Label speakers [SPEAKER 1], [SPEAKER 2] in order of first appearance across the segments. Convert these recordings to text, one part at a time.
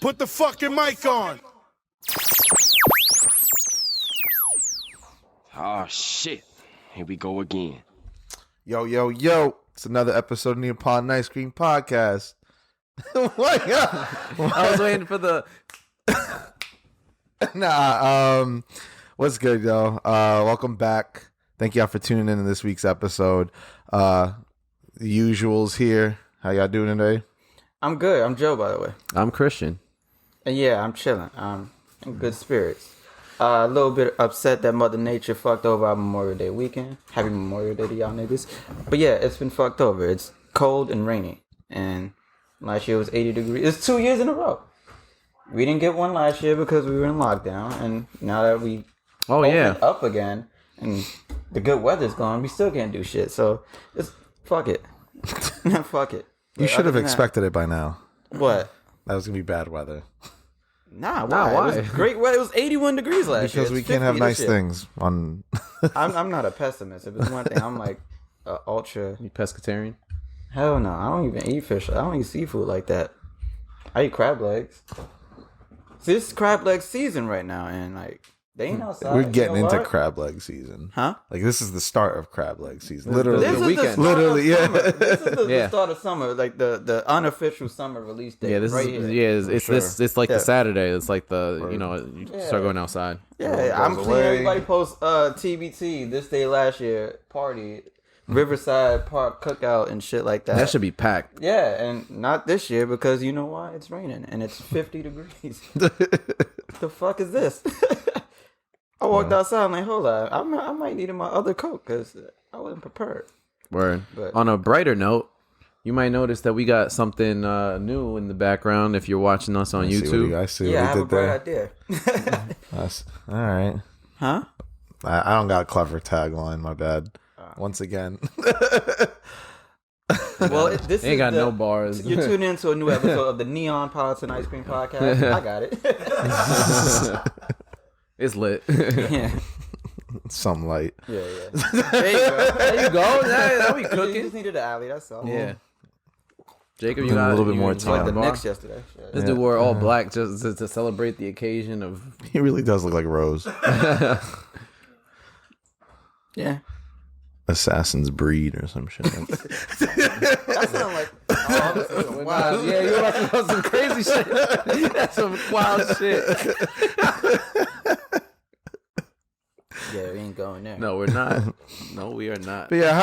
[SPEAKER 1] Put the fucking mic on.
[SPEAKER 2] Oh, shit. Here we go again.
[SPEAKER 3] Yo. It's another episode of Neapolitan Ice Cream Podcast. What?
[SPEAKER 4] I was waiting for the...
[SPEAKER 3] What's good, yo? Welcome back. Thank y'all for tuning in to this week's episode. The usuals here. How y'all doing today?
[SPEAKER 5] I'm good. I'm Joe, by the way.
[SPEAKER 4] I'm Christian.
[SPEAKER 5] And yeah, I'm chilling. I'm in good spirits. A little bit upset that Mother Nature fucked over our Memorial Day weekend. Happy Memorial Day to y'all niggas. But yeah, it's been fucked over. It's cold and rainy. And last year was 80 degrees. It's 2 years in a row. We didn't get one last year because we were in lockdown. And now that we opened up again and the good weather's gone, we still can't do shit. So just fuck it. Fuck it.
[SPEAKER 3] You should have expected it by now.
[SPEAKER 5] What?
[SPEAKER 3] That was going to be bad weather.
[SPEAKER 5] Nah, why? It was great weather. It was 81 degrees last year.
[SPEAKER 3] Because we can't have nice things on...
[SPEAKER 5] I'm not a pessimist. If it's one thing, I'm like ultra...
[SPEAKER 4] You pescatarian?
[SPEAKER 5] Hell no. I don't even eat fish. I don't eat seafood like that. I eat crab legs. See, this is crab leg season right now, and like, they ain't outside.
[SPEAKER 3] We're getting into crab leg season.
[SPEAKER 5] Huh?
[SPEAKER 3] Like, this is the start of crab leg season. Literally.
[SPEAKER 5] This
[SPEAKER 3] The
[SPEAKER 5] is
[SPEAKER 3] weekend.
[SPEAKER 5] the start
[SPEAKER 3] Literally,
[SPEAKER 5] of
[SPEAKER 3] yeah.
[SPEAKER 5] summer. This is the start of summer, like the unofficial summer release date.
[SPEAKER 4] Yeah, this
[SPEAKER 5] right
[SPEAKER 4] is
[SPEAKER 5] here.
[SPEAKER 4] it's like the Saturday. It's like the you start going outside.
[SPEAKER 5] Yeah, I'm seeing everybody post TBT this day last year party, Riverside Park cookout and shit like that.
[SPEAKER 4] That should be packed.
[SPEAKER 5] Yeah, and not this year because you know why? It's raining and it's 50 degrees. The fuck is this? I walked outside. I'm like, hold on, I might need my other coat because I wasn't prepared.
[SPEAKER 4] Word.
[SPEAKER 5] But
[SPEAKER 4] on a brighter note, you might notice that we got something new in the background if you're watching us on YouTube.
[SPEAKER 3] I see
[SPEAKER 5] yeah, I
[SPEAKER 3] what
[SPEAKER 5] have
[SPEAKER 3] we
[SPEAKER 5] a
[SPEAKER 3] did
[SPEAKER 5] bright
[SPEAKER 3] there.
[SPEAKER 5] idea.
[SPEAKER 3] All right.
[SPEAKER 5] Huh?
[SPEAKER 3] I don't got a clever tagline. My bad. Once again.
[SPEAKER 5] Well, this
[SPEAKER 4] ain't
[SPEAKER 5] is
[SPEAKER 4] got no bars.
[SPEAKER 5] You're tuning into a new episode of the Neapolitan Ice Cream Podcast. I got it.
[SPEAKER 4] It's lit.
[SPEAKER 5] Yeah.
[SPEAKER 3] Some light.
[SPEAKER 5] Yeah. There you go.
[SPEAKER 4] There you go. Now we
[SPEAKER 5] You
[SPEAKER 4] cooking.
[SPEAKER 5] just needed an alley. That's all.
[SPEAKER 4] Yeah. Jacob, you
[SPEAKER 3] Been a
[SPEAKER 4] got
[SPEAKER 3] little bit more
[SPEAKER 4] you
[SPEAKER 3] time.
[SPEAKER 5] Like the
[SPEAKER 4] bar?
[SPEAKER 5] Knicks yesterday.
[SPEAKER 4] This dude wore all black just to celebrate the occasion of.
[SPEAKER 3] He really does look like Rose.
[SPEAKER 5] Yeah.
[SPEAKER 3] Assassin's Breed or some shit.
[SPEAKER 5] That sounds like
[SPEAKER 4] Wow. Yeah, you're about to know some crazy shit. That's some wild shit.
[SPEAKER 5] yeah, we ain't going there.
[SPEAKER 4] No, we're not. No, we are not.
[SPEAKER 3] But yeah,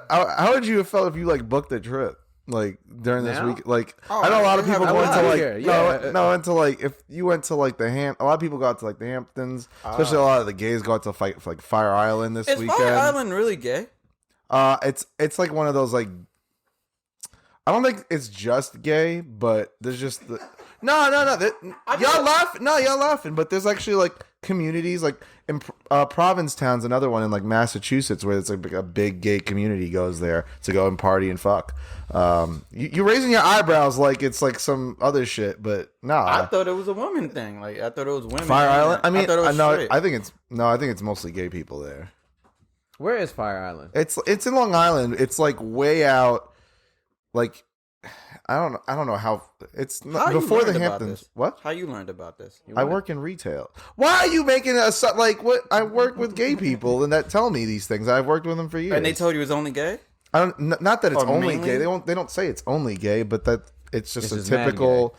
[SPEAKER 3] how would you have felt if you like booked a trip like during this
[SPEAKER 4] Now?
[SPEAKER 3] week? Like
[SPEAKER 5] Oh,
[SPEAKER 3] I know a lot of
[SPEAKER 5] they have
[SPEAKER 3] people
[SPEAKER 5] a
[SPEAKER 3] go
[SPEAKER 5] lot
[SPEAKER 3] into like
[SPEAKER 4] here. Yeah.
[SPEAKER 3] no into like if you went to like a lot of people go out to like the Hamptons, especially a lot of the gays go out to fight for like Fire Island this
[SPEAKER 5] Is
[SPEAKER 3] weekend.
[SPEAKER 5] Fire Island really gay?
[SPEAKER 3] It's like one of those like I don't think it's just gay, but there's just no. Y'all laughing, but there's actually like communities like in Provincetown's another one in like Massachusetts where it's like a big gay community goes there to go and party and fuck. You're raising your eyebrows like it's like some other shit, but nah.
[SPEAKER 5] I thought it was a woman thing. Like I thought it was women.
[SPEAKER 3] Fire Island. I mean,
[SPEAKER 5] thought it was straight.
[SPEAKER 3] I think it's mostly gay people there.
[SPEAKER 4] Where is Fire Island?
[SPEAKER 3] It's in Long Island. It's like way out. Like I don't know how it's not,
[SPEAKER 5] How
[SPEAKER 3] before
[SPEAKER 5] you
[SPEAKER 3] the
[SPEAKER 5] learned about
[SPEAKER 3] Hamptons.
[SPEAKER 5] this?
[SPEAKER 3] What?
[SPEAKER 5] How you learned about this?
[SPEAKER 3] I work in retail. Why are you making a like what? I work with gay people and that tell me these things. I've worked with them for years.
[SPEAKER 5] And they told you it was only gay?
[SPEAKER 3] I don't. Not that it's
[SPEAKER 5] Or
[SPEAKER 3] only
[SPEAKER 5] mainly?
[SPEAKER 3] gay. They don't say it's only gay, but that it's just
[SPEAKER 4] It's
[SPEAKER 3] a
[SPEAKER 4] just mad
[SPEAKER 3] typical.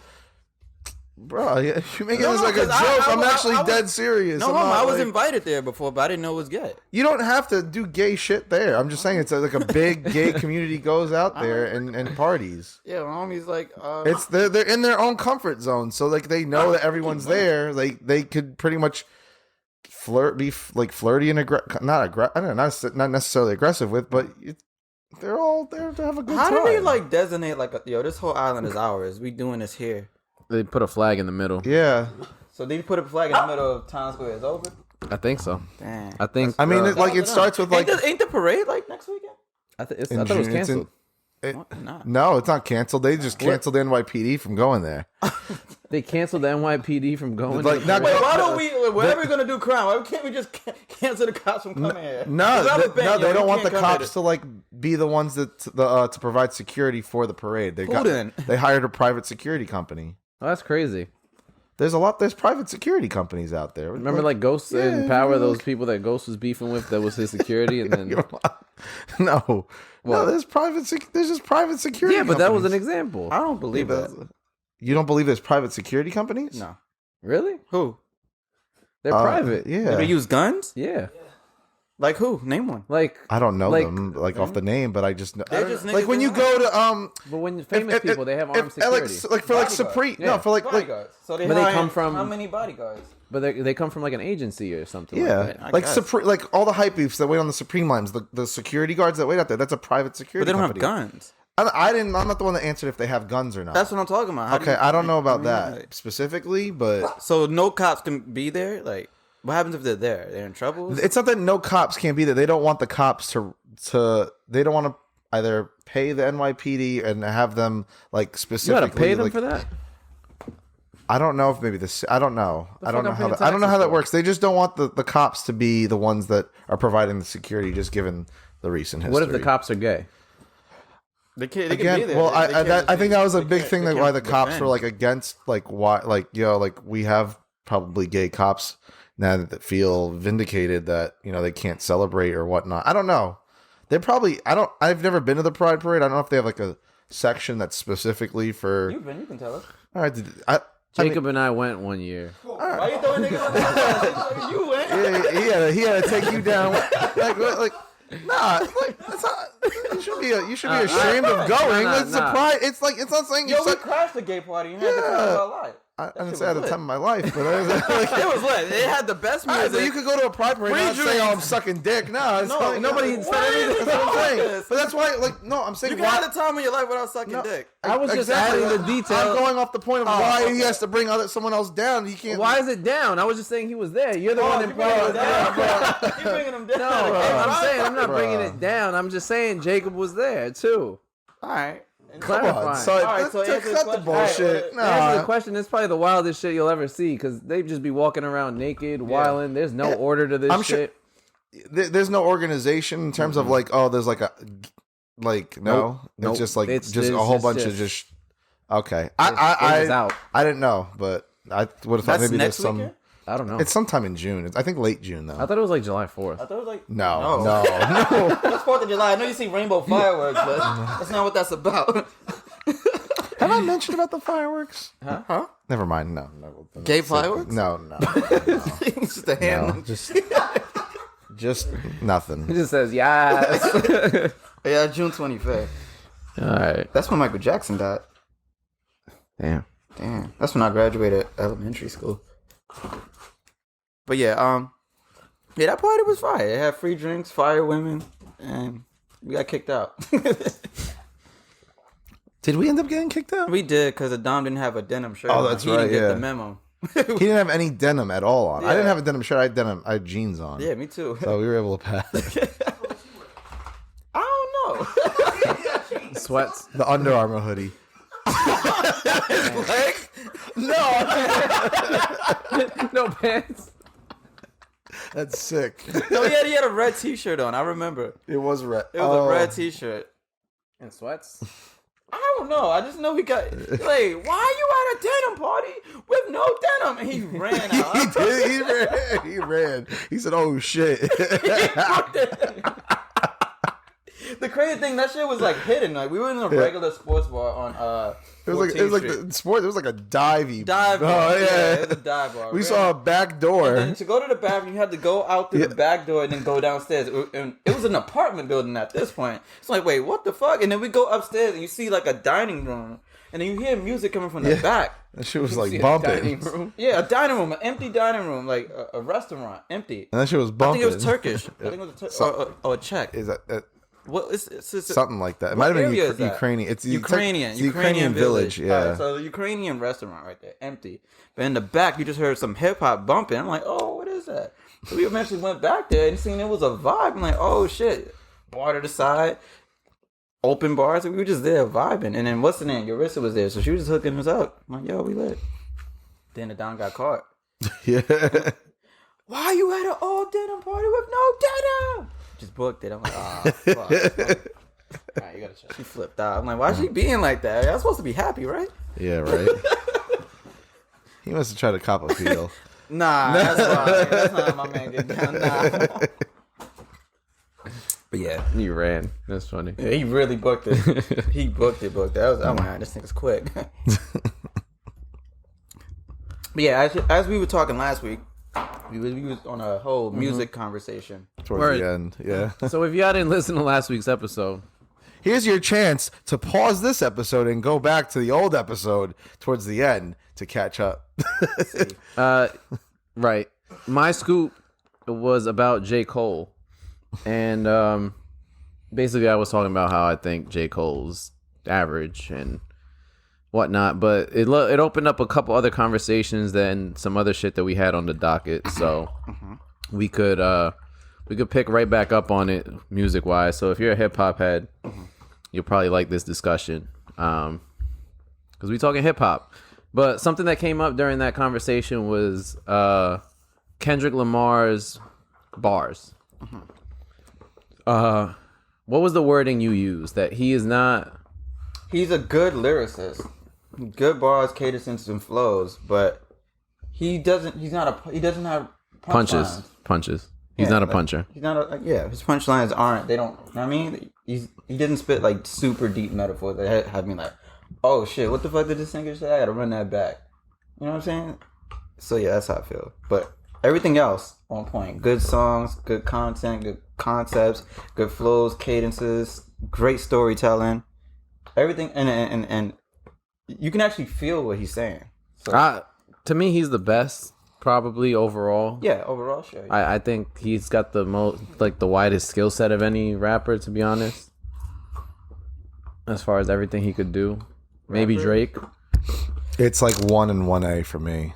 [SPEAKER 3] Bro, you making
[SPEAKER 5] No,
[SPEAKER 3] this like a
[SPEAKER 5] 'cause
[SPEAKER 3] joke. I'm
[SPEAKER 5] I
[SPEAKER 3] actually
[SPEAKER 5] was-
[SPEAKER 3] dead serious.
[SPEAKER 5] No,
[SPEAKER 3] I'm not,
[SPEAKER 5] I was
[SPEAKER 3] like-
[SPEAKER 5] invited there before, but I didn't know it was gay.
[SPEAKER 3] You don't have to do gay shit there. I'm just saying it's like a big gay community goes out there and parties.
[SPEAKER 5] Yeah, my homie's like,
[SPEAKER 3] It's they're in their own comfort zone, so like they know that everyone's there. Like they could pretty much be flirty and not necessarily aggressive with, but they're all there to have a good time.
[SPEAKER 5] how do they like designate like, yo, this whole island is ours. We doing this here.
[SPEAKER 4] They put a flag in the middle.
[SPEAKER 3] Yeah,
[SPEAKER 5] So they put a flag in the middle of Times Square. It's open.
[SPEAKER 4] I think so.
[SPEAKER 5] Damn.
[SPEAKER 4] I think.
[SPEAKER 3] I mean, it starts with like
[SPEAKER 5] ain't the parade like next weekend?
[SPEAKER 4] I thought it was
[SPEAKER 3] in June, it's in-
[SPEAKER 4] canceled.
[SPEAKER 5] What? Not.
[SPEAKER 3] No, it's not canceled. They just canceled NYPD from going there.
[SPEAKER 4] They canceled the NYPD from going.
[SPEAKER 3] Like,
[SPEAKER 4] to
[SPEAKER 3] not-
[SPEAKER 5] Wait, why don't we? Whenever we're gonna do crime, why can't we just cancel the cops from coming here?
[SPEAKER 3] No,
[SPEAKER 5] 'Cause I'm a band,
[SPEAKER 3] they
[SPEAKER 5] yo,
[SPEAKER 3] don't
[SPEAKER 5] you
[SPEAKER 3] want the
[SPEAKER 5] can't come
[SPEAKER 3] cops to like be the ones that to provide security for the parade.
[SPEAKER 5] Who then?
[SPEAKER 3] They hired a private security company.
[SPEAKER 4] Oh, that's crazy.
[SPEAKER 3] There's private security companies out there.
[SPEAKER 4] Remember, like Ghost and Power, those people that Ghost was beefing with, that was his security, and then
[SPEAKER 3] no, there's just private security.
[SPEAKER 4] Yeah, but that was an
[SPEAKER 3] companies.
[SPEAKER 4] example.
[SPEAKER 5] I don't believe that.
[SPEAKER 3] You don't believe there's private security companies?
[SPEAKER 5] No.
[SPEAKER 4] Really?
[SPEAKER 5] Who?
[SPEAKER 4] They're private.
[SPEAKER 3] Yeah.
[SPEAKER 5] They use guns?
[SPEAKER 4] Yeah.
[SPEAKER 5] Like who? Name one.
[SPEAKER 4] Like
[SPEAKER 3] I don't know
[SPEAKER 4] like-
[SPEAKER 3] them off the name, but I just know.
[SPEAKER 5] They're just
[SPEAKER 3] Like
[SPEAKER 5] niggas
[SPEAKER 3] when you
[SPEAKER 5] in
[SPEAKER 3] go to
[SPEAKER 4] but when famous people, they have armed security.
[SPEAKER 3] like for like Supreme.
[SPEAKER 4] Yeah.
[SPEAKER 3] No, for like
[SPEAKER 5] bodyguards. So they
[SPEAKER 4] But they
[SPEAKER 5] hire
[SPEAKER 4] come from-
[SPEAKER 5] how many bodyguards?
[SPEAKER 4] But they come from like an agency or something.
[SPEAKER 3] yeah,
[SPEAKER 4] Like that.
[SPEAKER 5] I
[SPEAKER 3] like
[SPEAKER 5] guess.
[SPEAKER 3] Supreme, like all the hype beefs that wait on the Supreme lines, the security guards that wait out there. That's a private
[SPEAKER 5] But
[SPEAKER 3] security.
[SPEAKER 5] they don't
[SPEAKER 3] company.
[SPEAKER 5] have guns.
[SPEAKER 3] I'm not the one that answered if they have guns or not.
[SPEAKER 5] That's what I'm talking about. How do
[SPEAKER 3] Okay,
[SPEAKER 5] you-
[SPEAKER 3] I don't know about
[SPEAKER 5] Like-
[SPEAKER 3] that specifically, but
[SPEAKER 5] So no cops can be there? Like, what happens if they're there? They're in trouble?
[SPEAKER 3] it's not that no cops can't be there. They don't want the cops to they don't want to either pay the NYPD and have them like
[SPEAKER 4] You
[SPEAKER 3] specifically.
[SPEAKER 4] gotta pay them
[SPEAKER 3] like,
[SPEAKER 4] for that.
[SPEAKER 3] I don't know if maybe this. I don't know. I don't know
[SPEAKER 4] I'm
[SPEAKER 3] how.
[SPEAKER 4] paying
[SPEAKER 3] I don't know how
[SPEAKER 4] taxes
[SPEAKER 3] that
[SPEAKER 4] for?
[SPEAKER 3] works. They just don't want the cops to be the ones that are providing the security, just given the recent history.
[SPEAKER 4] What if the cops are gay?
[SPEAKER 5] They can't,
[SPEAKER 3] Again,
[SPEAKER 5] be there.
[SPEAKER 3] well,
[SPEAKER 5] They can't
[SPEAKER 3] I think that was a
[SPEAKER 5] they
[SPEAKER 3] big
[SPEAKER 5] can't-
[SPEAKER 3] thing
[SPEAKER 5] they
[SPEAKER 3] that why the
[SPEAKER 5] can't
[SPEAKER 3] cops
[SPEAKER 5] defend.
[SPEAKER 3] were like against like why like like we have probably gay cops now that feel vindicated that they can't celebrate or whatnot. I don't know. They probably I've never been to the Pride Parade. I don't know if they have like a section that's specifically for.
[SPEAKER 5] You've been, you can tell us.
[SPEAKER 3] All right,
[SPEAKER 4] Jacob and I went one year.
[SPEAKER 5] Why you throwing niggas on the spot? You went.
[SPEAKER 3] he had to take you down. Like nah, like that's not, you should be ashamed of going.
[SPEAKER 4] nah,
[SPEAKER 3] It's
[SPEAKER 4] nah.
[SPEAKER 3] a pride. It's like it's not saying
[SPEAKER 5] Yo, we
[SPEAKER 3] suck.
[SPEAKER 5] crashed the gay party. You had the time of our life.
[SPEAKER 3] I didn't
[SPEAKER 5] shit
[SPEAKER 3] say I had
[SPEAKER 5] was
[SPEAKER 3] the
[SPEAKER 5] lit.
[SPEAKER 3] time of my life, but I was like,
[SPEAKER 5] It was lit. It had the best
[SPEAKER 3] all right,
[SPEAKER 5] music.
[SPEAKER 3] so you could go to a pride parade and not
[SPEAKER 5] Free
[SPEAKER 3] say, "Oh, I'm
[SPEAKER 5] drinks.
[SPEAKER 3] sucking dick." No, it's
[SPEAKER 5] No,
[SPEAKER 3] like,
[SPEAKER 5] nobody
[SPEAKER 3] no,
[SPEAKER 5] said anything.
[SPEAKER 3] That's what I'm saying.
[SPEAKER 5] Yes.
[SPEAKER 3] But that's why, like, no, I'm saying
[SPEAKER 5] You can
[SPEAKER 3] why.
[SPEAKER 5] have the time of your life without sucking dick.
[SPEAKER 4] I was just adding the detail.
[SPEAKER 3] I'm going off the point of why he has to bring someone else down. He can't.
[SPEAKER 4] Why is it down? I was just saying he was there. You're the one that brought it down.
[SPEAKER 5] You bringing them down?
[SPEAKER 4] No, I'm saying I'm not bringing it down. I'm just saying Jacob was there too.
[SPEAKER 5] All right.
[SPEAKER 3] Come
[SPEAKER 4] clarifying.
[SPEAKER 3] on, so,
[SPEAKER 5] All right, so
[SPEAKER 3] let's
[SPEAKER 5] answer the
[SPEAKER 3] cut the
[SPEAKER 5] question.
[SPEAKER 3] bullshit.
[SPEAKER 5] All right,
[SPEAKER 4] Answer the
[SPEAKER 3] Nah.
[SPEAKER 4] question. It's probably the wildest shit you'll ever see because they'd just be walking around naked, wilding. There's no order to this
[SPEAKER 3] I'm sure-
[SPEAKER 4] shit.
[SPEAKER 3] There's no organization in terms of like, oh, there's like no.
[SPEAKER 4] Nope.
[SPEAKER 3] It's just like
[SPEAKER 4] It's
[SPEAKER 3] just a whole
[SPEAKER 4] just-
[SPEAKER 3] bunch of
[SPEAKER 4] just-
[SPEAKER 3] just. Okay,
[SPEAKER 4] It was out.
[SPEAKER 3] I didn't know, but I would have thought
[SPEAKER 5] That's
[SPEAKER 3] maybe
[SPEAKER 5] next
[SPEAKER 3] there's some.
[SPEAKER 5] weekend?
[SPEAKER 4] I don't know.
[SPEAKER 3] It's sometime in June. I think late June though.
[SPEAKER 4] I thought it was like July 4th.
[SPEAKER 5] I thought it was like
[SPEAKER 3] No.
[SPEAKER 5] That's 4th of July. I know you see rainbow fireworks, but that's not what that's about.
[SPEAKER 3] Have I mentioned about the fireworks?
[SPEAKER 5] Huh?
[SPEAKER 3] Never mind. No.
[SPEAKER 5] Gay fireworks?
[SPEAKER 3] No.
[SPEAKER 5] It's just a hand.
[SPEAKER 3] No. Just nothing.
[SPEAKER 4] It just says yes.
[SPEAKER 5] Yeah, June 25th.
[SPEAKER 4] All right.
[SPEAKER 5] That's when Michael Jackson died.
[SPEAKER 4] Damn.
[SPEAKER 5] Damn. That's when I graduated elementary school. But yeah, that party was fire. It had free drinks, fire women, and we got kicked out.
[SPEAKER 3] Did we end up getting kicked out?
[SPEAKER 5] We did because the Dom didn't have a denim shirt.
[SPEAKER 3] Oh,
[SPEAKER 5] on.
[SPEAKER 3] that's
[SPEAKER 5] He
[SPEAKER 3] right,
[SPEAKER 5] didn't get
[SPEAKER 3] yeah.
[SPEAKER 5] the memo.
[SPEAKER 3] He didn't have any denim at all on. I
[SPEAKER 5] Yeah.
[SPEAKER 3] didn't have a denim shirt. I had jeans on.
[SPEAKER 5] Yeah, me too.
[SPEAKER 3] So we were able to pass.
[SPEAKER 5] I don't know.
[SPEAKER 4] Sweats.
[SPEAKER 3] The Under Armour hoodie.
[SPEAKER 4] No pants.
[SPEAKER 3] That's sick.
[SPEAKER 5] No, he had a red T-shirt on. I remember.
[SPEAKER 3] It was red.
[SPEAKER 5] It was a red T-shirt.
[SPEAKER 4] And sweats.
[SPEAKER 5] I don't know. I just know he got like, why you at a denim party with no denim? And he ran out.
[SPEAKER 3] He did. He ran. He said, "Oh shit."
[SPEAKER 5] The crazy thing, that shit was like hidden. Like we were in a regular sports bar on
[SPEAKER 3] It was like the sport. It was like a divey
[SPEAKER 5] dive bar.
[SPEAKER 3] Oh yeah.
[SPEAKER 5] It was a dive bar.
[SPEAKER 3] We saw a back door.
[SPEAKER 5] And to go to the bathroom, you had to go out through the back door and then go downstairs. And it was an apartment building at this point. It's like, wait, what the fuck? And then we go upstairs and you see like a dining room. And then you hear music coming from the back.
[SPEAKER 3] That shit was
[SPEAKER 4] See
[SPEAKER 3] like
[SPEAKER 4] a
[SPEAKER 3] bumping.
[SPEAKER 4] dining room.
[SPEAKER 5] Yeah, a dining room, an empty dining room, like a restaurant, empty.
[SPEAKER 3] And that shit was
[SPEAKER 5] I
[SPEAKER 3] bumping.
[SPEAKER 5] think it was Turkish. I think it was or a Czech.
[SPEAKER 3] Is that
[SPEAKER 5] What it's
[SPEAKER 3] something like that? It
[SPEAKER 5] What
[SPEAKER 3] might have been
[SPEAKER 5] area is that?
[SPEAKER 3] Ukrainian. It's
[SPEAKER 5] Ukrainian.
[SPEAKER 3] It's the Ukrainian village. Yeah.
[SPEAKER 5] Alright, so the Ukrainian restaurant right there, empty. But in the back, you just heard some hip hop bumping. I'm like, oh, what is that? So we eventually went back there and seen it was a vibe. I'm like, oh shit, bar to the side, open bars. We were just there vibing. And then what's the name? Yarissa was there, so she was just hooking us up. I'm like, yo, we lit. Then the Don got caught.
[SPEAKER 3] Yeah.
[SPEAKER 5] Why you at an all denim party with no denim? Just booked it. I'm like, ah, fuck.
[SPEAKER 4] Alright, you gotta check.
[SPEAKER 5] She flipped out. I'm like, why is she being like that? Y'all supposed to be happy, right?
[SPEAKER 3] Yeah. Right. He must have tried to cop a feel.
[SPEAKER 5] Nah, that's why. That's not how my man get down. Nah. But yeah,
[SPEAKER 4] You ran. That's funny.
[SPEAKER 5] yeah, he really booked it. He booked it. I was, oh my god, this thing's quick. But yeah, as we were talking last week, we was on a whole music conversation.
[SPEAKER 3] Towards the end, yeah.
[SPEAKER 4] So if y'all didn't listen to last week's episode,
[SPEAKER 3] Here's your chance to pause this episode and go back to the old episode towards the end to catch up.
[SPEAKER 4] right, my scoop was about J. Cole, and basically I was talking about how I think J. Cole's average and whatnot, but it opened up a couple other conversations and some other shit that we had on the docket, so we could pick right back up on it music wise. So if you're a hip hop head, you'll probably like this discussion because we talking hip hop. But something that came up during that conversation was Kendrick Lamar's bars. What was the wording you used? That he is not.
[SPEAKER 5] He's a good lyricist, good bars, cadences, and flows, but he doesn't have
[SPEAKER 4] Punches. He's
[SPEAKER 5] Yeah,
[SPEAKER 4] not a
[SPEAKER 5] like,
[SPEAKER 4] puncher.
[SPEAKER 5] He's not a, yeah, his punchlines aren't, they don't, you know what I mean? He didn't spit like super deep metaphors that had me like, oh shit, what the fuck did this singer say? I gotta run that back. You know what I'm saying? So yeah, that's how I feel. But everything else on point. Good songs, good content, good concepts, good flows, cadences, great storytelling. Everything, and you can actually feel what he's saying. So,
[SPEAKER 4] To me, he's the best, probably overall.
[SPEAKER 5] yeah, overall, sure.
[SPEAKER 4] I think he's got the most, like, the widest skill set of any rapper, to be honest. As far as everything he could do. Maybe Drake.
[SPEAKER 3] It's like 1 and 1A for me.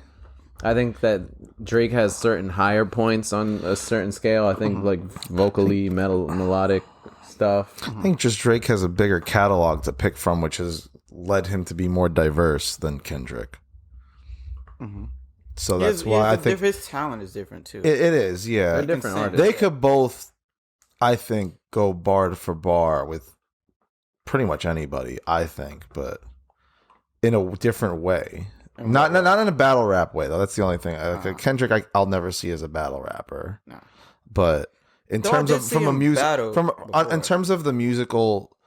[SPEAKER 4] I think that Drake has certain higher points on a certain scale. I think, like, vocally, melodic stuff.
[SPEAKER 3] I think just Drake has a bigger catalog to pick from, which has led him to be more diverse than Kendrick. So that's why I think
[SPEAKER 5] his talent is different too.
[SPEAKER 3] it is. Yeah,
[SPEAKER 4] They're different artists.
[SPEAKER 3] they could both, I think, go bar for bar with pretty much anybody. I think, but in a different way. Not in a battle rap way though. That's the only thing. Kendrick, I'll never see as a battle rapper.
[SPEAKER 5] No.
[SPEAKER 3] But in terms of from a music, in terms of the musical,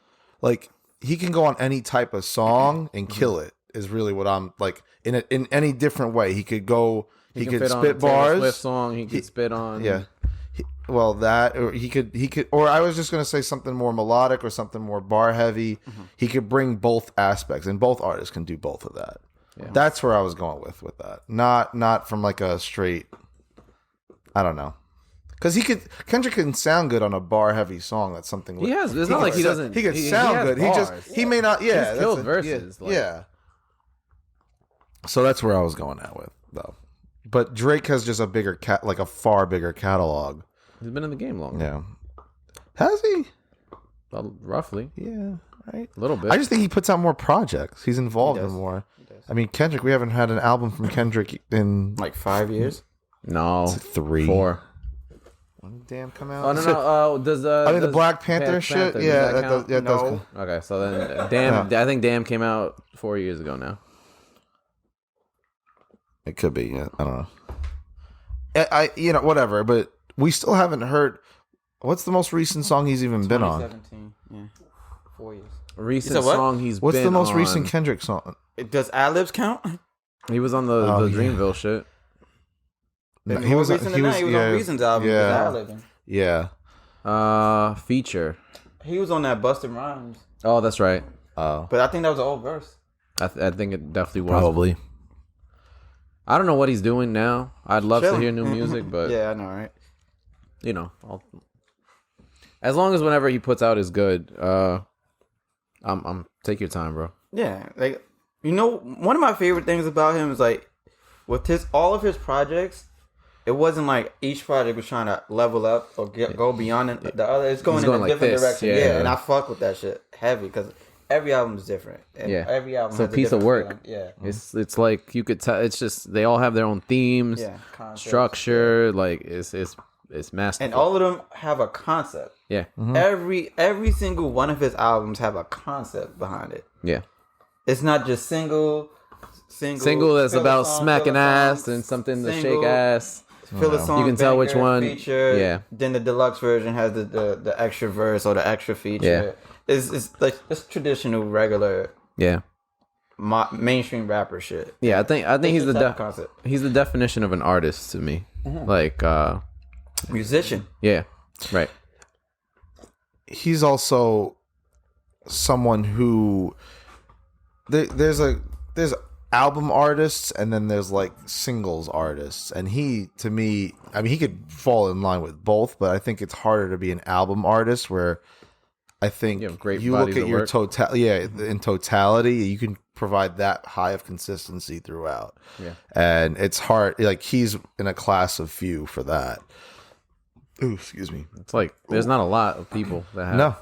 [SPEAKER 3] like he can go on any type of song and kill it. Is really what I'm like in any different way. He could go. He could spit bars.
[SPEAKER 4] Swift song. He could spit on.
[SPEAKER 3] Yeah. Or he could, or I was just gonna say something more melodic or something more bar heavy. He could bring both aspects, and both artists can do both of that. Yeah. That's where I was going with that. Not from like a straight. I don't know. Because Kendrick can sound good on a bar heavy song. That's something.
[SPEAKER 4] He has. It's not like he doesn't.
[SPEAKER 3] He can sound good. He may not. Yeah,
[SPEAKER 4] he's killed verses.
[SPEAKER 3] Yeah. So that's where I was going at with though. But Drake has just a bigger like a far bigger catalog.
[SPEAKER 4] He's been in the game longer.
[SPEAKER 3] Yeah. Has he?
[SPEAKER 4] Well, roughly.
[SPEAKER 3] Yeah. Right.
[SPEAKER 4] A little bit.
[SPEAKER 3] I just think he puts out more projects. He's involved in more. I mean, Kendrick. We haven't had an album from Kendrick in
[SPEAKER 5] like 5 years.
[SPEAKER 4] No,
[SPEAKER 3] 3,
[SPEAKER 4] 4.
[SPEAKER 3] When did Damn come out?
[SPEAKER 4] Oh no. Does
[SPEAKER 3] the Black Panther shit?
[SPEAKER 4] Panther,
[SPEAKER 3] Yeah,
[SPEAKER 4] that
[SPEAKER 3] does count.
[SPEAKER 4] Okay, so then Damn. I think Damn came out 4 years ago now.
[SPEAKER 3] It could be. Yeah, I don't know. Whatever. But we still haven't heard. What's the most recent song he's even been on?
[SPEAKER 5] 2017. Yeah, 4 years.
[SPEAKER 4] Recent song he's
[SPEAKER 3] What's
[SPEAKER 4] been
[SPEAKER 3] the most
[SPEAKER 4] on.
[SPEAKER 3] recent Kendrick song?
[SPEAKER 5] Does ad-libs count?
[SPEAKER 4] He was on the Dreamville shit.
[SPEAKER 3] No,
[SPEAKER 5] He was on Reasons album.
[SPEAKER 3] Yeah.
[SPEAKER 4] Feature.
[SPEAKER 5] He was on that Busta Rhymes.
[SPEAKER 4] Oh, that's right.
[SPEAKER 3] Oh.
[SPEAKER 5] But I think that was an old verse.
[SPEAKER 4] I think it definitely was.
[SPEAKER 3] Probably.
[SPEAKER 4] I don't know what he's doing now. I'd love to hear new music, but
[SPEAKER 5] yeah, I know, right?
[SPEAKER 4] You know, as long as whenever he puts out is good. I'm take your time, bro.
[SPEAKER 5] Yeah, like one of my favorite things about him is like with all of his projects, it wasn't like each project was trying to level up or go beyond the other. It's going in a
[SPEAKER 4] like
[SPEAKER 5] different
[SPEAKER 4] this.
[SPEAKER 5] direction.
[SPEAKER 4] Yeah,
[SPEAKER 5] and I fuck with that shit heavy because every album is different. And every album
[SPEAKER 4] it's
[SPEAKER 5] has
[SPEAKER 4] a piece of work.
[SPEAKER 5] Feeling. Yeah,
[SPEAKER 4] it's like you could tell. It's just they all have their own themes,
[SPEAKER 5] concepts,
[SPEAKER 4] structure. Like it's masterful.
[SPEAKER 5] and all of them have a concept.
[SPEAKER 4] Yeah,
[SPEAKER 5] Every single one of his albums have a concept behind it.
[SPEAKER 4] Yeah,
[SPEAKER 5] it's not just single
[SPEAKER 4] single that's
[SPEAKER 5] filler
[SPEAKER 4] about
[SPEAKER 5] song,
[SPEAKER 4] smacking
[SPEAKER 5] filler
[SPEAKER 4] ass
[SPEAKER 5] song,
[SPEAKER 4] and something to
[SPEAKER 5] single,
[SPEAKER 4] shake ass.
[SPEAKER 5] filler song,
[SPEAKER 4] You can tell which
[SPEAKER 5] banger,
[SPEAKER 4] one-
[SPEAKER 5] feature.
[SPEAKER 4] yeah.
[SPEAKER 5] Then the deluxe version has the extra verse or the extra feature. It's like it's traditional regular
[SPEAKER 4] Yeah.
[SPEAKER 5] mainstream rapper shit.
[SPEAKER 4] Yeah, I think he's
[SPEAKER 5] It's
[SPEAKER 4] the
[SPEAKER 5] a type of concept.
[SPEAKER 4] he's the definition of an artist to me. Like
[SPEAKER 5] Musician.
[SPEAKER 4] yeah. Right.
[SPEAKER 3] He's also someone who there's album artists and then there's like singles artists, and he, to me, I mean, he could fall in line with both, but I think it's harder to be an album artist where I think
[SPEAKER 4] You have great
[SPEAKER 3] you look
[SPEAKER 4] bodies
[SPEAKER 3] at
[SPEAKER 4] of
[SPEAKER 3] your
[SPEAKER 4] work.
[SPEAKER 3] in totality, you can provide that high of consistency throughout.
[SPEAKER 4] Yeah.
[SPEAKER 3] And it's hard, like he's in a class of few for that. Ooh, excuse me.
[SPEAKER 4] It's like there's not a lot of people that have.
[SPEAKER 3] No.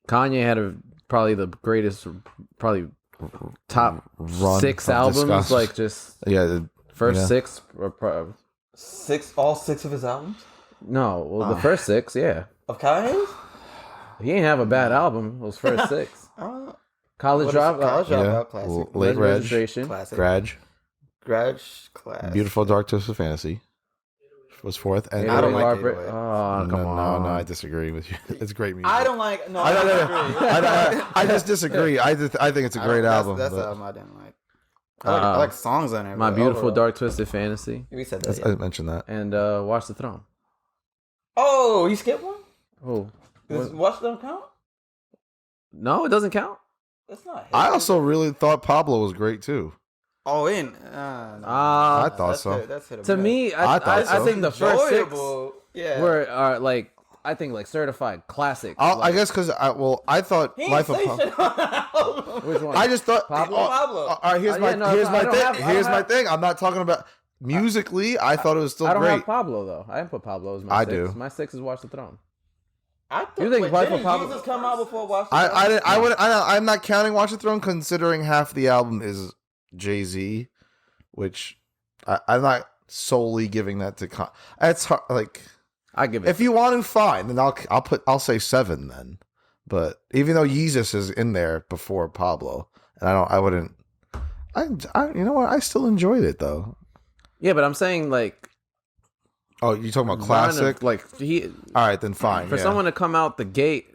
[SPEAKER 4] Kanye had probably the greatest, probably top
[SPEAKER 3] Run
[SPEAKER 4] 6
[SPEAKER 3] of
[SPEAKER 4] albums,
[SPEAKER 3] discuss-
[SPEAKER 4] like just
[SPEAKER 3] Yeah,
[SPEAKER 4] first
[SPEAKER 3] yeah.
[SPEAKER 4] 6.
[SPEAKER 5] All six of his albums
[SPEAKER 4] No, well, the first 6, yeah.
[SPEAKER 5] of Kanye's.
[SPEAKER 4] He ain't have a bad album. Those first 6. College Dropout,
[SPEAKER 5] College
[SPEAKER 3] Yeah.
[SPEAKER 5] Dropout, classic.
[SPEAKER 3] Late Reg,
[SPEAKER 4] Registration.
[SPEAKER 5] Classic.
[SPEAKER 3] Grudge,
[SPEAKER 5] Grudge, classic.
[SPEAKER 3] Beautiful Dark Twisted Fantasy was fourth. And
[SPEAKER 5] I don't
[SPEAKER 4] 808
[SPEAKER 5] like
[SPEAKER 4] Heartbreak.
[SPEAKER 5] 808.
[SPEAKER 4] Oh, come on.
[SPEAKER 3] No, I disagree with you. It's great music.
[SPEAKER 5] I don't like. No,
[SPEAKER 3] I
[SPEAKER 5] I
[SPEAKER 3] don't
[SPEAKER 5] don't
[SPEAKER 3] know.
[SPEAKER 5] agree.
[SPEAKER 3] I just disagree. I think it's a great album.
[SPEAKER 5] That's the
[SPEAKER 3] but
[SPEAKER 5] album I didn't like. I like songs on it.
[SPEAKER 4] My
[SPEAKER 5] but
[SPEAKER 4] Beautiful
[SPEAKER 5] overall-
[SPEAKER 4] Dark Twisted Fantasy
[SPEAKER 5] We said that.
[SPEAKER 3] I
[SPEAKER 5] Yeah.
[SPEAKER 3] mentioned that.
[SPEAKER 4] and Watch the Throne.
[SPEAKER 5] Oh, you skipped one?
[SPEAKER 4] Oh,
[SPEAKER 5] Does Watch Them count?
[SPEAKER 4] no, it doesn't count.
[SPEAKER 5] That's not.
[SPEAKER 3] I also really thought Pablo was great too.
[SPEAKER 5] Oh, in. No.
[SPEAKER 3] I thought
[SPEAKER 5] That's
[SPEAKER 3] so.
[SPEAKER 5] hit- that's hit or
[SPEAKER 4] To
[SPEAKER 5] miss.
[SPEAKER 4] me,
[SPEAKER 3] I thought
[SPEAKER 4] I
[SPEAKER 3] so.
[SPEAKER 4] think the first 6
[SPEAKER 5] Enjoyable. Yeah.
[SPEAKER 4] were like I think like certified classics.
[SPEAKER 3] I
[SPEAKER 4] like,
[SPEAKER 3] guess because I thought
[SPEAKER 5] He
[SPEAKER 3] Life
[SPEAKER 5] ain't
[SPEAKER 3] of
[SPEAKER 5] say
[SPEAKER 3] Pablo.
[SPEAKER 5] shit on that album.
[SPEAKER 4] which one?
[SPEAKER 3] I just thought
[SPEAKER 4] Pablo?
[SPEAKER 5] Pablo.
[SPEAKER 3] All right, here's
[SPEAKER 4] Yeah,
[SPEAKER 3] my
[SPEAKER 4] no,
[SPEAKER 3] here's
[SPEAKER 4] I
[SPEAKER 3] my
[SPEAKER 4] don't
[SPEAKER 3] thing.
[SPEAKER 4] have- I don't
[SPEAKER 3] Here's my
[SPEAKER 4] have-
[SPEAKER 3] thing. I'm not talking about musically. I thought it was still
[SPEAKER 4] I don't
[SPEAKER 3] great.
[SPEAKER 4] have Pablo though. I didn't put Pablo as my
[SPEAKER 3] I
[SPEAKER 4] 6.
[SPEAKER 3] do.
[SPEAKER 4] My 6 is Watch the Throne.
[SPEAKER 5] I thought,
[SPEAKER 4] You think
[SPEAKER 5] wait,
[SPEAKER 4] Life of
[SPEAKER 5] didn't
[SPEAKER 4] Pablo-
[SPEAKER 5] Jesus come out before Watch the
[SPEAKER 3] I
[SPEAKER 5] Throne?
[SPEAKER 3] didn't. I would. I'm not counting Watch the Throne, considering half the album is Jay-Z, which I'm not solely giving that to. It's hard, like
[SPEAKER 4] I give it.
[SPEAKER 3] if you want to, fine. Then I'll say 7 then. But even though Yeezus is in there before Pablo, and I wouldn't. You know what? I still enjoyed it though.
[SPEAKER 4] yeah, but I'm saying like
[SPEAKER 3] Oh, you talking about
[SPEAKER 4] run of,
[SPEAKER 3] classic?
[SPEAKER 4] like he
[SPEAKER 3] All right, then fine.
[SPEAKER 4] for
[SPEAKER 3] yeah.
[SPEAKER 4] someone to come out the gate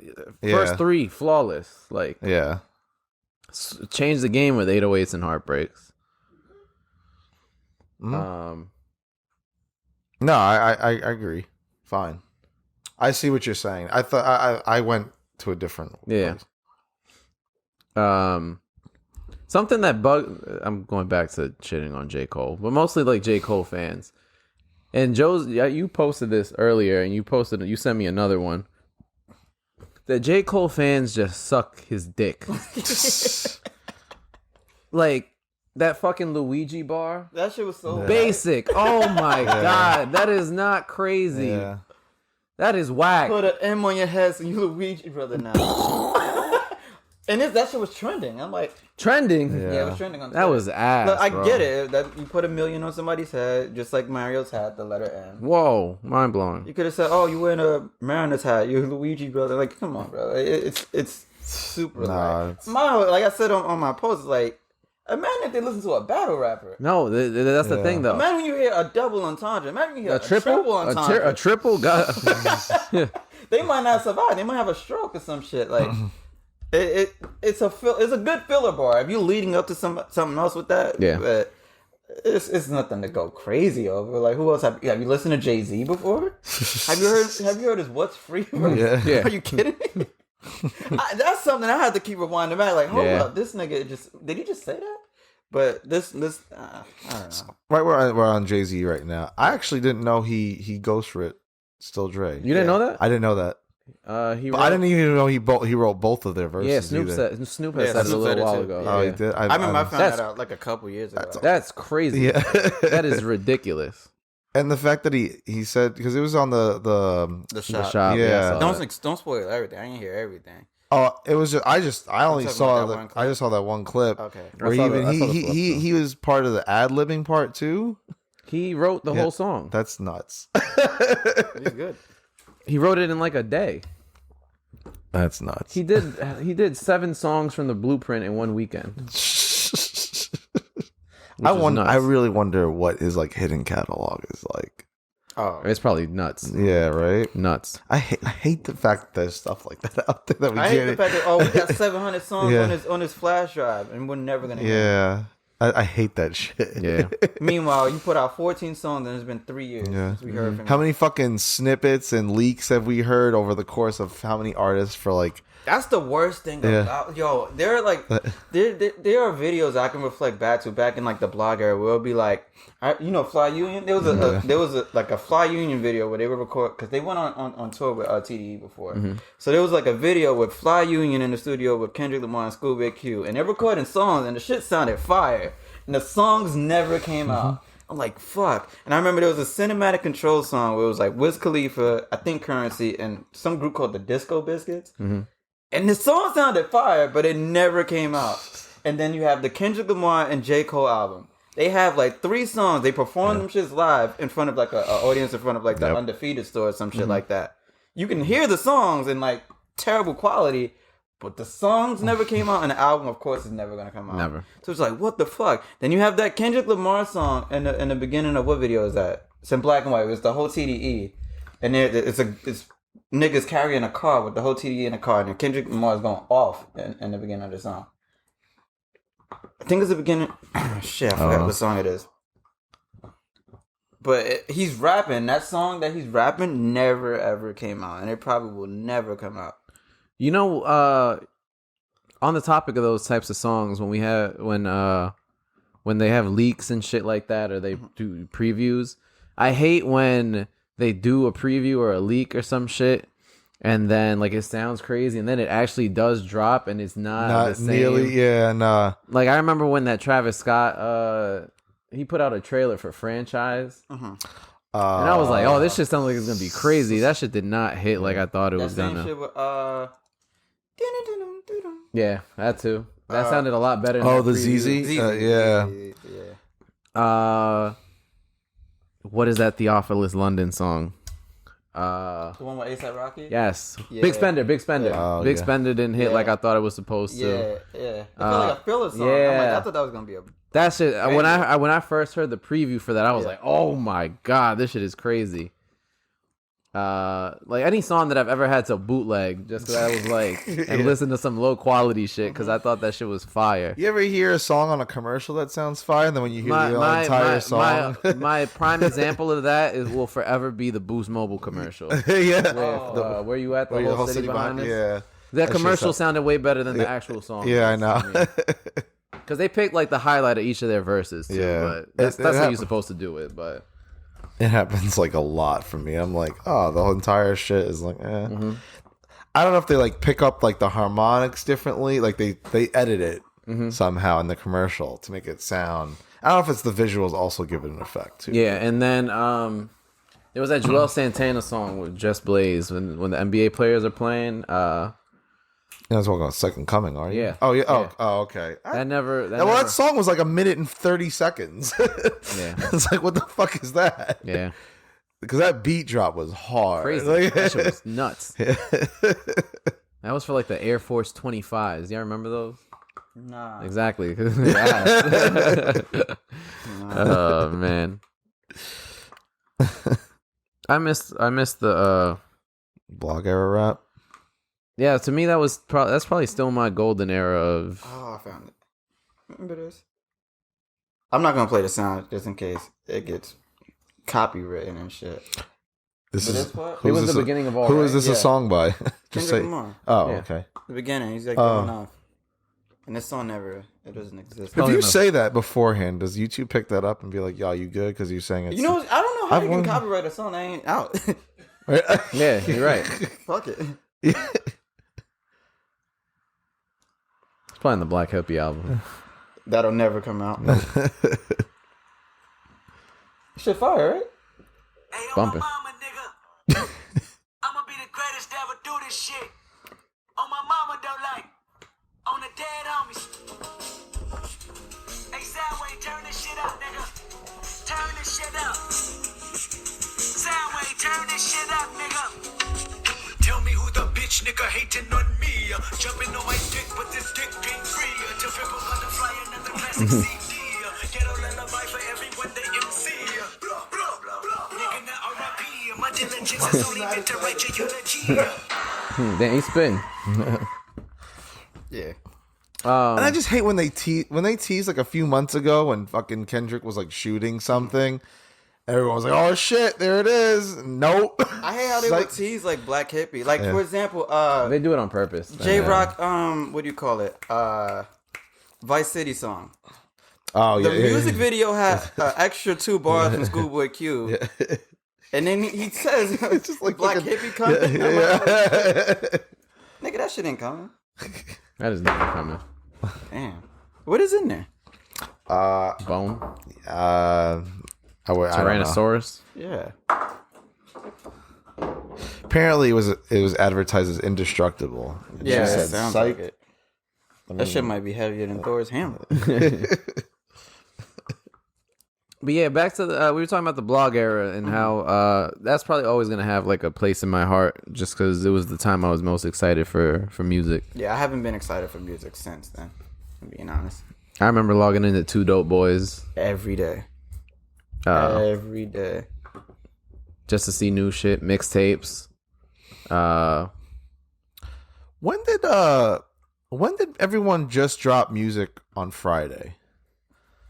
[SPEAKER 3] Yeah.
[SPEAKER 4] first 3 flawless, like
[SPEAKER 3] Yeah.
[SPEAKER 4] change the game with 808s and heartbreaks.
[SPEAKER 3] Mhm. No, I agree. Fine. I see what you're saying. I thought I went to a different
[SPEAKER 4] Yeah.
[SPEAKER 3] place.
[SPEAKER 4] Something that I'm going back to shitting on J. Cole, but mostly like J. Cole fans. And you posted this earlier, and you sent me another one. That J. Cole fans just suck his dick. Like that fucking Luigi bar.
[SPEAKER 5] That shit was so
[SPEAKER 4] Basic. Oh my god, that is not crazy.
[SPEAKER 3] Yeah.
[SPEAKER 4] That is whack.
[SPEAKER 5] Put an M on your head so you Luigi brother now. And that shit was trending. I'm like,
[SPEAKER 4] Trending.
[SPEAKER 5] yeah, it was trending on
[SPEAKER 4] That
[SPEAKER 5] Twitter.
[SPEAKER 4] was ass.
[SPEAKER 5] Look, I
[SPEAKER 4] bro.
[SPEAKER 5] get it. That you put $1 million on somebody's head, just like Mario's hat, the letter M.
[SPEAKER 4] Whoa, mind blowing.
[SPEAKER 5] You could have said, "Oh, you wearing a Mariners hat, you're Luigi brother." Like, come on, bro. It's super.
[SPEAKER 3] Nah,
[SPEAKER 5] like,
[SPEAKER 3] it's-
[SPEAKER 5] like I said on my post, like, imagine if they listen to a battle rapper.
[SPEAKER 4] No, that's the thing though.
[SPEAKER 5] Imagine when you hear a double entendre. Imagine when you hear
[SPEAKER 4] A triple,
[SPEAKER 5] entendre.
[SPEAKER 4] a triple. God.
[SPEAKER 5] They might not survive. They might have a stroke or some shit. Like, it's a good filler bar. If you're leading up to something else with that,
[SPEAKER 4] Yeah.
[SPEAKER 5] But it's nothing to go crazy over. Like, who else have you listened to Jay-Z before? Have you heard his "What's Free"?
[SPEAKER 3] Yeah.
[SPEAKER 4] Yeah.
[SPEAKER 5] Are you kidding me? That's something I had to keep rewinding back. Like, hold
[SPEAKER 4] Yeah.
[SPEAKER 5] up, this nigga did he just say that? But this I don't know.
[SPEAKER 3] Right, we're on Jay-Z right now. I actually didn't know he ghostwrote Still Dre.
[SPEAKER 4] You didn't know that?
[SPEAKER 3] I didn't know that.
[SPEAKER 4] He
[SPEAKER 3] But I didn't even know he wrote both of their verses.
[SPEAKER 4] Yeah, Snoop
[SPEAKER 3] either.
[SPEAKER 4] Snoop
[SPEAKER 5] Yeah,
[SPEAKER 4] had said it a
[SPEAKER 5] Snoop
[SPEAKER 4] little
[SPEAKER 5] said it
[SPEAKER 4] while
[SPEAKER 5] too.
[SPEAKER 4] ago.
[SPEAKER 3] Oh,
[SPEAKER 4] yeah.
[SPEAKER 3] he did.
[SPEAKER 5] I remember I found
[SPEAKER 4] That's-
[SPEAKER 5] that out like a couple years ago.
[SPEAKER 4] That's crazy.
[SPEAKER 3] Yeah,
[SPEAKER 4] That is ridiculous.
[SPEAKER 3] And the fact that he said, because it was on the
[SPEAKER 5] the
[SPEAKER 4] The
[SPEAKER 5] shop.
[SPEAKER 4] shop.
[SPEAKER 3] Yeah.
[SPEAKER 4] Yeah, I saw that.
[SPEAKER 5] Don't spoil everything. I didn't hear everything.
[SPEAKER 3] it was just I only
[SPEAKER 5] talking
[SPEAKER 3] saw
[SPEAKER 5] about that one clip.
[SPEAKER 3] I just saw that one clip
[SPEAKER 5] Okay.
[SPEAKER 3] where
[SPEAKER 4] I saw
[SPEAKER 3] even
[SPEAKER 4] the
[SPEAKER 3] he
[SPEAKER 4] clip,
[SPEAKER 3] he
[SPEAKER 4] too.
[SPEAKER 3] he was part of the ad libbing part too.
[SPEAKER 4] He wrote the
[SPEAKER 3] Yeah.
[SPEAKER 4] whole song.
[SPEAKER 3] That's nuts.
[SPEAKER 5] He's good.
[SPEAKER 4] He wrote it in like a day.
[SPEAKER 3] That's nuts.
[SPEAKER 4] He did 7 songs from the Blueprint in one weekend.
[SPEAKER 3] I
[SPEAKER 4] is
[SPEAKER 3] wonder.
[SPEAKER 4] nuts.
[SPEAKER 3] I really wonder what his like hidden catalog is like.
[SPEAKER 5] Oh,
[SPEAKER 4] It's probably nuts.
[SPEAKER 3] Yeah, right.
[SPEAKER 4] Nuts.
[SPEAKER 3] I hate the fact that there's stuff like that out there that we
[SPEAKER 5] I hate
[SPEAKER 3] can't.
[SPEAKER 5] the fact that we got 700 songs
[SPEAKER 3] Yeah.
[SPEAKER 5] on his flash drive, and we're never gonna hear them.
[SPEAKER 3] Yeah, I hate that shit.
[SPEAKER 4] Yeah.
[SPEAKER 5] Meanwhile, you put out 14 songs, and it's been 3 years
[SPEAKER 3] Yeah.
[SPEAKER 5] since we heard from
[SPEAKER 3] How
[SPEAKER 5] you.
[SPEAKER 3] many fucking snippets and leaks have we heard over the course of how many artists for like?
[SPEAKER 5] That's the worst thing about there are like there are videos I can reflect back to back in like the blog era where it'll be like Fly Union. There was a Fly Union video where they would record because they went on tour with TDE before. So there was like a video with Fly Union in the studio with Kendrick Lamar and Schoolboy Q, and they're recording songs and the shit sounded fire, and the songs never came out. I'm like, fuck. And I remember there was a cinematic control song where it was like Wiz Khalifa, I think Currency, and some group called the Disco Biscuits. And the song sounded fire, but it never came out. And then you have the Kendrick Lamar and J. Cole album. They have like 3 songs. They perform them shits live in front of like an audience in front of like the Undefeated store or some shit like that. You can hear the songs in like terrible quality, but the songs never came out, and the album, of course, is never gonna come out.
[SPEAKER 4] Never.
[SPEAKER 5] So it's like, what the fuck? Then you have that Kendrick Lamar song in the beginning of what video is that? It's in black and white. It's the whole TDE, and it's niggas carrying a car with the whole TDE in a car, and Kendrick Lamar is going off in the beginning of the song. I think it's the beginning. Shit, I forgot what song it is. But he's rapping. That song that he's rapping never ever came out, and it probably will never come out.
[SPEAKER 4] You know, on the topic of those types of songs, when they have leaks and shit like that, or they do previews, I hate when they do a preview or a leak or some shit, and then like it sounds crazy, and then it actually does drop, and it's not the same.
[SPEAKER 3] Nearly, yeah, nah.
[SPEAKER 4] Like I remember when that Travis Scott, he put out a trailer for Franchise, and I was like, "Oh, this shit sounds like it's gonna be crazy." That shit did not hit like I thought it was gonna.
[SPEAKER 5] Shit with,
[SPEAKER 4] Yeah, that too. That sounded a lot better.
[SPEAKER 3] Oh,
[SPEAKER 4] Than
[SPEAKER 3] the
[SPEAKER 4] preview.
[SPEAKER 3] ZZ? Yeah.
[SPEAKER 4] What is that Theophilus London song?
[SPEAKER 5] The one with A$AP Rocky?
[SPEAKER 4] Yes.
[SPEAKER 5] Yeah.
[SPEAKER 4] Big Spender.
[SPEAKER 3] Oh,
[SPEAKER 4] Big
[SPEAKER 3] yeah.
[SPEAKER 4] Spender didn't hit like I thought it was supposed to.
[SPEAKER 5] Yeah. It felt like a filler song. I'm like, I thought that was gonna be a.
[SPEAKER 4] That shit. When I first heard the preview for that, I was like, oh my god, this shit is crazy. Like any song that I've ever had to bootleg, just because I was like, and listen to some low quality shit because I thought that shit was fire.
[SPEAKER 3] You ever hear a song on a commercial that sounds fire, and then when you hear the entire song,
[SPEAKER 4] my prime example of that will forever be the Boost Mobile commercial.
[SPEAKER 3] yeah,
[SPEAKER 4] Where you at? The whole city behind us.
[SPEAKER 3] Yeah,
[SPEAKER 4] That commercial sounded way better than the actual song.
[SPEAKER 3] yeah, I know.
[SPEAKER 4] Because they picked like the highlight of each of their verses. Too,
[SPEAKER 3] Yeah.
[SPEAKER 4] but that's how you're supposed to do it. But
[SPEAKER 3] It happens like a lot for me. I'm like, oh, the whole entire shit is like, I don't know if they like pick up like the harmonics differently. Like they edit it somehow in the commercial to make it sound. I don't know if it's the visuals also give it an effect too.
[SPEAKER 4] yeah, and then there was that Joel Santana song with Just Blaze when the NBA players are playing.
[SPEAKER 3] I was talking about Second Coming, are you?
[SPEAKER 4] Yeah.
[SPEAKER 3] Oh yeah.
[SPEAKER 4] Yeah.
[SPEAKER 3] Oh okay.
[SPEAKER 4] That
[SPEAKER 3] song was like 1:30 seconds.
[SPEAKER 4] Yeah.
[SPEAKER 3] It's like, what the fuck is that?
[SPEAKER 4] Yeah.
[SPEAKER 3] Because that beat drop was hard.
[SPEAKER 4] Crazy.
[SPEAKER 3] Like,
[SPEAKER 4] That shit was nuts. That was for like the Air Force 25s. Y'all remember those?
[SPEAKER 5] Nah.
[SPEAKER 4] Exactly. Oh man. I missed the
[SPEAKER 3] blog era rap.
[SPEAKER 4] yeah, to me that's probably still my golden era of
[SPEAKER 5] Oh, I found it. Remember this? I'm not gonna play the sound just in case it gets copywritten and shit.
[SPEAKER 3] This
[SPEAKER 5] But
[SPEAKER 3] is
[SPEAKER 5] this part?
[SPEAKER 3] who's
[SPEAKER 4] It was
[SPEAKER 3] this
[SPEAKER 4] the
[SPEAKER 3] a-
[SPEAKER 4] beginning of all
[SPEAKER 3] Who
[SPEAKER 4] right.
[SPEAKER 3] is this
[SPEAKER 5] Yeah.
[SPEAKER 3] a song by? Just
[SPEAKER 5] Kendrick
[SPEAKER 3] say.
[SPEAKER 5] Lamar.
[SPEAKER 3] Oh,
[SPEAKER 4] Yeah.
[SPEAKER 3] okay.
[SPEAKER 5] The beginning, he's like
[SPEAKER 3] Oh.
[SPEAKER 5] going off. And this song it doesn't exist.
[SPEAKER 3] If you
[SPEAKER 4] enough.
[SPEAKER 3] say that beforehand, does YouTube pick that up and be like, "Yo, you good?" Because you're saying it's.
[SPEAKER 5] You know, I don't know how
[SPEAKER 3] I've
[SPEAKER 5] you can
[SPEAKER 3] won-
[SPEAKER 5] copyright a song that ain't out.
[SPEAKER 4] Yeah, you're right.
[SPEAKER 5] Fuck it.
[SPEAKER 4] It's probably on the Black Hippie album.
[SPEAKER 5] That'll never come out. Shit fire, right?
[SPEAKER 1] Hey, on
[SPEAKER 4] Bumping.
[SPEAKER 1] my mama, nigga. I'ma be the greatest to ever do this shit. On my mama, though, like, on the dead homies. Hey, Soundwave, turn this shit up, nigga. Turn this shit up. Soundwave, turn this shit up, nigga. Tell me who the bitch nigga hating on me. Jumping on my dick, but this dick ain't free. To ripple butterfly, another classic CD. Get all lullaby for everyone they MC. Nigga, now R.I.P. My diligence is only meant to write your eulogy.
[SPEAKER 4] Damn, he spin.
[SPEAKER 5] Yeah.
[SPEAKER 3] And I just hate when they tease like a few months ago when fucking Kendrick was like shooting something. Everyone was like, "Oh shit, there it is." Nope.
[SPEAKER 5] I hate how they would tease like Black Hippie. Like for example,
[SPEAKER 4] They do it on purpose.
[SPEAKER 5] J Rock, what do you call it? Vice City song.
[SPEAKER 3] Oh yeah.
[SPEAKER 5] The music video had extra 2 bars from Schoolboy Q.
[SPEAKER 3] Yeah.
[SPEAKER 5] And then he says,
[SPEAKER 3] It's just like
[SPEAKER 5] Black
[SPEAKER 3] fucking-
[SPEAKER 5] Hippie coming. Nigga, that shit ain't coming.
[SPEAKER 4] That is never coming.
[SPEAKER 5] Damn. What is in there?
[SPEAKER 4] Bone.
[SPEAKER 3] I don't know.
[SPEAKER 4] Tyrannosaurus.
[SPEAKER 5] Yeah.
[SPEAKER 3] Apparently, it was advertised as indestructible. And she
[SPEAKER 5] Yeah,
[SPEAKER 3] said,
[SPEAKER 5] it sounds
[SPEAKER 3] "Psych."
[SPEAKER 5] like it. That shit might be heavier than Thor's hammer.
[SPEAKER 4] But yeah, back to the we were talking about the blog era and how that's probably always gonna have like a place in my heart, just because it was the time I was most excited for music.
[SPEAKER 5] Yeah, I haven't been excited for music since then. I'm being honest.
[SPEAKER 4] I remember logging into Two Dope Boys
[SPEAKER 5] Every day. Every day.
[SPEAKER 4] just to see new shit, mixtapes.
[SPEAKER 3] When did everyone just drop music on Friday?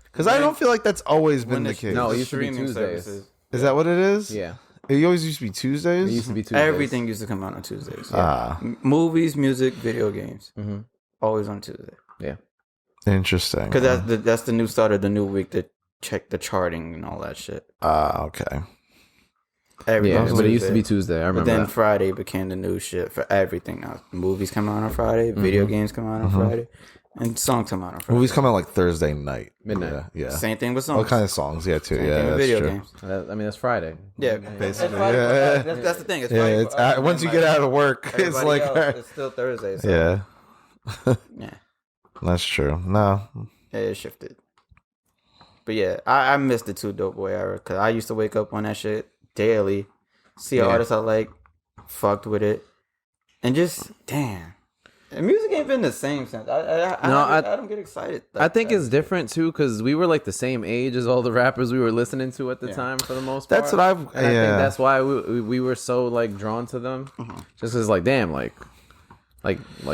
[SPEAKER 3] Because I don't feel like that's always been the case.
[SPEAKER 4] No, it used to be
[SPEAKER 5] Streaming
[SPEAKER 4] Tuesdays.
[SPEAKER 5] services.
[SPEAKER 3] Is that what it is?
[SPEAKER 4] Yeah,
[SPEAKER 3] It always used to be Tuesdays.
[SPEAKER 4] it used to be Tuesdays.
[SPEAKER 5] Everything used to come out on Tuesdays. Yeah.
[SPEAKER 3] Ah,
[SPEAKER 5] Movies, music, video games.
[SPEAKER 4] Mhm.
[SPEAKER 5] Always on Tuesday.
[SPEAKER 4] Yeah,
[SPEAKER 3] interesting.
[SPEAKER 5] Because that's the new start of the new week to check the charting and all that shit.
[SPEAKER 3] Okay.
[SPEAKER 5] Everything
[SPEAKER 4] yeah,
[SPEAKER 5] is
[SPEAKER 4] but it used to be
[SPEAKER 5] Tuesday.
[SPEAKER 4] Tuesday. I
[SPEAKER 5] But
[SPEAKER 4] remember
[SPEAKER 5] then
[SPEAKER 4] that.
[SPEAKER 5] Friday became the new shit for everything now. Movies come out on Friday, video games come out on Friday, and songs come out on Friday.
[SPEAKER 3] Movies come out like Thursday night,
[SPEAKER 4] Midnight.
[SPEAKER 3] Yeah.
[SPEAKER 5] Same thing with songs.
[SPEAKER 3] All kind of songs, yeah, too.
[SPEAKER 5] Same
[SPEAKER 3] Yeah,
[SPEAKER 5] thing with
[SPEAKER 3] that's
[SPEAKER 5] video
[SPEAKER 3] true.
[SPEAKER 5] games.
[SPEAKER 4] I mean, that's Friday.
[SPEAKER 5] Yeah,
[SPEAKER 3] Basically,
[SPEAKER 5] it's Friday.
[SPEAKER 3] yeah.
[SPEAKER 5] That's the thing. It's
[SPEAKER 3] Yeah,
[SPEAKER 5] Friday
[SPEAKER 3] it's
[SPEAKER 5] for us,
[SPEAKER 3] once you
[SPEAKER 5] and
[SPEAKER 3] get
[SPEAKER 5] like
[SPEAKER 3] out of work, it's
[SPEAKER 5] everybody
[SPEAKER 3] like
[SPEAKER 5] else, it's still Thursday. So
[SPEAKER 3] yeah,
[SPEAKER 5] yeah,
[SPEAKER 3] that's true. No,
[SPEAKER 5] it shifted. But yeah, I missed the Two Dope Boy era because I used to wake up on that shit daily, see artists I like, fucked with it, and just damn. And music ain't been the same since. I don't get excited.
[SPEAKER 4] I think it's different too because we were like the same age as all the rappers we were listening to at the
[SPEAKER 5] Yeah.
[SPEAKER 4] time for the most part.
[SPEAKER 3] that's what I've.
[SPEAKER 4] And I think
[SPEAKER 3] Yeah,
[SPEAKER 4] that's why we were so like drawn to them, just because like damn like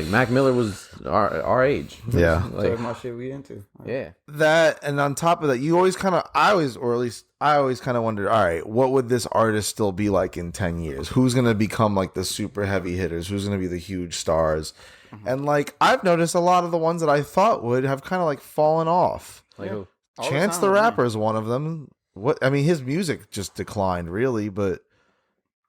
[SPEAKER 4] Mac Miller was our age.
[SPEAKER 3] yeah.
[SPEAKER 5] Like my shit we into.
[SPEAKER 4] Yeah.
[SPEAKER 3] That, and on top of that, you always kind of, I always kind of wondered, all right, what would this artist still be like in 10 years? Who's going to become like the super heavy hitters? Who's going to be the huge stars? And like, I've noticed a lot of the ones that I thought would have kind of like fallen off.
[SPEAKER 4] Like who?
[SPEAKER 5] All the
[SPEAKER 3] Chance
[SPEAKER 5] time,
[SPEAKER 3] the
[SPEAKER 5] man.
[SPEAKER 3] Rapper is one of them. I mean, his music just declined really, but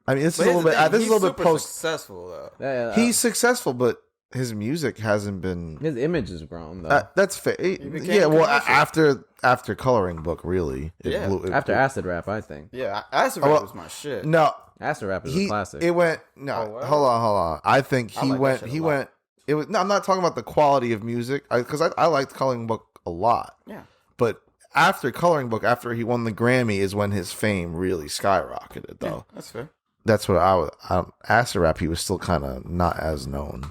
[SPEAKER 3] I mean, this is a little bit, this is a little bit post.
[SPEAKER 5] Successful though.
[SPEAKER 4] Yeah,
[SPEAKER 3] He's successful, but his music hasn't been.
[SPEAKER 4] his image has grown though.
[SPEAKER 3] That's fair.
[SPEAKER 5] became
[SPEAKER 3] Yeah, well,
[SPEAKER 5] commercial.
[SPEAKER 3] after Coloring Book, really.
[SPEAKER 5] Yeah.
[SPEAKER 4] After Acid Rap, I think
[SPEAKER 5] Yeah, Acid Rap
[SPEAKER 3] well,
[SPEAKER 5] was my shit.
[SPEAKER 3] No,
[SPEAKER 4] Acid Rap is a classic.
[SPEAKER 3] It went no.
[SPEAKER 5] Oh, wow.
[SPEAKER 3] Hold on. I think
[SPEAKER 5] I
[SPEAKER 3] he
[SPEAKER 5] like that
[SPEAKER 3] went.
[SPEAKER 5] shit a
[SPEAKER 3] He
[SPEAKER 5] lot.
[SPEAKER 3] went. It was. No, I'm not talking about the quality of music because I liked Coloring Book a lot.
[SPEAKER 5] Yeah.
[SPEAKER 3] But after Coloring Book, after he won the Grammy, is when his fame really skyrocketed. Though
[SPEAKER 5] That's fair.
[SPEAKER 3] that's what I was. Acid Rap, he was still kind of not as known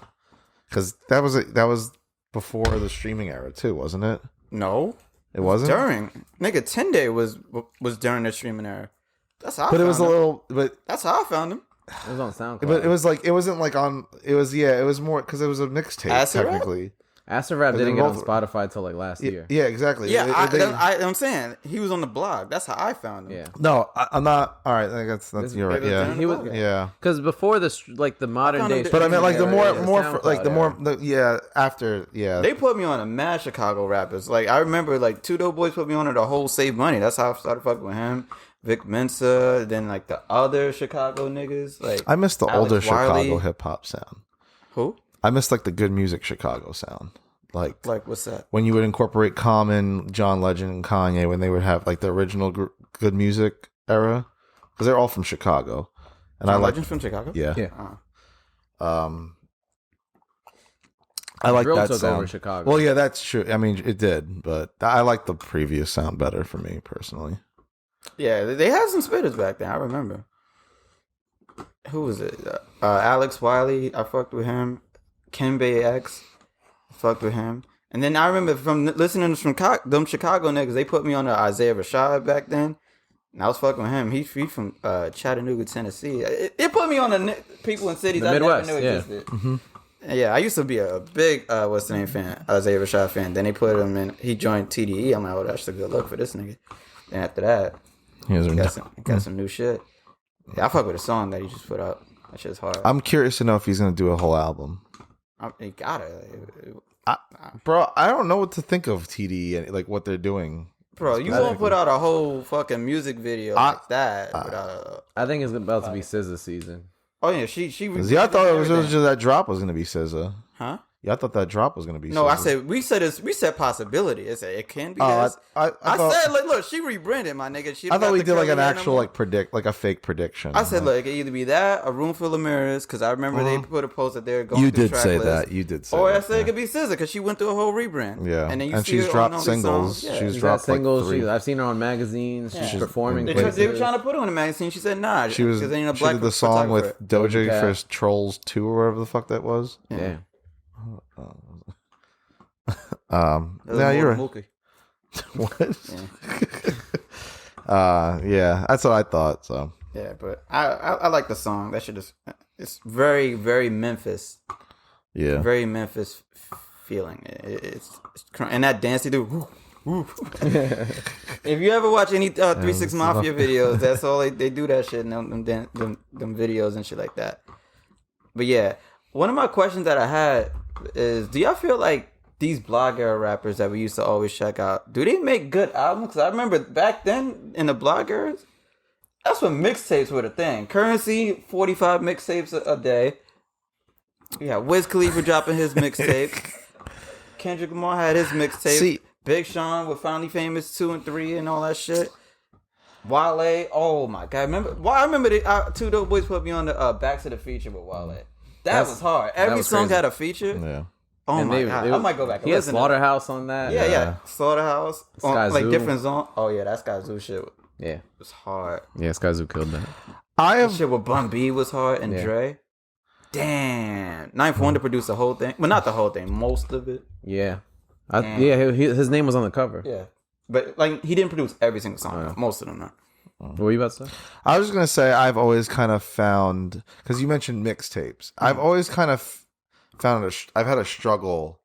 [SPEAKER 3] because that was before the streaming era too, wasn't it?
[SPEAKER 5] No,
[SPEAKER 3] It wasn't.
[SPEAKER 5] during nigga 10 Day was during the streaming era. That's how.
[SPEAKER 3] But
[SPEAKER 5] I
[SPEAKER 3] it was a
[SPEAKER 5] found him.
[SPEAKER 3] little. But
[SPEAKER 5] That's how I found him.
[SPEAKER 4] it was on SoundCloud.
[SPEAKER 3] but it was like it wasn't like on. It was It was more because it was a mixtape
[SPEAKER 5] Acid Rap?
[SPEAKER 3] technically.
[SPEAKER 4] Acid Rap
[SPEAKER 3] But
[SPEAKER 4] didn't
[SPEAKER 3] they
[SPEAKER 4] get on
[SPEAKER 3] both-
[SPEAKER 4] Spotify till like last year.
[SPEAKER 3] Yeah, exactly.
[SPEAKER 5] Yeah,
[SPEAKER 3] They-
[SPEAKER 5] I'm saying he was on the blog. That's how I found him.
[SPEAKER 4] Yeah.
[SPEAKER 3] No, I'm not. All right, that's you're right.
[SPEAKER 5] It was
[SPEAKER 3] Yeah,
[SPEAKER 5] during
[SPEAKER 4] He
[SPEAKER 5] the
[SPEAKER 4] was-
[SPEAKER 5] blog.
[SPEAKER 3] yeah.
[SPEAKER 4] Because before the modern
[SPEAKER 5] found
[SPEAKER 4] day,
[SPEAKER 5] him-
[SPEAKER 3] But I mean, like the
[SPEAKER 4] streaming
[SPEAKER 3] more,
[SPEAKER 4] era,
[SPEAKER 3] more,
[SPEAKER 4] SoundCloud
[SPEAKER 3] like the more,
[SPEAKER 4] era.
[SPEAKER 3] after, yeah.
[SPEAKER 5] They put me on a mad Chicago rappers. Like I remember, like Two Dope Boys put me on the whole Save Money. That's how I started fucking with him. Vic Mensa, then like the other Chicago niggas. Like
[SPEAKER 3] I miss the
[SPEAKER 5] Alex
[SPEAKER 3] older
[SPEAKER 5] Wiley.
[SPEAKER 3] Chicago hip hop sound.
[SPEAKER 5] Who?
[SPEAKER 3] I miss like the good music Chicago sound. Like
[SPEAKER 5] Like what's that?
[SPEAKER 3] when you would incorporate Common, John Legend, and Kanye, when they would have like the original good music era, because they're all from Chicago, and I like,
[SPEAKER 5] Legend from Chicago.
[SPEAKER 3] yeah,
[SPEAKER 4] Yeah.
[SPEAKER 3] I like
[SPEAKER 4] Drill
[SPEAKER 3] that
[SPEAKER 4] took
[SPEAKER 3] sound.
[SPEAKER 4] over Chicago.
[SPEAKER 3] Well, yeah, that's true. I mean, it did, but I like the previous sound better for me personally.
[SPEAKER 5] Yeah, they had some spitters back then. I remember. Who was it? Alex Wiley. I fucked with him. Kenbay X. Fucked with him. And then I remember from listening to them Chicago niggas, they put me on the Isaiah Rashad back then. And I was fucking with him. He's from Chattanooga, Tennessee. It put me on the people in cities
[SPEAKER 4] The
[SPEAKER 5] I
[SPEAKER 4] Midwest,
[SPEAKER 5] never knew
[SPEAKER 4] yeah.
[SPEAKER 5] existed. Yeah, I used to be a big what's the name fan, Isaiah Rashad fan. Then they put him in. He joined TDE. I'm like, oh, that's a good look for this nigga. And after that, he got some new shit. Yeah, I fuck with the song that he just put out. That shit's hard.
[SPEAKER 3] I'm curious to know if he's gonna do a whole album.
[SPEAKER 5] He gotta.
[SPEAKER 3] Bro, I don't know what to think of TDE and like what they're doing.
[SPEAKER 5] Bro, you won't put out a whole fucking music video like that without
[SPEAKER 4] I think it's about to be SZA season.
[SPEAKER 5] Oh yeah, she.
[SPEAKER 3] Yeah, I thought it was just that drop was gonna be SZA.
[SPEAKER 5] Huh?
[SPEAKER 3] Yeah, I thought that drop was gonna be.
[SPEAKER 5] No,
[SPEAKER 3] SZA.
[SPEAKER 5] we said possibility. It can be.
[SPEAKER 3] I
[SPEAKER 5] I
[SPEAKER 3] thought,
[SPEAKER 5] said look, she rebranded my nigga. She
[SPEAKER 3] I thought we did like an actual
[SPEAKER 5] like.
[SPEAKER 3] like a fake prediction.
[SPEAKER 5] I said, look, it could either be that, a room full of mirrors, because I remember they put a post that they're going.
[SPEAKER 3] You
[SPEAKER 5] through
[SPEAKER 3] did
[SPEAKER 5] track
[SPEAKER 3] say
[SPEAKER 5] list.
[SPEAKER 3] that. You did say.
[SPEAKER 5] Or
[SPEAKER 3] that,
[SPEAKER 5] I said it could be SZA because she went through a whole rebrand.
[SPEAKER 3] Yeah,
[SPEAKER 5] and then you
[SPEAKER 3] and
[SPEAKER 5] see
[SPEAKER 3] she's
[SPEAKER 5] her
[SPEAKER 3] dropped
[SPEAKER 5] on all these
[SPEAKER 3] singles.
[SPEAKER 5] songs. Yeah.
[SPEAKER 3] She's
[SPEAKER 4] She's
[SPEAKER 3] dropped
[SPEAKER 4] got singles.
[SPEAKER 3] like 3.
[SPEAKER 4] I've seen her on magazines. She's performing.
[SPEAKER 5] They
[SPEAKER 4] places.
[SPEAKER 5] were trying to put her in a magazine. She said, nah.
[SPEAKER 3] She was. She
[SPEAKER 5] ain't a black
[SPEAKER 3] did the song with
[SPEAKER 5] photographer.
[SPEAKER 3] Doja for Trolls 2 or whatever the fuck that was.
[SPEAKER 4] Yeah.
[SPEAKER 3] Yeah, you're right.
[SPEAKER 5] Mookie.
[SPEAKER 3] What?
[SPEAKER 5] Yeah.
[SPEAKER 3] Yeah, that's what I thought. So
[SPEAKER 5] Yeah, but I like the song. That shit is. It's very, very Memphis.
[SPEAKER 3] yeah,
[SPEAKER 5] Very Memphis feeling. It's and that dance they do. Woo, woo. If you ever watch any 3-6 Mafia videos, that's all they do that shit in them videos and shit like that. But yeah, one of my questions that I had is, do y'all feel like these blog era rappers that we used to always check out, do they make good albums? Because I remember back then in the blog eras, that's when mixtapes were the thing. Currency, 45 mixtapes a day. Yeah, Wiz Khalifa dropping his mixtape. Kendrick Lamar had his mixtape.
[SPEAKER 3] See-
[SPEAKER 5] Big Sean with Finally Famous 2 and 3 and all that shit. Wale, oh my god! I remember the Two Dope Boys put me on the Back to the Feature with Wale. That was hard. Every
[SPEAKER 4] was
[SPEAKER 5] song
[SPEAKER 4] crazy.
[SPEAKER 5] had a feature.
[SPEAKER 3] yeah.
[SPEAKER 5] Oh
[SPEAKER 4] And
[SPEAKER 5] my
[SPEAKER 4] they-
[SPEAKER 5] god!
[SPEAKER 4] they-
[SPEAKER 5] I might go back. And
[SPEAKER 4] He had
[SPEAKER 5] listen to that.
[SPEAKER 4] Slaughterhouse on that.
[SPEAKER 5] Yeah. Slaughterhouse. On,
[SPEAKER 4] Sky
[SPEAKER 5] like
[SPEAKER 4] Zoo.
[SPEAKER 5] different zone. Oh yeah, that Sky Zoo shit
[SPEAKER 4] Yeah.
[SPEAKER 5] was hard.
[SPEAKER 4] Yeah, Skyzoo killed that.
[SPEAKER 3] I
[SPEAKER 5] That
[SPEAKER 3] have.
[SPEAKER 5] shit with Bun B was hard and
[SPEAKER 4] Yeah.
[SPEAKER 5] Dre. Damn. Ninth Wonder produced the whole thing. Well, not the whole thing. Most of it.
[SPEAKER 4] Yeah.
[SPEAKER 5] Damn.
[SPEAKER 4] His name was on the cover.
[SPEAKER 5] Yeah. But like he didn't produce every single song. Most of them. No.
[SPEAKER 4] What were you about to say?
[SPEAKER 3] I was just gonna say I've always kind of found, because you mentioned mixtapes. I've always kind of found I've had a struggle,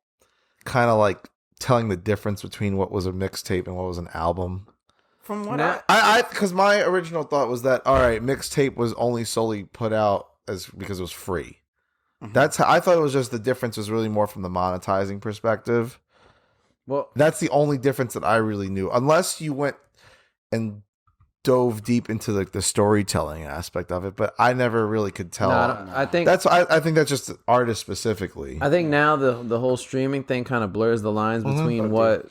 [SPEAKER 3] kind of like telling the difference between what was a mixtape and what was an album.
[SPEAKER 5] From what
[SPEAKER 4] Nah.
[SPEAKER 3] I because my original thought was that, all right, mixtape was only solely put out because it was free. That's how I thought it was. Just the difference was really more from the monetizing perspective.
[SPEAKER 4] Well,
[SPEAKER 3] That's the only difference that I really knew, unless you went and dove deep into like the storytelling aspect of it. But I never really could tell.
[SPEAKER 4] I think
[SPEAKER 3] I think that's just artists specifically.
[SPEAKER 4] I think now the whole streaming thing kind of blurs the lines between what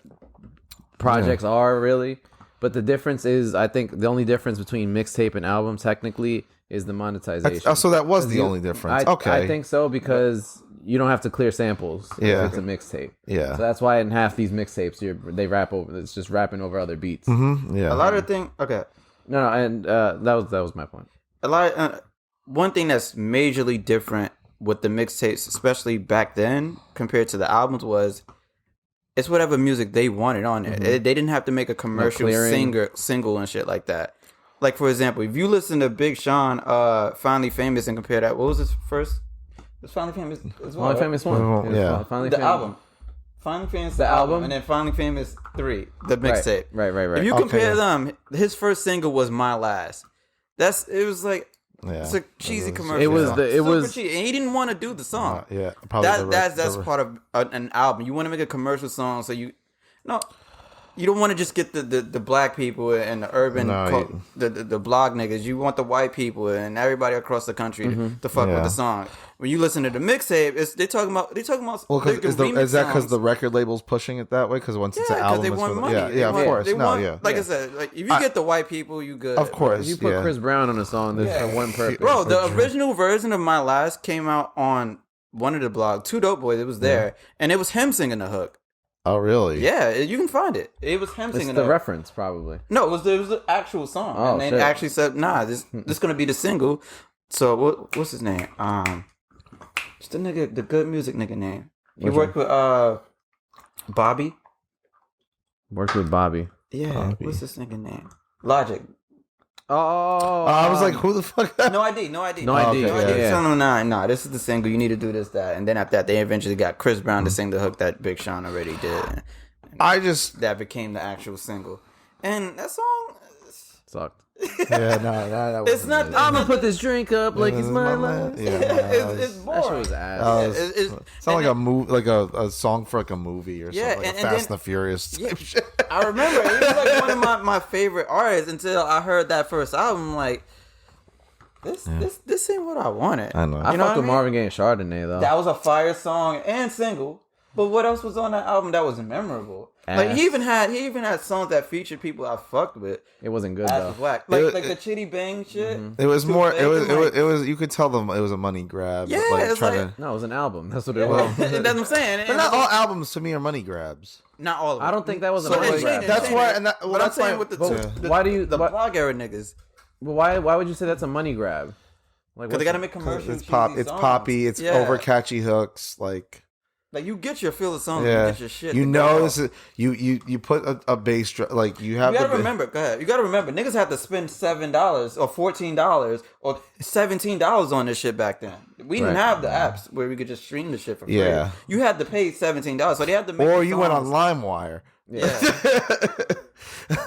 [SPEAKER 4] projects are really. But the difference is, I think the only difference between mixtape and album technically is the monetization.
[SPEAKER 3] So that was the
[SPEAKER 4] You-
[SPEAKER 3] only difference. Okay.
[SPEAKER 4] I think so, because you don't have to clear samples
[SPEAKER 3] Yeah.
[SPEAKER 4] if it's a mixtape.
[SPEAKER 3] Yeah.
[SPEAKER 4] So that's why in half these mixtapes they rap over. It's just rapping over other beats.
[SPEAKER 3] Yeah.
[SPEAKER 5] A lot of things. Okay.
[SPEAKER 4] No, and that was my point.
[SPEAKER 5] A lot. One thing that's majorly different with the mixtapes, especially back then, compared to the albums, was it's whatever music they wanted on it. They didn't have to make a commercial
[SPEAKER 4] clearing.
[SPEAKER 5] single and shit like that. Like for example, if you listen to Big Sean, Finally Famous, and compare that, what was his first? It was Finally Famous as well.
[SPEAKER 4] Finally
[SPEAKER 5] right?
[SPEAKER 4] Famous one.
[SPEAKER 3] Well,
[SPEAKER 4] It was
[SPEAKER 3] yeah.
[SPEAKER 4] Finally
[SPEAKER 5] The
[SPEAKER 4] Famous.
[SPEAKER 5] album. Finally Famous
[SPEAKER 4] The album?
[SPEAKER 5] and then Finally Famous 3, the mixtape.
[SPEAKER 4] Right.
[SPEAKER 5] If you
[SPEAKER 3] Okay,
[SPEAKER 5] compare
[SPEAKER 3] yeah.
[SPEAKER 5] them, his first single was My Last. It was like
[SPEAKER 3] Yeah.
[SPEAKER 5] it's a cheesy commercial.
[SPEAKER 4] It was
[SPEAKER 5] song.
[SPEAKER 4] the- it
[SPEAKER 5] Super
[SPEAKER 4] was-
[SPEAKER 5] cheesy. And he didn't want to do the song.
[SPEAKER 3] Yeah. Probably
[SPEAKER 5] That's part of an album. You want to make a commercial song, so you don't want to just get the black people and the urban the blog niggas. You want the white people and everybody across the country to fuck with the song. When you listen to the mixtape, they're talking about.
[SPEAKER 3] Well,
[SPEAKER 5] they can remix
[SPEAKER 3] is that because
[SPEAKER 5] songs.
[SPEAKER 3] the record label's pushing it that way? Because once it's an
[SPEAKER 5] Yeah,
[SPEAKER 3] album,
[SPEAKER 5] they
[SPEAKER 3] it's
[SPEAKER 5] want
[SPEAKER 3] for-
[SPEAKER 5] money.
[SPEAKER 3] Yeah,
[SPEAKER 5] They
[SPEAKER 3] of
[SPEAKER 5] want-
[SPEAKER 3] course.
[SPEAKER 5] they
[SPEAKER 3] No,
[SPEAKER 5] want-
[SPEAKER 3] yeah.
[SPEAKER 5] Like I said, like if you get the white people, you good.
[SPEAKER 3] Of course.
[SPEAKER 4] You put
[SPEAKER 3] yeah.
[SPEAKER 4] Chris Brown on a song that's for one purpose.
[SPEAKER 5] Bro, the original version of My Last came out on one of the blogs, Two Dope Boys. It was there, and it was him singing the hook.
[SPEAKER 3] Oh, really?
[SPEAKER 5] Yeah, you can find it. It was him
[SPEAKER 4] It's
[SPEAKER 5] singing
[SPEAKER 4] the
[SPEAKER 5] hook.
[SPEAKER 4] reference, probably.
[SPEAKER 5] No, it was the actual song,
[SPEAKER 4] Oh,
[SPEAKER 5] and they
[SPEAKER 4] shit.
[SPEAKER 5] actually said, "Nah, this gonna be the single." So what's his name? It's the good music nigga name. He
[SPEAKER 4] Which
[SPEAKER 5] worked with Bobby.
[SPEAKER 4] Worked with Bobby.
[SPEAKER 5] Yeah.
[SPEAKER 3] Bobby.
[SPEAKER 5] What's this nigga name? Logic.
[SPEAKER 4] Oh,
[SPEAKER 3] I was like, who the fuck?
[SPEAKER 5] No ID. No ID.
[SPEAKER 4] No ID, yeah.
[SPEAKER 5] Telling them, nah, this is the single. You need to do this, that, and then after that, they eventually got Chris Brown to sing the hook that Big Sean already did. And
[SPEAKER 3] I just
[SPEAKER 5] that became the actual single, and that song.
[SPEAKER 4] sucked.
[SPEAKER 3] yeah, no,
[SPEAKER 5] It's not.
[SPEAKER 4] I'm gonna put this drink up like it's my life.
[SPEAKER 3] Yeah,
[SPEAKER 5] it's
[SPEAKER 4] That shit
[SPEAKER 5] boring.
[SPEAKER 4] was ass.
[SPEAKER 5] It's
[SPEAKER 3] sound like a movie, like a song for like a movie or
[SPEAKER 5] Yeah,
[SPEAKER 3] something, like
[SPEAKER 5] and
[SPEAKER 3] a Fast
[SPEAKER 5] then-
[SPEAKER 3] and the Furious type
[SPEAKER 5] Yeah.
[SPEAKER 3] shit.
[SPEAKER 5] I remember he was like one of my favorite artists until I heard that first album. Like this ain't what I wanted.
[SPEAKER 3] I know.
[SPEAKER 4] I
[SPEAKER 5] You know
[SPEAKER 4] fucked
[SPEAKER 5] what
[SPEAKER 4] with
[SPEAKER 5] I mean?
[SPEAKER 4] Marvin Gaye and Chardonnay though.
[SPEAKER 5] That was a fire song and single. But what else was on that album that was memorable? Like
[SPEAKER 4] Ass.
[SPEAKER 5] he even had songs that featured people I fucked with.
[SPEAKER 4] It wasn't good
[SPEAKER 5] Ass
[SPEAKER 4] though.
[SPEAKER 5] was whack.
[SPEAKER 3] It-
[SPEAKER 5] Like the Chitty Bang shit.
[SPEAKER 3] It was more.
[SPEAKER 5] Too
[SPEAKER 3] It was.
[SPEAKER 5] fake
[SPEAKER 3] It
[SPEAKER 5] and,
[SPEAKER 3] was. It was. You could tell them it was a money grab.
[SPEAKER 5] Yeah,
[SPEAKER 3] like,
[SPEAKER 5] it's
[SPEAKER 3] trying
[SPEAKER 5] like-
[SPEAKER 3] to.
[SPEAKER 4] No, it was an album. That's what it
[SPEAKER 5] Yeah,
[SPEAKER 4] was.
[SPEAKER 5] that's what I'm saying.
[SPEAKER 3] But not all albums to me are money grabs.
[SPEAKER 5] Not all of them.
[SPEAKER 4] I don't think that was a
[SPEAKER 5] So
[SPEAKER 4] money
[SPEAKER 5] like,
[SPEAKER 4] grab.
[SPEAKER 3] that's why. And that, well,
[SPEAKER 5] But I'm
[SPEAKER 3] that's why.
[SPEAKER 5] saying with the
[SPEAKER 3] but-
[SPEAKER 5] two,
[SPEAKER 4] Why do you-
[SPEAKER 5] the
[SPEAKER 4] why-
[SPEAKER 5] blog era niggas?
[SPEAKER 4] But why would you say that's a money grab? Like
[SPEAKER 5] Because they
[SPEAKER 4] what's-
[SPEAKER 5] gotta make commercials.
[SPEAKER 3] It's pop.
[SPEAKER 5] cheesy
[SPEAKER 3] It's
[SPEAKER 5] songs.
[SPEAKER 3] poppy. It's
[SPEAKER 5] Yeah.
[SPEAKER 3] over catchy hooks.
[SPEAKER 5] Like you get your feel of songs.
[SPEAKER 3] Yeah,
[SPEAKER 5] You get your shit.
[SPEAKER 3] you
[SPEAKER 5] to
[SPEAKER 3] know
[SPEAKER 5] go
[SPEAKER 3] this is you put a bass drum, like you have.
[SPEAKER 5] You gotta
[SPEAKER 3] the,
[SPEAKER 5] remember. Go ahead. You gotta remember. Niggas had to spend $7 or $14 or $17 on this shit back then. We didn't
[SPEAKER 4] Right.
[SPEAKER 5] have the apps where we could just stream the shit for free.
[SPEAKER 3] Yeah.
[SPEAKER 5] You had to pay $17, so they had to make.
[SPEAKER 3] or
[SPEAKER 5] the
[SPEAKER 3] you went on
[SPEAKER 5] songs.
[SPEAKER 3] LimeWire.
[SPEAKER 5] Yeah.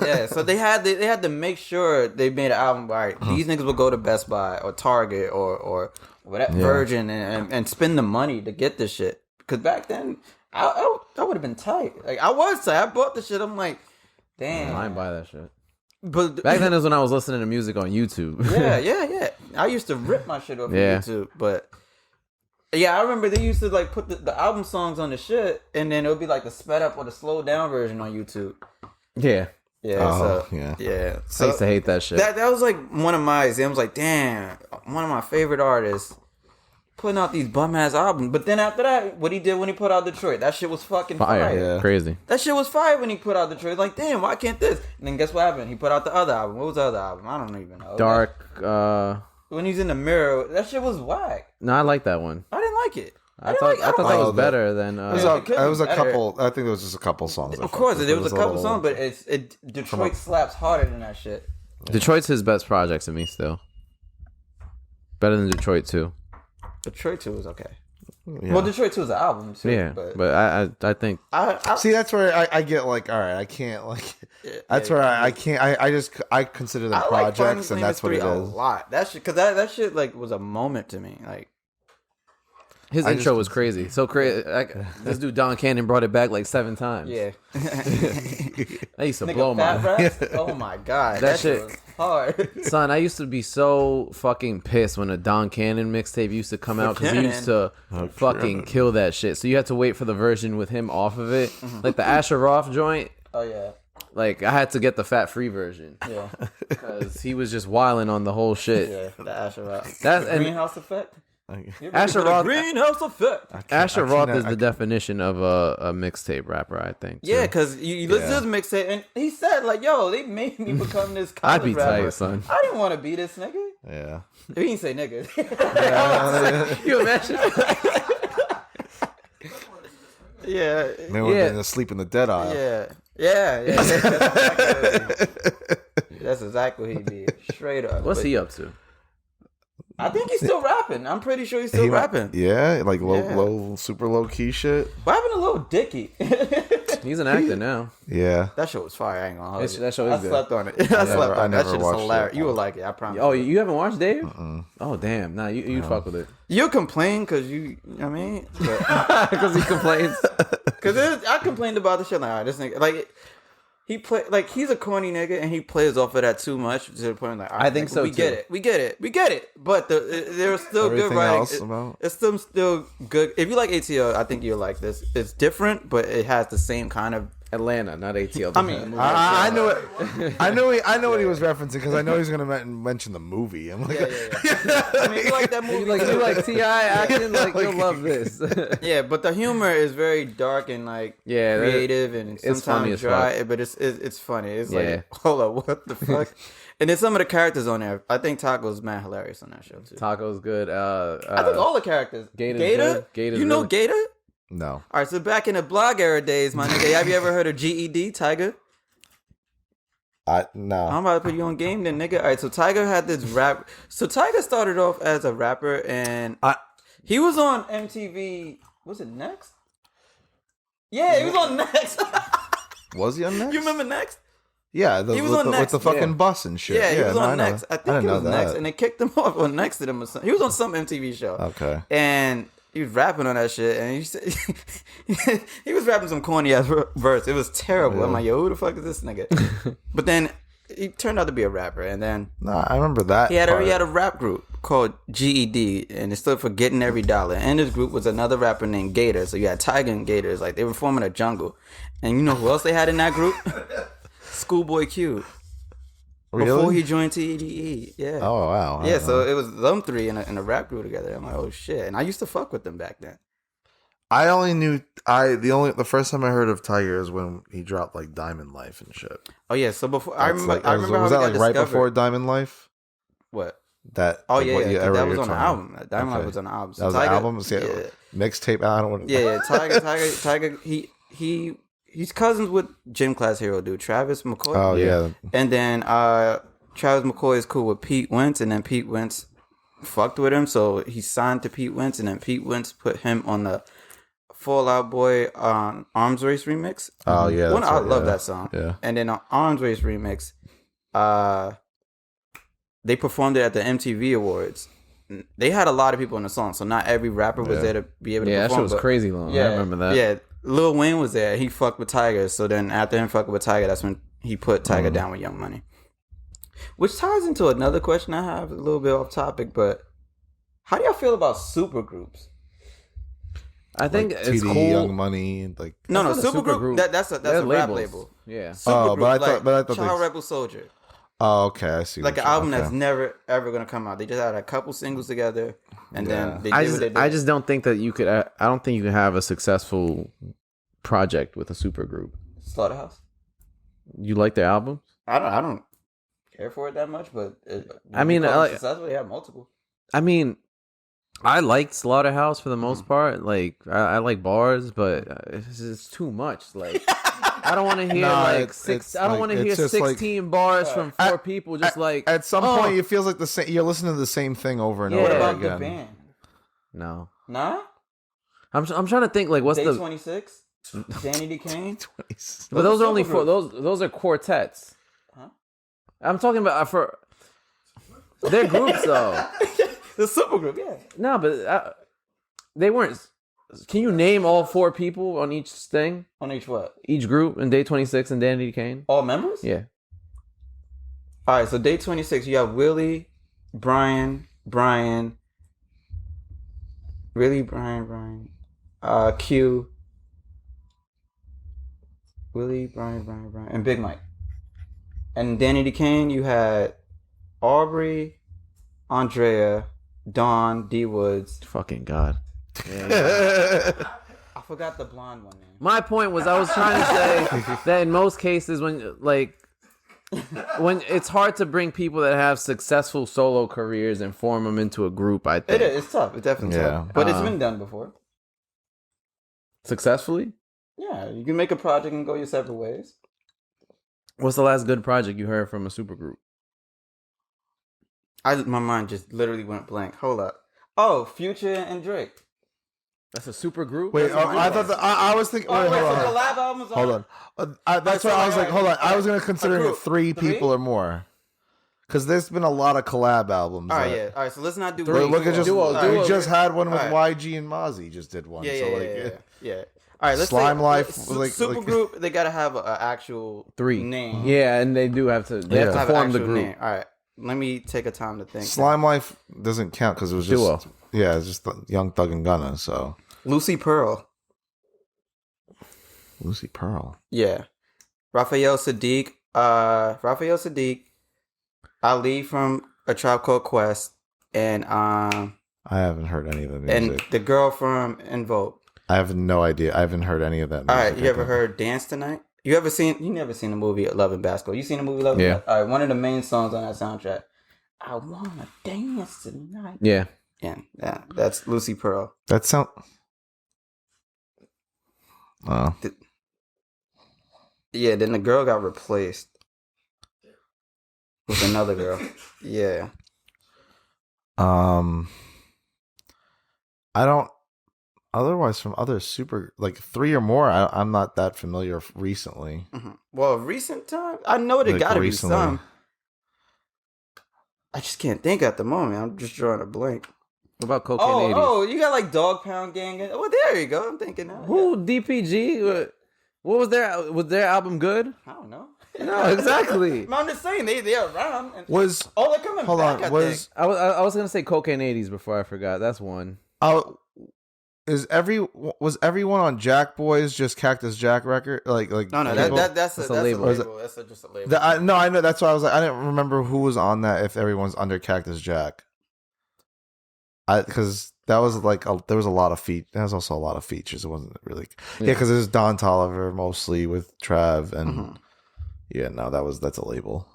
[SPEAKER 5] Yeah. So they had to make sure they made an album. All right, these niggas would go to Best Buy or Target or whatever, Virgin and spend the money to get this shit. Because back then, I would have been tight. Like I was tight. I bought the shit. I'm like, damn.
[SPEAKER 4] I didn't buy that shit.
[SPEAKER 5] But
[SPEAKER 4] Back then is when I was listening to music on YouTube.
[SPEAKER 5] yeah. I used to rip my shit off
[SPEAKER 4] Yeah.
[SPEAKER 5] of YouTube, but yeah, I remember they used to like put the album songs on the shit, and then it would be like the sped up or the slowed down version on YouTube.
[SPEAKER 4] Yeah.
[SPEAKER 5] Yeah,
[SPEAKER 3] Oh,
[SPEAKER 5] so
[SPEAKER 3] yeah.
[SPEAKER 5] yeah.
[SPEAKER 4] I
[SPEAKER 5] So
[SPEAKER 4] used to hate that shit.
[SPEAKER 5] that was like one of my exams. Like, damn, one of my favorite artists putting out these bum ass albums. But then after that, what he did when he put out Detroit, that shit was fucking fire.
[SPEAKER 4] Fire.
[SPEAKER 3] Yeah.
[SPEAKER 4] Crazy.
[SPEAKER 5] That shit was fire when he put out Detroit. Like, damn, why can't this? And then guess what happened? He put out the other album. What was the other album? I don't even know.
[SPEAKER 4] Dark.
[SPEAKER 5] When he's in the mirror, that shit was whack.
[SPEAKER 4] No, I like that one.
[SPEAKER 5] I didn't like it.
[SPEAKER 4] I thought that was
[SPEAKER 3] like-
[SPEAKER 4] better than.
[SPEAKER 3] It was,
[SPEAKER 5] Yeah, it could
[SPEAKER 3] it was
[SPEAKER 5] be
[SPEAKER 3] a
[SPEAKER 5] better.
[SPEAKER 3] couple. I think there was just a couple songs. I
[SPEAKER 5] Of course,
[SPEAKER 3] fucked
[SPEAKER 5] there
[SPEAKER 3] with.
[SPEAKER 5] was a
[SPEAKER 3] It
[SPEAKER 5] couple
[SPEAKER 3] little-
[SPEAKER 5] songs, but Detroit slaps harder than that shit.
[SPEAKER 4] Detroit's his best project to me still. Better than Detroit 2.
[SPEAKER 5] Detroit 2 was okay.
[SPEAKER 3] Yeah.
[SPEAKER 5] Well, Detroit 2 is an album too.
[SPEAKER 4] Yeah, but I think
[SPEAKER 5] I
[SPEAKER 3] See, that's where I get like, all right, I can't like. That's where I can't. I consider them
[SPEAKER 5] I like
[SPEAKER 3] projects,
[SPEAKER 5] Finding
[SPEAKER 3] and that's what it
[SPEAKER 5] Famous 3
[SPEAKER 3] is.
[SPEAKER 5] a lot. That shit, because that shit like was a moment to me. Like,
[SPEAKER 4] his
[SPEAKER 3] I
[SPEAKER 4] intro
[SPEAKER 3] just-
[SPEAKER 4] was crazy. So crazy. This dude Don Cannon brought it back like 7 times.
[SPEAKER 5] yeah,
[SPEAKER 4] I used to
[SPEAKER 5] nigga,
[SPEAKER 4] blow
[SPEAKER 5] Fat
[SPEAKER 4] my
[SPEAKER 5] Raps? Oh my god,
[SPEAKER 4] That
[SPEAKER 5] that shit
[SPEAKER 4] shit-
[SPEAKER 5] was hard.
[SPEAKER 4] son. I used to be so fucking pissed when a Don Cannon mixtape used to come out because he used to fucking kill that shit. So you had to wait for the version with him off of it, like the Asher Roth joint.
[SPEAKER 5] Oh yeah,
[SPEAKER 4] Like I had to get the fat free version
[SPEAKER 5] yeah,
[SPEAKER 4] because he was just wilding on the whole shit.
[SPEAKER 5] yeah. The Asher Roth.
[SPEAKER 4] That-
[SPEAKER 5] The
[SPEAKER 4] and-
[SPEAKER 5] Greenhouse Effect.
[SPEAKER 4] Asher Roth.
[SPEAKER 5] Greenhouse Effect.
[SPEAKER 4] Asher
[SPEAKER 3] I
[SPEAKER 4] Roth
[SPEAKER 3] cannot-
[SPEAKER 4] is the definition of a mixtape rapper, I think. too.
[SPEAKER 5] Yeah, because you listen to his mixtape, and he said like, "Yo, they made me become this college
[SPEAKER 4] I'd be
[SPEAKER 5] rapper.
[SPEAKER 4] tight, son.
[SPEAKER 5] I didn't want to be this nigga."
[SPEAKER 3] Yeah.
[SPEAKER 5] He didn't say nigga.
[SPEAKER 4] You imagine?
[SPEAKER 5] Yeah,
[SPEAKER 3] Man, we've
[SPEAKER 4] Yeah.
[SPEAKER 3] been asleep in the dead aisle.
[SPEAKER 5] yeah. That's exactly what he did. Straight up.
[SPEAKER 4] What's
[SPEAKER 5] But
[SPEAKER 4] he up to?
[SPEAKER 5] I think he's still rapping. I'm pretty sure he's still
[SPEAKER 3] He went-
[SPEAKER 5] rapping.
[SPEAKER 3] Yeah, like
[SPEAKER 5] Yeah.
[SPEAKER 3] low, super low key shit.
[SPEAKER 5] What happened to Lil Dicky?
[SPEAKER 4] He's an actor now.
[SPEAKER 3] Yeah.
[SPEAKER 5] That show was fire. I ain't gonna hold
[SPEAKER 4] It's-
[SPEAKER 5] you.
[SPEAKER 4] that show is
[SPEAKER 5] I
[SPEAKER 4] good.
[SPEAKER 5] slept on it. I slept
[SPEAKER 3] I
[SPEAKER 5] on it. That
[SPEAKER 3] never
[SPEAKER 5] shit is
[SPEAKER 3] watched
[SPEAKER 5] hilarious.
[SPEAKER 3] it.
[SPEAKER 5] You will like it. I promise.
[SPEAKER 4] Oh, you haven't watched Dave? Oh, damn. Nah, you fuck with it.
[SPEAKER 5] You complain because I mean,
[SPEAKER 4] Because he complains.
[SPEAKER 5] because I complained about the shit. Like, all right, this nigga, like, he play like he's a corny nigga, and he plays off of that too much to the point like, all right,
[SPEAKER 4] I think
[SPEAKER 5] nigga,
[SPEAKER 4] so,
[SPEAKER 5] we
[SPEAKER 4] too.
[SPEAKER 5] get it. But there's still good
[SPEAKER 3] Everything
[SPEAKER 5] writing.
[SPEAKER 3] else about-
[SPEAKER 5] It's still good. If you like ATL, I think you'll like this. It's different, but it has the same kind of.
[SPEAKER 4] Atlanta, not ATL.
[SPEAKER 5] I mean,
[SPEAKER 3] I know it. I know what he was referencing because I know he's gonna mention the movie. I'm like,
[SPEAKER 5] I mean, you like that movie?
[SPEAKER 4] you like T.I. acting like you'll love this.
[SPEAKER 5] Yeah, but the humor is very dark and like
[SPEAKER 4] Yeah, that-
[SPEAKER 5] creative and
[SPEAKER 4] it's funny
[SPEAKER 5] sometimes
[SPEAKER 4] as
[SPEAKER 5] dry, but it's funny. It's
[SPEAKER 4] Yeah.
[SPEAKER 5] like, hold up, what the fuck? And then some of the characters on there, I think Taco's mad hilarious on that show too.
[SPEAKER 4] Taco's good.
[SPEAKER 5] I think all the characters.
[SPEAKER 4] Gator's
[SPEAKER 5] Gator,
[SPEAKER 4] good. Gator's
[SPEAKER 5] you know
[SPEAKER 4] really-
[SPEAKER 5] Gator?
[SPEAKER 3] No.
[SPEAKER 5] All right, so back in the blog era days, my nigga, have you ever heard of GED, Tiger?
[SPEAKER 3] No.
[SPEAKER 5] I'm about to put you on game then, nigga. All right, so Tiger had this rap. So Tiger started off as a rapper, and he was on MTV. Was it Next? Yeah, he was on Next.
[SPEAKER 3] Was he on Next?
[SPEAKER 5] You remember Next?
[SPEAKER 3] Yeah,
[SPEAKER 5] He was on
[SPEAKER 3] with
[SPEAKER 5] Next.
[SPEAKER 3] the fucking bus and shit.
[SPEAKER 5] Yeah, he was on
[SPEAKER 3] I know.
[SPEAKER 5] Next. I think it was Next, and they kicked him off on Next to them or something. He was on some MTV show.
[SPEAKER 3] Okay.
[SPEAKER 5] And he was rapping on that shit, and he said, he was rapping some corny ass verse. It was terrible.
[SPEAKER 3] Yeah.
[SPEAKER 5] I'm like, yo, who the fuck is this nigga? But then he turned out to be a rapper, and then
[SPEAKER 3] No, I remember that.
[SPEAKER 5] he had a rap group called GED, and it stood for Getting Every Dollar. And this group was another rapper named Gator. So you had Tiger and Gators, like they were forming a jungle. And you know who else they had in that group? Schoolboy Q.
[SPEAKER 3] Really?
[SPEAKER 5] Before he joined TDE, yeah.
[SPEAKER 3] Oh wow. I
[SPEAKER 5] Yeah,
[SPEAKER 3] don't
[SPEAKER 5] so
[SPEAKER 3] know.
[SPEAKER 5] it was them three in a rap group together. I'm like, oh shit. And I used to fuck with them back then.
[SPEAKER 3] I only knew the first time I heard of Tiger is when he dropped like Diamond Life and shit.
[SPEAKER 5] Oh yeah, so before I
[SPEAKER 3] That's
[SPEAKER 5] remember,
[SPEAKER 3] like,
[SPEAKER 5] I remember
[SPEAKER 3] was
[SPEAKER 5] how
[SPEAKER 3] that
[SPEAKER 5] we got
[SPEAKER 3] like right
[SPEAKER 5] discovered.
[SPEAKER 3] before Diamond Life?
[SPEAKER 5] What?
[SPEAKER 3] That
[SPEAKER 5] Oh
[SPEAKER 3] like,
[SPEAKER 5] yeah,
[SPEAKER 3] what
[SPEAKER 5] yeah,
[SPEAKER 3] era
[SPEAKER 5] that
[SPEAKER 3] you're
[SPEAKER 5] was on the
[SPEAKER 3] talking
[SPEAKER 5] album.
[SPEAKER 3] about?
[SPEAKER 5] Diamond Life
[SPEAKER 3] Okay.
[SPEAKER 5] was on the album. So
[SPEAKER 3] That was
[SPEAKER 5] Tiger,
[SPEAKER 3] the album. So,
[SPEAKER 5] yeah,
[SPEAKER 3] mixtape. I don't want to.
[SPEAKER 5] yeah. Tiger. He's cousins with gym class hero dude Travis McCoy.
[SPEAKER 3] Oh yeah.
[SPEAKER 5] And then Travis McCoy is cool with Pete Wentz, and then Pete Wentz fucked with him, so he signed to Pete Wentz, and then Pete Wentz put him on the Fall Out Boy Arms Race remix.
[SPEAKER 3] Oh yeah.
[SPEAKER 5] I
[SPEAKER 3] that's right,
[SPEAKER 5] love
[SPEAKER 3] yeah.
[SPEAKER 5] that song.
[SPEAKER 3] Yeah.
[SPEAKER 5] And then on Arms Race remix, they performed it at the MTV Awards. They had a lot of people in the song, so not every rapper was there to be able to
[SPEAKER 4] Yeah, that
[SPEAKER 5] perform.
[SPEAKER 4] shit was crazy long. I remember that.
[SPEAKER 5] Yeah, Lil Wayne was there. He fucked with Tiger. So then after him fucking with Tiger, that's when he put Tiger down with Young Money. Which ties into another question I have, a little bit off topic, but how do y'all feel about super groups?
[SPEAKER 4] I think
[SPEAKER 3] Like
[SPEAKER 4] it's
[SPEAKER 3] TDE,
[SPEAKER 4] cool.
[SPEAKER 3] Young Money, like.
[SPEAKER 5] No,
[SPEAKER 4] That's not a
[SPEAKER 5] super
[SPEAKER 4] super
[SPEAKER 5] group.
[SPEAKER 4] group.
[SPEAKER 5] That's a
[SPEAKER 4] They're
[SPEAKER 5] rap
[SPEAKER 4] labels.
[SPEAKER 5] label.
[SPEAKER 4] Yeah.
[SPEAKER 5] Super
[SPEAKER 3] Oh,
[SPEAKER 5] group,
[SPEAKER 3] but I thought
[SPEAKER 5] Child
[SPEAKER 3] they-
[SPEAKER 5] Rebel Soldier.
[SPEAKER 3] Oh, okay. I see.
[SPEAKER 5] Like
[SPEAKER 3] what
[SPEAKER 5] an
[SPEAKER 3] you-
[SPEAKER 5] album
[SPEAKER 3] okay.
[SPEAKER 5] that's never ever gonna come out. They just had a couple singles together, and then they did what they did.
[SPEAKER 4] I just don't think that you could. I don't think you can have a successful project with a super group.
[SPEAKER 5] Slaughterhouse.
[SPEAKER 4] You like their albums?
[SPEAKER 5] I don't care for it that much, but
[SPEAKER 4] I mean,
[SPEAKER 5] successful. They have multiple.
[SPEAKER 4] I mean, I liked Slaughterhouse for the most part. Like, I like bars, but it's just too much. Like, I don't want to hear
[SPEAKER 3] Nah,
[SPEAKER 4] like
[SPEAKER 3] it's-
[SPEAKER 4] six.
[SPEAKER 3] it's
[SPEAKER 4] I don't
[SPEAKER 3] like-
[SPEAKER 4] want to hear
[SPEAKER 3] it's just like-
[SPEAKER 4] 16 bars from four people. Just like
[SPEAKER 3] At some
[SPEAKER 4] oh.
[SPEAKER 3] point, it feels like the same. You're listening to the same thing over and
[SPEAKER 4] Yeah.
[SPEAKER 3] over
[SPEAKER 5] What about
[SPEAKER 3] again.
[SPEAKER 5] the band?
[SPEAKER 4] No,
[SPEAKER 5] Nah.
[SPEAKER 4] I'm trying to think. Like, what's
[SPEAKER 5] Day
[SPEAKER 4] the?
[SPEAKER 5] 26. Danny DeCane.
[SPEAKER 4] But those are only
[SPEAKER 5] super
[SPEAKER 4] four. Those are quartets.
[SPEAKER 5] Huh?
[SPEAKER 4] I'm talking about for. They're groups though.
[SPEAKER 5] The super group. Yeah.
[SPEAKER 4] No, but they weren't. Can you name all four people on each thing?
[SPEAKER 5] On each what?
[SPEAKER 4] Each group in Day 26 and Danny Kane?
[SPEAKER 5] All members?
[SPEAKER 4] Yeah.
[SPEAKER 5] All right. So Day 26, you have Willie, Brian, Q, Willie, Brian, and Big Mike. And Danny DeCane, you had Aubrey, Andrea, Dawn, D Woods.
[SPEAKER 4] Fucking God.
[SPEAKER 5] I forgot the blonde one name.
[SPEAKER 4] My point was I was trying to say that in most cases when it's hard to bring people that have successful solo careers and form them into a group, I think.
[SPEAKER 5] It is. It's tough. It's definitely
[SPEAKER 3] Yeah.
[SPEAKER 5] tough. But it's been done before.
[SPEAKER 4] Successfully?
[SPEAKER 5] Yeah. You can make a project and go your separate ways.
[SPEAKER 4] What's the last good project you heard from a supergroup?
[SPEAKER 5] My mind just literally went blank. Hold up. Oh, Future and Drake.
[SPEAKER 4] That's a super group?
[SPEAKER 3] Wait, I thought I was thinking. Wait, hold on.
[SPEAKER 5] collab albums.
[SPEAKER 3] Hold on. That's why I was like, hold on. I was gonna consider
[SPEAKER 5] group.
[SPEAKER 3] it three
[SPEAKER 5] Three?
[SPEAKER 3] people or more, because there's been a lot of collab albums.
[SPEAKER 5] All right,
[SPEAKER 3] that-
[SPEAKER 5] yeah. All right, so let's not do.
[SPEAKER 3] Look, look at just
[SPEAKER 5] Duo.
[SPEAKER 3] we just had one with
[SPEAKER 5] Alright.
[SPEAKER 3] YG and Mozzie. Just did one.
[SPEAKER 5] Yeah,
[SPEAKER 3] so
[SPEAKER 5] yeah,
[SPEAKER 3] like,
[SPEAKER 5] yeah. All right, let's
[SPEAKER 3] Slime
[SPEAKER 5] say,
[SPEAKER 3] Life,
[SPEAKER 5] super
[SPEAKER 3] like-
[SPEAKER 5] group. They gotta have an actual
[SPEAKER 4] Three.
[SPEAKER 5] name.
[SPEAKER 4] Yeah, and they do have to. They have
[SPEAKER 3] Yeah.
[SPEAKER 4] to
[SPEAKER 5] Have an
[SPEAKER 4] form the
[SPEAKER 5] actual
[SPEAKER 4] group.
[SPEAKER 5] name. All right, let me take a time to think.
[SPEAKER 3] Slime Life doesn't count because it was just
[SPEAKER 4] Duo.
[SPEAKER 3] Yeah, it's just Young Thug and Gunna. So
[SPEAKER 5] Lucy Pearl.
[SPEAKER 3] Lucy Pearl.
[SPEAKER 5] Yeah. Raphael Sadiq. Ali from A Tribe Called Quest, and
[SPEAKER 3] I haven't heard any of the music.
[SPEAKER 5] and the girl from In Vogue.
[SPEAKER 3] I have no idea. I haven't heard any of that music.
[SPEAKER 5] All right, you
[SPEAKER 3] I
[SPEAKER 5] ever
[SPEAKER 3] think.
[SPEAKER 5] heard Dance Tonight? You never seen the movie Love and Basketball? You seen the movie Love and
[SPEAKER 4] Yeah.
[SPEAKER 5] Basketball? All right, one of the main songs on that soundtrack. I wanna dance tonight.
[SPEAKER 4] Yeah.
[SPEAKER 5] Yeah, that's Lucy Pearl.
[SPEAKER 3] That sound? Oh.
[SPEAKER 5] Yeah, then the girl got replaced with another girl. Yeah.
[SPEAKER 3] I don't. Otherwise, from other super like 3 or more, I'm not that familiar recently.
[SPEAKER 5] Well, recent time, I know there
[SPEAKER 3] Like
[SPEAKER 5] got to be
[SPEAKER 3] recently.
[SPEAKER 5] some. I just can't think at the moment. I'm just drawing a blank.
[SPEAKER 4] What about Cocaine 80s?
[SPEAKER 5] You got like Dog Pound Gang. Well, there you go. I'm thinking now.
[SPEAKER 4] Who DPG? What was their album good?
[SPEAKER 5] I don't know.
[SPEAKER 4] No, exactly.
[SPEAKER 5] I'm just saying they're around. And,
[SPEAKER 3] Was
[SPEAKER 5] they're coming
[SPEAKER 3] hold
[SPEAKER 5] back.
[SPEAKER 3] on?
[SPEAKER 5] I
[SPEAKER 3] Was
[SPEAKER 5] think.
[SPEAKER 4] I was gonna say Cocaine 80s before I forgot. That's one.
[SPEAKER 3] was everyone on Jack Boys just Cactus Jack record? Like
[SPEAKER 5] No,
[SPEAKER 3] people?
[SPEAKER 5] that's a label.
[SPEAKER 4] label.
[SPEAKER 5] That's just a label.
[SPEAKER 3] I know. That's why I was like, I didn't remember who was on that. If everyone's under Cactus Jack, because that was like there was a lot of there was also a lot of features. It wasn't really because it was Don Toliver mostly with Trav and that's a label.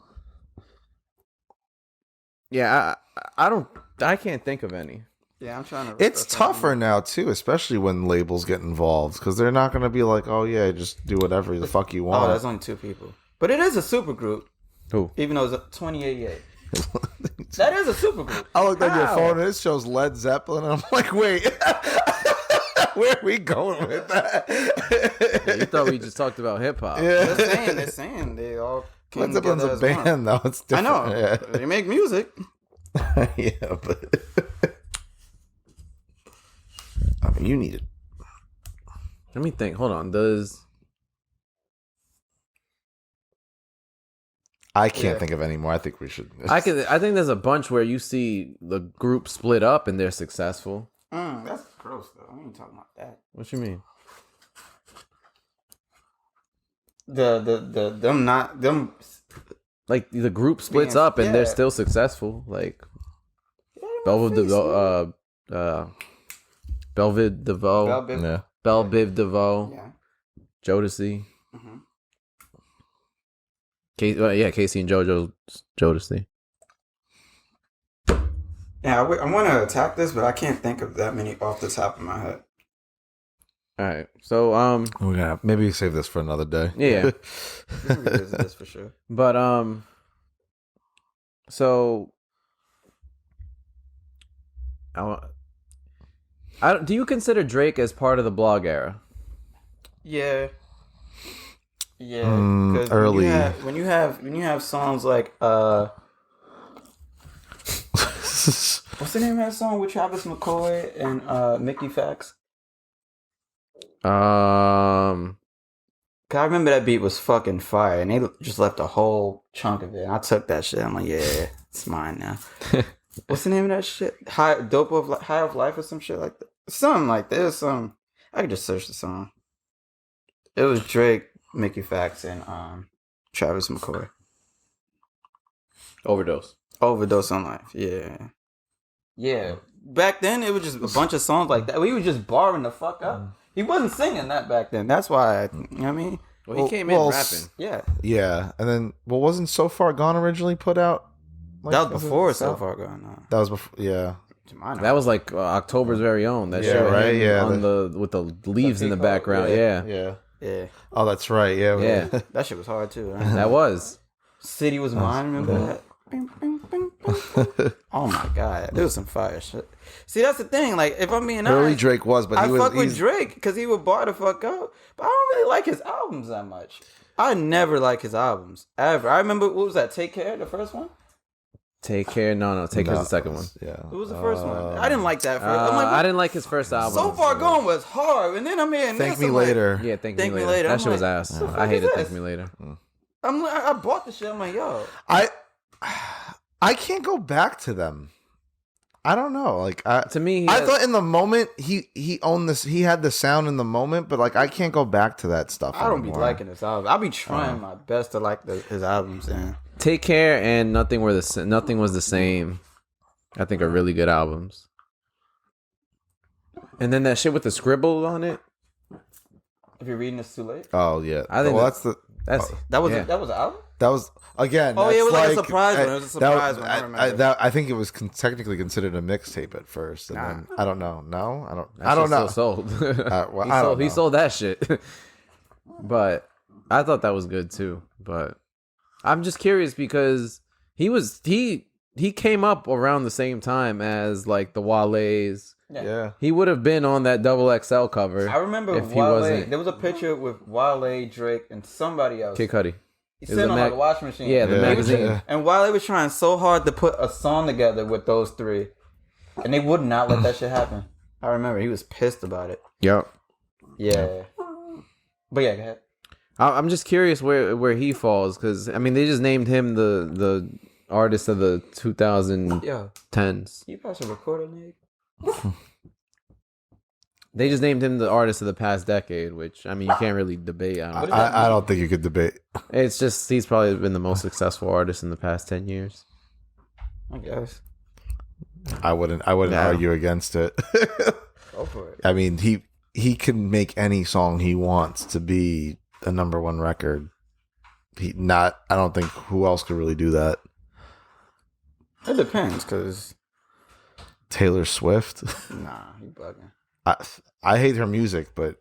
[SPEAKER 4] Yeah, I can't think of any.
[SPEAKER 5] Yeah, I'm trying to.
[SPEAKER 3] It's tougher now too, especially when labels get involved because they're not going to be like, oh yeah, just do whatever the fuck you want.
[SPEAKER 5] Oh, there's only 2 people, but it is a super group.
[SPEAKER 4] Who?
[SPEAKER 5] Even though it's 2088. That is a super group.
[SPEAKER 3] I looked at your
[SPEAKER 4] How?
[SPEAKER 3] phone and it shows Led Zeppelin, and I'm like, wait, where are we going with that?
[SPEAKER 4] Yeah, you thought we just talked about hip hop.
[SPEAKER 3] Yeah.
[SPEAKER 5] They're saying they all came
[SPEAKER 3] Led Zeppelin's
[SPEAKER 5] together
[SPEAKER 3] a
[SPEAKER 5] as one.
[SPEAKER 3] band, though. It's
[SPEAKER 5] I
[SPEAKER 3] different.
[SPEAKER 5] know.
[SPEAKER 3] Yeah,
[SPEAKER 5] They make music.
[SPEAKER 3] yeah, but I mean, you need it.
[SPEAKER 4] Let me think. Hold on.
[SPEAKER 3] I can't think of any more. I think we should.
[SPEAKER 4] I think there's a bunch where you see the group split up and they're successful.
[SPEAKER 5] That's gross though. I ain't talking about that.
[SPEAKER 4] What you mean?
[SPEAKER 5] Them.
[SPEAKER 4] Like the group splits
[SPEAKER 5] Being-
[SPEAKER 4] up and they're
[SPEAKER 5] yeah.
[SPEAKER 4] still successful. Like
[SPEAKER 5] Belviv
[SPEAKER 4] Belvid DeVoe,
[SPEAKER 3] Yeah.
[SPEAKER 4] Belviv DeVoe,
[SPEAKER 5] Yeah.
[SPEAKER 4] Jodeci.
[SPEAKER 5] Mhm.
[SPEAKER 4] Casey and Jodeci.
[SPEAKER 5] Yeah, I want to attack this, but I can't think of that many off the top of my head.
[SPEAKER 4] All right, so
[SPEAKER 3] We're gonna maybe save this for another day.
[SPEAKER 4] yeah,
[SPEAKER 5] We can revisit this for sure.
[SPEAKER 4] but so do you consider Drake as part of the blog era?
[SPEAKER 5] Yeah. Yeah. Because
[SPEAKER 3] early.
[SPEAKER 5] when you have songs like what's the name of that song with Travis McCoy and Mickey Fax? Cause I remember that beat was fucking fire, and they just left a whole chunk of it. And I took that shit. I'm like, yeah, it's mine now. What's the name of that shit? High of Life or some shit like that. Something like that. I could just search the song. It was Drake, Mickey Fax, and Travis McCoy.
[SPEAKER 4] Overdose
[SPEAKER 5] on Life. Yeah. Yeah. Back then, it was just a bunch of songs like that. We were just barring the fuck up. He wasn't singing that back then. That's why, you know what I mean?
[SPEAKER 4] Well, he came in rapping.
[SPEAKER 5] Yeah.
[SPEAKER 3] Yeah, and then wasn't So Far Gone originally put out? Like,
[SPEAKER 5] That was before So Far Gone.
[SPEAKER 3] That was before. Yeah.
[SPEAKER 5] To my knowledge.
[SPEAKER 4] That was like October's very own. That
[SPEAKER 3] Yeah,
[SPEAKER 4] shit with
[SPEAKER 3] right,
[SPEAKER 4] him
[SPEAKER 3] yeah,
[SPEAKER 4] on with the leaves in the
[SPEAKER 5] peacock,
[SPEAKER 4] background. Yeah.
[SPEAKER 3] Yeah.
[SPEAKER 5] Yeah.
[SPEAKER 3] Oh, that's right. Yeah.
[SPEAKER 4] Yeah.
[SPEAKER 5] That shit was hard too. Right?
[SPEAKER 4] That was.
[SPEAKER 5] City Was Mine, remember that? Bing, bing, bing, bing, bing. Oh my god, there was some fire shit. See, that's the thing. Like, if I'm being
[SPEAKER 3] Early
[SPEAKER 5] honest,
[SPEAKER 3] Drake was, but
[SPEAKER 5] I
[SPEAKER 3] he was.
[SPEAKER 5] fuck with
[SPEAKER 3] he's-
[SPEAKER 5] Drake because he would bar the fuck up. But I don't really like his albums that much. I never like his albums ever. I remember what was that? Take Care, the first one.
[SPEAKER 4] Take Care. No. Take Care's the second one.
[SPEAKER 3] Yeah.
[SPEAKER 5] What was the first one? I didn't like that. First. I'm like,
[SPEAKER 4] I didn't like his first album.
[SPEAKER 5] So Far Gone was hard, and then I'm hearing
[SPEAKER 3] Thank
[SPEAKER 5] this,
[SPEAKER 3] Me
[SPEAKER 5] I'm like-
[SPEAKER 3] Later.
[SPEAKER 4] Yeah, Thank
[SPEAKER 5] Thank
[SPEAKER 4] Me
[SPEAKER 5] Me
[SPEAKER 4] Later.
[SPEAKER 5] Later.
[SPEAKER 4] That
[SPEAKER 5] I'm
[SPEAKER 4] shit was
[SPEAKER 5] like,
[SPEAKER 4] ass.
[SPEAKER 5] what the fuck
[SPEAKER 4] I
[SPEAKER 5] is
[SPEAKER 4] hated
[SPEAKER 5] this?
[SPEAKER 4] Thank Me Later.
[SPEAKER 5] I bought the shit. I'm like, yo.
[SPEAKER 3] I can't go back to them. I don't know. Like
[SPEAKER 4] To me,
[SPEAKER 3] I thought in the moment he owned this. He had the sound in the moment, but like I can't go back to that stuff.
[SPEAKER 5] I don't be
[SPEAKER 3] anymore.
[SPEAKER 5] liking his albums. I be trying my best to like his albums, and
[SPEAKER 4] Take Care and Nothing Was the Same. I think are really good albums. And then that shit with the scribble on it.
[SPEAKER 5] if you're reading this too late,
[SPEAKER 3] Oh yeah.
[SPEAKER 4] I think
[SPEAKER 3] well,
[SPEAKER 4] that's an
[SPEAKER 5] that was
[SPEAKER 4] yeah.
[SPEAKER 5] that was an album.
[SPEAKER 3] That was again.
[SPEAKER 5] Oh, yeah, it was like a
[SPEAKER 3] that's
[SPEAKER 5] surprise one. It was a surprise one. I remember.
[SPEAKER 3] I think it was technically considered a mixtape at first, and then I don't know. No,
[SPEAKER 4] That
[SPEAKER 3] I don't
[SPEAKER 4] shit
[SPEAKER 3] know.
[SPEAKER 4] still sold.
[SPEAKER 3] I don't
[SPEAKER 4] He
[SPEAKER 3] know.
[SPEAKER 4] sold that shit. But I thought that was good too. But I'm just curious because he came up around the same time as like the Wale's.
[SPEAKER 3] Yeah.
[SPEAKER 4] He would have been on that XXL cover.
[SPEAKER 5] I remember
[SPEAKER 4] if he
[SPEAKER 5] Wale.
[SPEAKER 4] wasn't
[SPEAKER 5] There was a picture with Wale, Drake, and somebody else.
[SPEAKER 4] Kid Cudi.
[SPEAKER 5] He's sitting on like a washing machine.
[SPEAKER 4] Yeah, the
[SPEAKER 3] Yeah.
[SPEAKER 4] magazine.
[SPEAKER 3] Yeah.
[SPEAKER 5] And Wale was trying so hard to put a song together with those three, and they would not let that shit happen. I remember he was pissed about it.
[SPEAKER 4] Yep.
[SPEAKER 5] Yeah. But yeah, go ahead.
[SPEAKER 4] I'm just curious where he falls because I mean they just named him the artist of the 2010s.
[SPEAKER 5] Yeah. You probably should record it, Nick.
[SPEAKER 4] They just named him the artist of the past decade, which I mean you can't really debate.
[SPEAKER 3] I don't think you could debate.
[SPEAKER 4] It's just he's probably been the most successful artist in the past 10 years.
[SPEAKER 5] I guess.
[SPEAKER 3] I wouldn't argue against it.
[SPEAKER 5] Go for it.
[SPEAKER 3] I mean, he can make any song he wants to be a number one record. I don't think who else could really do that.
[SPEAKER 5] It depends, cause
[SPEAKER 3] Taylor Swift.
[SPEAKER 5] nah, he bugging.
[SPEAKER 3] I hate her music, but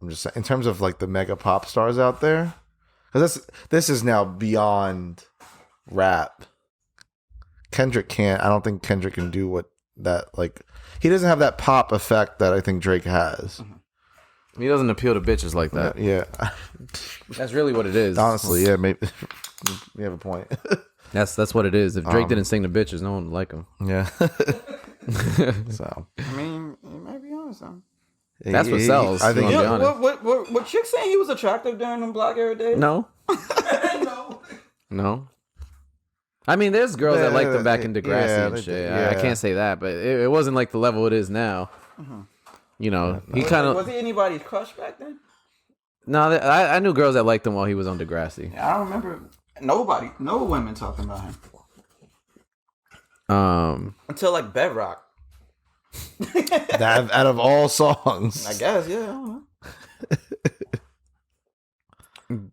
[SPEAKER 3] I'm just saying, in terms of like the mega pop stars out there, because this is now beyond rap. Kendrick I don't think Kendrick can do what that, like, he doesn't have that pop effect that I think Drake has.
[SPEAKER 4] He doesn't appeal to bitches like that.
[SPEAKER 3] Yeah.
[SPEAKER 4] That's really what it is.
[SPEAKER 3] Honestly, yeah, maybe you have a point.
[SPEAKER 4] That's what it is. If Drake didn't sing to bitches, no one would like him.
[SPEAKER 3] Yeah. So
[SPEAKER 5] I mean, he might be on something.
[SPEAKER 4] That's what sells.
[SPEAKER 3] I think
[SPEAKER 4] to be
[SPEAKER 5] You
[SPEAKER 4] honest.
[SPEAKER 5] what chick saying he was attractive during them Black Era days?
[SPEAKER 4] No. No. I mean, there's girls that liked him back in Degrassi and shit. I can't say that, but it wasn't like the level it is now. You know, he kind of...
[SPEAKER 5] Was he anybody's crush back then?
[SPEAKER 4] No, I knew girls that liked him while he was on Degrassi.
[SPEAKER 5] Yeah, I don't remember no women talking about him. Until like Bedrock.
[SPEAKER 3] that out of all songs.
[SPEAKER 5] I guess, yeah. I don't know.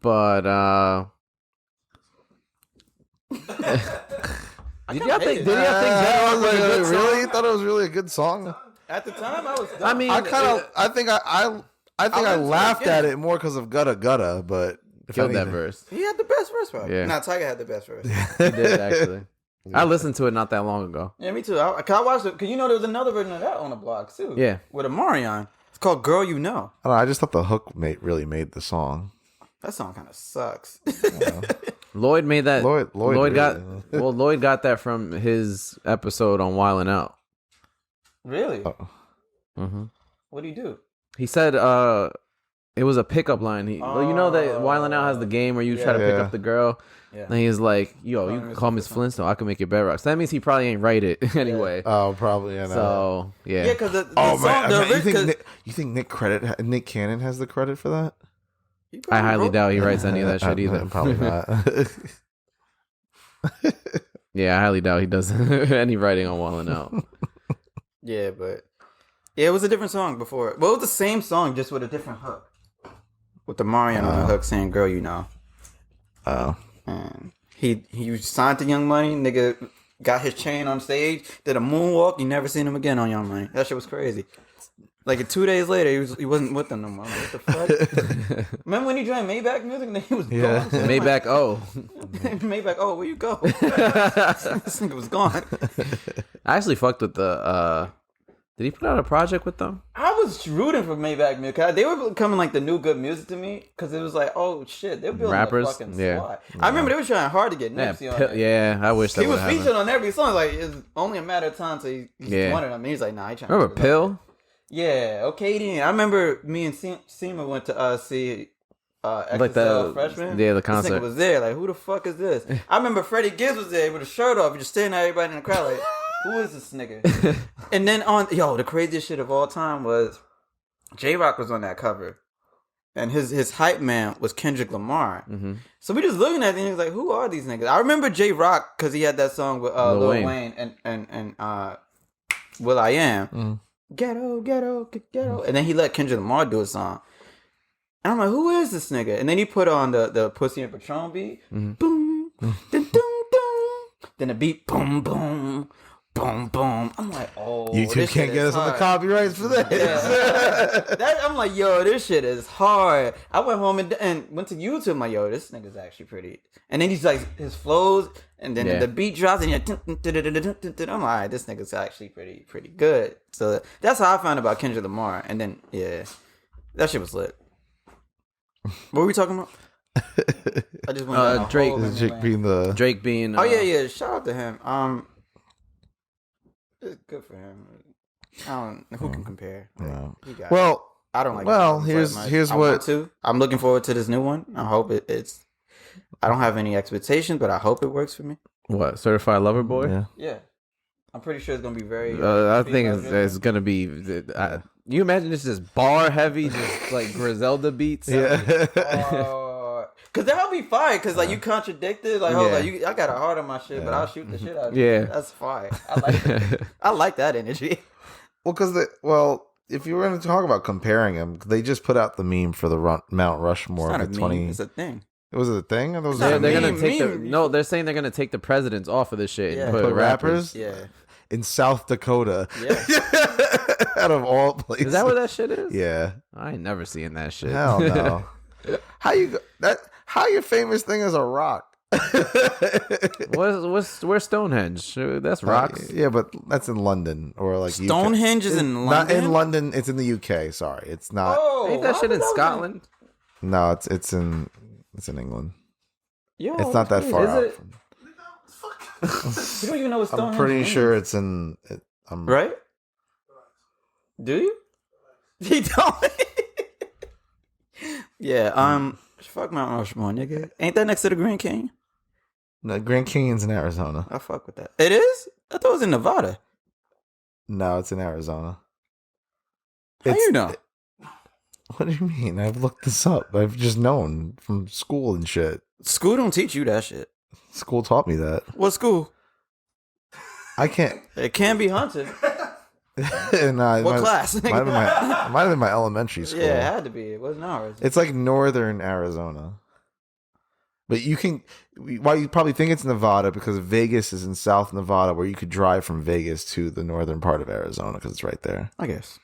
[SPEAKER 4] But, did y'all think Bedrock was a good song?
[SPEAKER 3] Really? You thought it was really a good song?
[SPEAKER 5] At the time, I was dumb.
[SPEAKER 4] I mean,
[SPEAKER 3] I think I laughed
[SPEAKER 5] yeah.
[SPEAKER 3] at it more because of Gutta Gutta, but if
[SPEAKER 4] killed that
[SPEAKER 3] anything-
[SPEAKER 4] verse.
[SPEAKER 5] He had the best verse, bro.
[SPEAKER 4] Yeah.
[SPEAKER 5] Nah, Tiger had the best verse.
[SPEAKER 4] He did, actually. I listened to it not that long ago.
[SPEAKER 5] Yeah, me too. I watched it because you know there was another version of that on the blog too.
[SPEAKER 4] Yeah.
[SPEAKER 5] with Amarion. It's called "Girl You Know."
[SPEAKER 3] I don't know, I just thought the hook really made the song.
[SPEAKER 5] That song kind of sucks.
[SPEAKER 4] Lloyd made that.
[SPEAKER 3] Lloyd
[SPEAKER 4] got
[SPEAKER 3] really-
[SPEAKER 4] Lloyd got that from his episode on Wildin' Out.
[SPEAKER 5] Really?
[SPEAKER 4] Mm-hmm.
[SPEAKER 5] What do you do?
[SPEAKER 4] He said it was a pickup line. You know that Wildin' Out has the game where you try to pick
[SPEAKER 3] Yeah.
[SPEAKER 4] up the girl.
[SPEAKER 5] Yeah.
[SPEAKER 4] And he's like, yo, you can call Miss Flintstone. I can make your bedrock. So that means he probably ain't write it anyway.
[SPEAKER 3] Oh, probably. I know.
[SPEAKER 4] So, yeah.
[SPEAKER 5] Yeah, because the
[SPEAKER 3] Oh
[SPEAKER 5] song,
[SPEAKER 3] man,
[SPEAKER 5] the
[SPEAKER 3] you think Nick Cannon has the credit for that?
[SPEAKER 4] I highly doubt he writes any of that shit either.
[SPEAKER 3] Probably not.
[SPEAKER 4] Yeah, I highly doubt he does any writing on Wildin' Out.
[SPEAKER 5] Yeah, but yeah, it was a different song before. Well, it was the same song, just with a different hook. With the Marion on the hook saying "Girl, You Know."
[SPEAKER 3] Oh.
[SPEAKER 5] And he signed to Young Money. Nigga got his chain on stage, did a moonwalk. You never seen him again on Young Money. That shit was crazy. Like 2 days later, he wasn't with them no more. What the fuck? Remember when he joined Maybach Music and then he was gone?
[SPEAKER 4] Maybach,
[SPEAKER 5] Maybach, oh, where you go? This nigga was gone.
[SPEAKER 4] I actually fucked with the did he put out a project with them?
[SPEAKER 5] I was rooting for Maybach Music. 'Cause they were becoming like the new good music to me because it was like, oh shit, they're building
[SPEAKER 4] Rappers?
[SPEAKER 5] a fucking
[SPEAKER 4] Yeah.
[SPEAKER 5] squad. I remember they were trying hard to get Nipsey on it.
[SPEAKER 4] Yeah, I wish that
[SPEAKER 5] He was
[SPEAKER 4] would
[SPEAKER 5] featured
[SPEAKER 4] happen.
[SPEAKER 5] on every song. Like, it's only a matter of time till he's one of them. And he's like, nah, I ain't trying to
[SPEAKER 4] Remember
[SPEAKER 5] do that.
[SPEAKER 4] Pill?
[SPEAKER 5] Yeah, okay. Then I remember me and Seema went to see
[SPEAKER 4] Like
[SPEAKER 5] XXL freshman.
[SPEAKER 4] the
[SPEAKER 5] This
[SPEAKER 4] concert.
[SPEAKER 5] nigga was there. Like, who the fuck is this? I remember Freddie Gibbs was there with a shirt off, just staring at everybody in the crowd. Like, who is this nigga? And then the craziest shit of all time was J-Rock was on that cover, and his hype man was Kendrick Lamar.
[SPEAKER 4] Mm-hmm.
[SPEAKER 5] So we just looking at it and he was like, who are these niggas? I remember J-Rock because he had that song with Lil Wayne and Will I Am. Ghetto, ghetto, ghetto. And then he let Kendrick Lamar do a song. And I'm like, who is this nigga? And then he put on the Pussy and Patron beat. Boom, dun, dun, dun. Then the beat, boom, boom, boom, boom. I'm like, oh,
[SPEAKER 3] YouTube
[SPEAKER 5] this
[SPEAKER 3] can't
[SPEAKER 5] shit
[SPEAKER 3] get
[SPEAKER 5] is
[SPEAKER 3] us on the
[SPEAKER 5] hard.
[SPEAKER 3] copyrights for this.
[SPEAKER 5] I'm like, yo, this shit is hard. I went home and went to YouTube. I'm like, yo, this nigga's actually pretty. And then he's like, his flows, and then the beat drops, and I'm like, all right, this nigga's actually pretty good. So that's how I found out about Kendrick Lamar. And then, yeah, that shit was lit. What were we talking about? I just went down a
[SPEAKER 4] Drake.
[SPEAKER 5] whole memory
[SPEAKER 3] Drake
[SPEAKER 5] lane.
[SPEAKER 3] being the
[SPEAKER 4] Drake being.
[SPEAKER 5] Oh yeah. Shout out to him. It's good for him. I don't. Who can compare? Like,
[SPEAKER 3] No.
[SPEAKER 5] he got it.
[SPEAKER 3] well.
[SPEAKER 5] I don't like.
[SPEAKER 3] Well,
[SPEAKER 5] albums
[SPEAKER 3] here's-
[SPEAKER 5] that much.
[SPEAKER 3] here's
[SPEAKER 5] I
[SPEAKER 3] what-
[SPEAKER 5] want to. I'm looking forward to this new one. I hope it's. I don't have any expectations, but I hope it works for me.
[SPEAKER 4] What? Certified Lover Boy?
[SPEAKER 3] Yeah.
[SPEAKER 5] Yeah, I'm pretty sure it's gonna be very.
[SPEAKER 4] I think it's gonna be. You imagine it's just bar heavy, just like Griselda beats.
[SPEAKER 3] Yeah.
[SPEAKER 5] Cause that'll be fire. Cause like you contradicted, like hold on, I got a heart on my shit, but I'll shoot the shit out of you.
[SPEAKER 4] Yeah.
[SPEAKER 5] That's fire. I like that. I like that energy.
[SPEAKER 3] Well, because if you were going to talk about comparing them, they just put out the meme for the Mount Rushmore
[SPEAKER 5] It's not
[SPEAKER 3] of
[SPEAKER 5] a
[SPEAKER 3] the
[SPEAKER 5] meme.
[SPEAKER 3] 20.
[SPEAKER 5] It's a thing.
[SPEAKER 3] Was it a thing? Or was
[SPEAKER 5] not
[SPEAKER 3] it
[SPEAKER 5] a
[SPEAKER 3] a
[SPEAKER 4] They're
[SPEAKER 3] meme?
[SPEAKER 4] gonna take
[SPEAKER 5] meme.
[SPEAKER 4] no. They're saying they're gonna take the presidents off of this shit
[SPEAKER 5] Yeah.
[SPEAKER 4] and put
[SPEAKER 3] Put
[SPEAKER 4] rappers.
[SPEAKER 3] rappers?
[SPEAKER 5] Yeah.
[SPEAKER 3] In South Dakota.
[SPEAKER 5] Yeah.
[SPEAKER 3] Out of all places.
[SPEAKER 4] Is that where that shit is?
[SPEAKER 3] Yeah.
[SPEAKER 4] I ain't never seen that shit.
[SPEAKER 3] Hell no. How your famous thing is a rock?
[SPEAKER 4] Where's Stonehenge? That's rocks.
[SPEAKER 3] Yeah, but that's in London or like UK.
[SPEAKER 5] Stonehenge is in London.
[SPEAKER 3] Not in London. It's in the UK. Sorry, it's not.
[SPEAKER 5] Oh,
[SPEAKER 4] Ain't that
[SPEAKER 5] how
[SPEAKER 4] shit
[SPEAKER 5] did
[SPEAKER 4] in
[SPEAKER 5] I know?
[SPEAKER 4] Scotland?
[SPEAKER 3] No, it's in England.
[SPEAKER 5] Yo,
[SPEAKER 3] It's not that far
[SPEAKER 4] Is
[SPEAKER 3] out.
[SPEAKER 4] it?
[SPEAKER 5] You don't even know what Stonehenge
[SPEAKER 3] I'm pretty
[SPEAKER 5] is.
[SPEAKER 3] sure it's in. I'm
[SPEAKER 5] Right? Do you? He don't. Yeah. Fuck Mount Rushmore, nigga. Ain't that next to the Grand Canyon?
[SPEAKER 3] No, Grand Canyon's in Arizona.
[SPEAKER 5] I fuck with that. It is? I thought it was in Nevada.
[SPEAKER 3] No, it's in Arizona.
[SPEAKER 5] How you know?
[SPEAKER 3] What do you mean? I've looked this up. I've just known from school and shit.
[SPEAKER 5] School don't teach you that shit.
[SPEAKER 3] School taught me that.
[SPEAKER 5] What school?
[SPEAKER 3] I can't.
[SPEAKER 5] It can be haunted.
[SPEAKER 3] What
[SPEAKER 5] class?
[SPEAKER 3] Might have been my elementary school.
[SPEAKER 5] Yeah, it had to be. It wasn't ours.
[SPEAKER 3] It's like northern Arizona. But you can. Why you probably think it's Nevada because Vegas is in South Nevada, where you could drive from Vegas to the northern part of Arizona because it's right there.
[SPEAKER 5] I guess.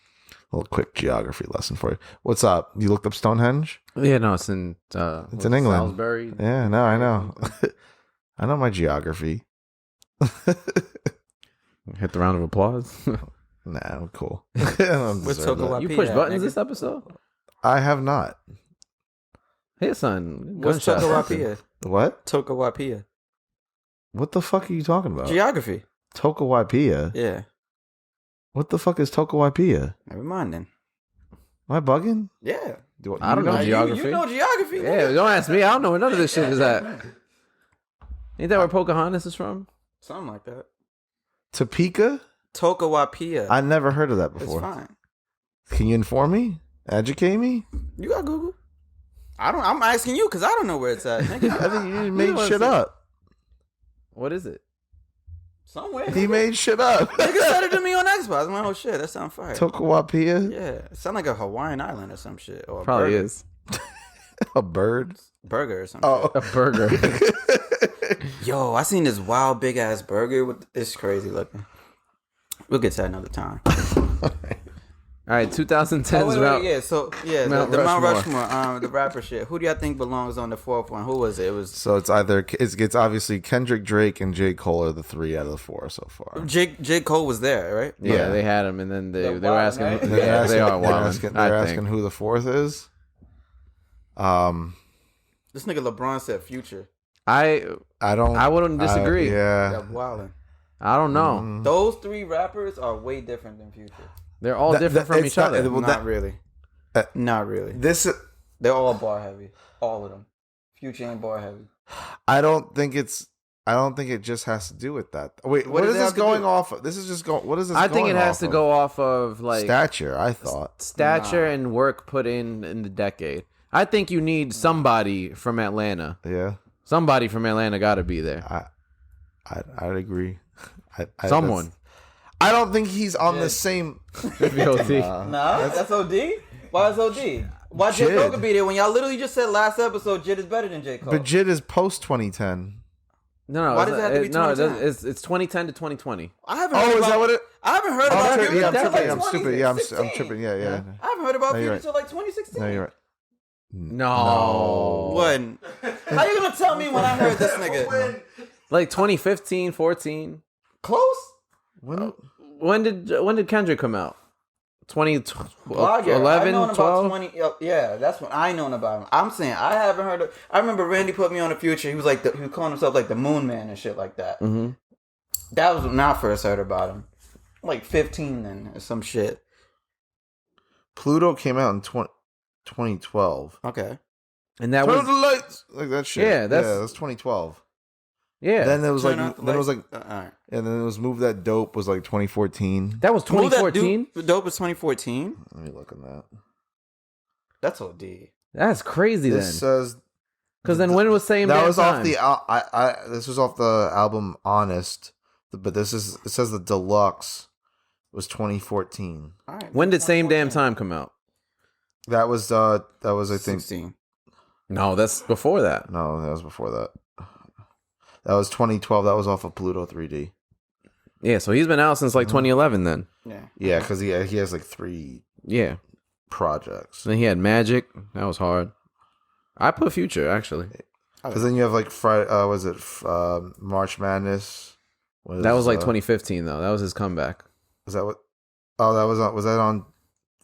[SPEAKER 3] A little quick geography lesson for you. What's up? You looked up Stonehenge?
[SPEAKER 4] Yeah, no, it's in.
[SPEAKER 3] It's in England.
[SPEAKER 4] Salisbury.
[SPEAKER 3] Yeah, no, I know. I know my geography.
[SPEAKER 4] Hit the round of applause.
[SPEAKER 3] Nah, I'm cool. I don't
[SPEAKER 5] What's
[SPEAKER 3] deserve that.
[SPEAKER 5] Tokawa?
[SPEAKER 4] You
[SPEAKER 5] P
[SPEAKER 4] push
[SPEAKER 5] at,
[SPEAKER 4] buttons
[SPEAKER 5] nigga?
[SPEAKER 4] this episode?
[SPEAKER 3] I have not.
[SPEAKER 4] Hey, son.
[SPEAKER 5] What's
[SPEAKER 4] gunshot.
[SPEAKER 5] Tokawapia?
[SPEAKER 3] What?
[SPEAKER 5] Tokawapia.
[SPEAKER 3] What the fuck are you talking about?
[SPEAKER 5] Geography.
[SPEAKER 3] Tokawaipia?
[SPEAKER 5] Yeah.
[SPEAKER 3] What the fuck is Tokawaipia?
[SPEAKER 5] Never mind then.
[SPEAKER 3] Am I bugging?
[SPEAKER 5] Yeah.
[SPEAKER 4] I don't know
[SPEAKER 5] Like,
[SPEAKER 4] geography.
[SPEAKER 5] You know geography.
[SPEAKER 4] Yeah,
[SPEAKER 5] nigga.
[SPEAKER 4] don't ask me. I don't know where none of this shit is at. Ain't that where Pocahontas is from?
[SPEAKER 5] Something like that.
[SPEAKER 3] Topeka?
[SPEAKER 5] Tokawapia.
[SPEAKER 3] I never heard of that
[SPEAKER 5] It's
[SPEAKER 3] before.
[SPEAKER 5] fine.
[SPEAKER 3] Can you inform me? Educate me?
[SPEAKER 5] You got Google. I'm asking you because I don't know where it's at. Nigga.
[SPEAKER 3] I think you just made
[SPEAKER 4] know
[SPEAKER 3] shit
[SPEAKER 4] it's-
[SPEAKER 3] up.
[SPEAKER 4] What is it?
[SPEAKER 5] Somewhere.
[SPEAKER 3] He made shit up.
[SPEAKER 5] Nigga said it to me on Xbox. I'm like, oh shit, that sounds fire.
[SPEAKER 3] Tokawapia?
[SPEAKER 5] Yeah, it sound like a Hawaiian island or some shit. Or a
[SPEAKER 4] Probably
[SPEAKER 5] burger.
[SPEAKER 4] is.
[SPEAKER 3] A bird?
[SPEAKER 5] Burger or something.
[SPEAKER 3] Oh.
[SPEAKER 4] A burger.
[SPEAKER 5] Yo, I seen this wild big ass burger. It's crazy looking. We'll get to that another time.
[SPEAKER 4] All right, 2010's Mount.
[SPEAKER 5] yeah. So yeah,
[SPEAKER 4] Mount
[SPEAKER 5] the Mount
[SPEAKER 4] Rushmore.
[SPEAKER 5] Rushmore, the rapper shit. Who do y'all think belongs on the fourth one? Who was it? It was
[SPEAKER 3] So it's obviously Kendrick, Drake, and J. Cole are the 3 out of the 4 so far.
[SPEAKER 5] J. Cole was there, right?
[SPEAKER 4] Yeah,
[SPEAKER 3] Yeah.
[SPEAKER 4] they had him, and then they were
[SPEAKER 5] wild,
[SPEAKER 4] asking.
[SPEAKER 5] right?
[SPEAKER 4] Yeah, they are
[SPEAKER 3] They're
[SPEAKER 4] wild.
[SPEAKER 3] asking,
[SPEAKER 4] I
[SPEAKER 3] they're
[SPEAKER 4] think.
[SPEAKER 3] asking who the 4th is.
[SPEAKER 5] This nigga LeBron said Future.
[SPEAKER 3] I
[SPEAKER 4] wouldn't disagree.
[SPEAKER 3] Yeah.
[SPEAKER 5] Yeah, wildin'.
[SPEAKER 4] I don't know.
[SPEAKER 3] Mm.
[SPEAKER 5] Those 3 rappers are way different than Future.
[SPEAKER 4] They're all
[SPEAKER 3] That-
[SPEAKER 4] different
[SPEAKER 3] that-
[SPEAKER 4] from
[SPEAKER 3] it's
[SPEAKER 4] each
[SPEAKER 3] not-
[SPEAKER 4] other.
[SPEAKER 3] well,
[SPEAKER 5] Not
[SPEAKER 3] that-
[SPEAKER 5] really. Not really.
[SPEAKER 3] This
[SPEAKER 5] They're all bar heavy. All of them. Future ain't bar heavy.
[SPEAKER 3] I don't think it just has to do with that. Wait, what
[SPEAKER 5] does
[SPEAKER 3] is
[SPEAKER 5] it
[SPEAKER 3] this
[SPEAKER 5] have to
[SPEAKER 3] going
[SPEAKER 5] do?
[SPEAKER 3] off of? This is just going. What is this?
[SPEAKER 4] I think it
[SPEAKER 3] going
[SPEAKER 4] has
[SPEAKER 3] off
[SPEAKER 4] to
[SPEAKER 3] of?
[SPEAKER 4] go off of like
[SPEAKER 3] Stature. I thought.
[SPEAKER 4] stature and work put in the decade. I think you need somebody from Atlanta.
[SPEAKER 3] Yeah,
[SPEAKER 4] Somebody from Atlanta got to be there.
[SPEAKER 3] I'd agree.
[SPEAKER 4] Someone.
[SPEAKER 3] I don't think he's on the same.
[SPEAKER 4] VOT.
[SPEAKER 5] Nah, that's OD? Why is OD? Why J. Cole
[SPEAKER 3] Jid.
[SPEAKER 5] could be there when y'all literally just said last episode Jid is better than J. Cole?
[SPEAKER 3] But Jid is post 2010.
[SPEAKER 4] No,
[SPEAKER 5] Why does it have to be
[SPEAKER 4] no,
[SPEAKER 5] 2010?
[SPEAKER 4] It's 2010 to 2020.
[SPEAKER 5] I haven't
[SPEAKER 3] Oh,
[SPEAKER 5] heard
[SPEAKER 3] is
[SPEAKER 5] about,
[SPEAKER 3] that what it?
[SPEAKER 5] I haven't heard
[SPEAKER 3] Oh,
[SPEAKER 5] about
[SPEAKER 3] I'm
[SPEAKER 5] Future
[SPEAKER 3] tripping.
[SPEAKER 5] till like
[SPEAKER 3] I'm tripping. Yeah, I'm
[SPEAKER 5] 2016.
[SPEAKER 3] tripping. Yeah.
[SPEAKER 5] I haven't heard about
[SPEAKER 3] No, you're
[SPEAKER 5] Future
[SPEAKER 3] right.
[SPEAKER 5] till like 2016.
[SPEAKER 3] No, you're right.
[SPEAKER 4] No.
[SPEAKER 5] When? How you gonna tell me when I heard this nigga?
[SPEAKER 4] Like 2015, 14.
[SPEAKER 5] Close?
[SPEAKER 4] When did Kendrick come out?
[SPEAKER 5] 2011,
[SPEAKER 4] 11, 12?
[SPEAKER 5] 20, yeah, that's when I known about him. I'm saying I haven't heard of. I remember Randy put me on the Future. He was like, he was calling himself like the Moon Man and shit like that.
[SPEAKER 4] Mm-hmm.
[SPEAKER 5] That was when I first heard about him. Like 15 then, or some shit.
[SPEAKER 3] Pluto came out in 2012.
[SPEAKER 5] Okay.
[SPEAKER 4] And that
[SPEAKER 3] Turn
[SPEAKER 4] was
[SPEAKER 3] off the lights, like that shit.
[SPEAKER 4] Yeah,
[SPEAKER 3] that's 2012.
[SPEAKER 4] yeah.
[SPEAKER 3] Then there was
[SPEAKER 5] Turn
[SPEAKER 3] like,
[SPEAKER 5] off the
[SPEAKER 3] then it was
[SPEAKER 5] lights.
[SPEAKER 3] like,
[SPEAKER 5] all right.
[SPEAKER 3] and then it was Move That Dope was like 2014.
[SPEAKER 4] That was 2014.
[SPEAKER 5] Dope was 2014.
[SPEAKER 3] Let me look at that.
[SPEAKER 5] That's OD.
[SPEAKER 4] That's crazy
[SPEAKER 3] This
[SPEAKER 4] then.
[SPEAKER 3] says
[SPEAKER 4] Because then when was Same
[SPEAKER 3] that
[SPEAKER 4] Damn
[SPEAKER 3] was
[SPEAKER 4] Time?
[SPEAKER 3] off the this was off the album Honest, but it says the deluxe was 2014.
[SPEAKER 5] All right.
[SPEAKER 4] When did Same Damn Time come out?
[SPEAKER 3] That was I think
[SPEAKER 5] 16.
[SPEAKER 4] No, that's before that.
[SPEAKER 3] no, that was before that. That was 2012. That was off of Pluto 3D.
[SPEAKER 4] Yeah, so he's been out since like 2011 then.
[SPEAKER 5] Yeah.
[SPEAKER 3] Yeah, because he has like 3
[SPEAKER 4] Yeah.
[SPEAKER 3] projects.
[SPEAKER 4] Then he had Magic. That was hard. I put Future actually.
[SPEAKER 3] Because then you have like Friday. Was it March Madness?
[SPEAKER 4] That was like 2015 though. That was his comeback.
[SPEAKER 3] Is that what? Oh, that was on. Was that on?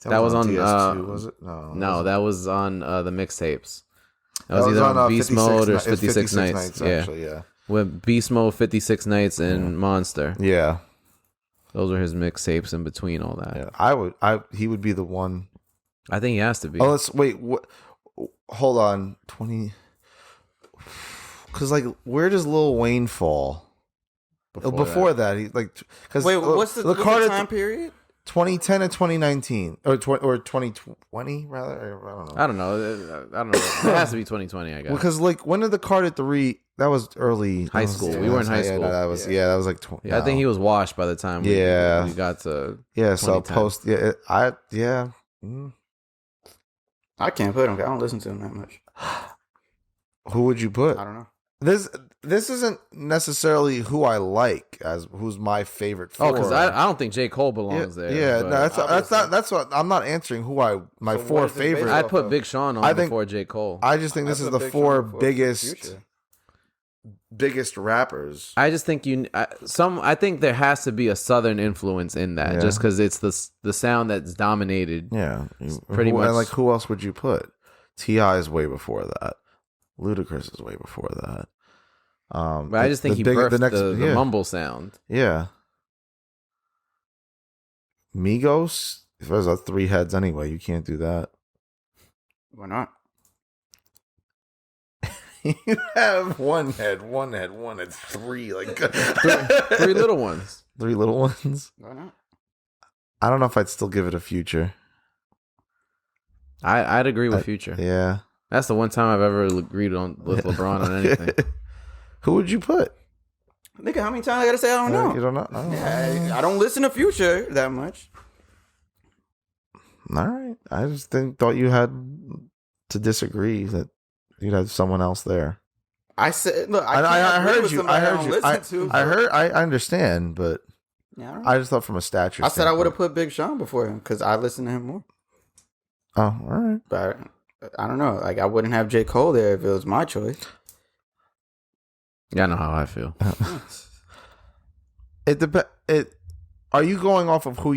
[SPEAKER 4] That was on
[SPEAKER 3] DS2, was it? No.
[SPEAKER 4] No, that was on the mixtapes. That
[SPEAKER 3] That
[SPEAKER 4] was either on Beast
[SPEAKER 3] 56
[SPEAKER 4] Mode or
[SPEAKER 3] It's
[SPEAKER 4] 56 Nights. Yeah.
[SPEAKER 3] Actually, yeah.
[SPEAKER 4] With Beast Mode, 56 Nights, and Monster.
[SPEAKER 3] Yeah.
[SPEAKER 4] Those are his mixtapes in between all that.
[SPEAKER 3] Yeah. He would be the one.
[SPEAKER 4] I think he has to be.
[SPEAKER 3] Oh, let's wait. What? Hold on. 20. Because like, where does Lil Wayne fall? Before that, he like. Cause
[SPEAKER 5] Wait, what's the
[SPEAKER 3] Carter
[SPEAKER 5] time period?
[SPEAKER 3] 2010 and 2019 or 2020 rather. I don't know.
[SPEAKER 4] I don't know. It has to be 2020, I guess.
[SPEAKER 3] Because like, when did the Carter 3? That was early
[SPEAKER 4] High school.
[SPEAKER 3] Yeah,
[SPEAKER 4] We were in high
[SPEAKER 3] yeah,
[SPEAKER 4] school.
[SPEAKER 3] no, that was that was like 20.
[SPEAKER 4] Yeah, I think he was washed by the time we got to
[SPEAKER 3] So
[SPEAKER 4] 2010.
[SPEAKER 3] post.
[SPEAKER 5] I can't put him. I don't listen to him that much.
[SPEAKER 3] Who would you put?
[SPEAKER 5] I don't know.
[SPEAKER 3] This isn't necessarily who I like as who's my favorite.
[SPEAKER 4] Oh, because I don't think J. Cole belongs there.
[SPEAKER 3] Yeah,
[SPEAKER 4] but
[SPEAKER 3] no, that's what I'm not answering. Who my
[SPEAKER 5] So
[SPEAKER 3] four
[SPEAKER 5] what is it based
[SPEAKER 3] favorite.
[SPEAKER 5] on?
[SPEAKER 4] I'd put Big Sean on
[SPEAKER 3] I think-
[SPEAKER 4] before J. Cole.
[SPEAKER 3] I just think this
[SPEAKER 5] I
[SPEAKER 3] is
[SPEAKER 5] put
[SPEAKER 3] the
[SPEAKER 5] Big
[SPEAKER 3] 4
[SPEAKER 5] Sean before
[SPEAKER 3] biggest rappers.
[SPEAKER 4] I just think I think there has to be a Southern influence in that,
[SPEAKER 3] Yeah.
[SPEAKER 4] just because it's the sound that's dominated.
[SPEAKER 3] Yeah,
[SPEAKER 4] pretty much.
[SPEAKER 3] And like, who else would you put? T.I. is way before that. Ludacris is way before that.
[SPEAKER 4] But I just think he birthed the mumble sound.
[SPEAKER 3] Yeah. Migos. If there's 3 heads anyway, you can't do that.
[SPEAKER 5] Why not?
[SPEAKER 3] You have one head, 3 like
[SPEAKER 4] Three little ones.
[SPEAKER 3] 3 little ones.
[SPEAKER 5] Why not?
[SPEAKER 3] I don't know if I'd still give it a Future.
[SPEAKER 4] I'd agree with Future.
[SPEAKER 3] Yeah.
[SPEAKER 4] That's the one time I've ever agreed with LeBron on anything.
[SPEAKER 3] Who would you put?
[SPEAKER 5] Nigga, how many times I gotta say I don't know?
[SPEAKER 3] You don't know? Oh.
[SPEAKER 5] I don't listen to Future that much.
[SPEAKER 3] All right. I just thought you had to disagree that you'd have someone else there.
[SPEAKER 5] I said, look,
[SPEAKER 3] I
[SPEAKER 5] can't agree
[SPEAKER 3] heard
[SPEAKER 5] with
[SPEAKER 3] you.
[SPEAKER 5] somebody
[SPEAKER 3] I heard
[SPEAKER 5] don't
[SPEAKER 3] you.
[SPEAKER 5] listen to,
[SPEAKER 3] I
[SPEAKER 5] but-
[SPEAKER 3] heard. I understand, but
[SPEAKER 5] Yeah, I don't know.
[SPEAKER 3] I just thought from a stature.
[SPEAKER 5] I said I would have
[SPEAKER 3] standpoint.
[SPEAKER 5] put Big Sean before him because I listen to him more.
[SPEAKER 3] Oh, all right.
[SPEAKER 5] But I don't know. Like I wouldn't have J. Cole there if it was my choice.
[SPEAKER 4] Yeah, I know how I feel.
[SPEAKER 3] It depends. Are you going off of who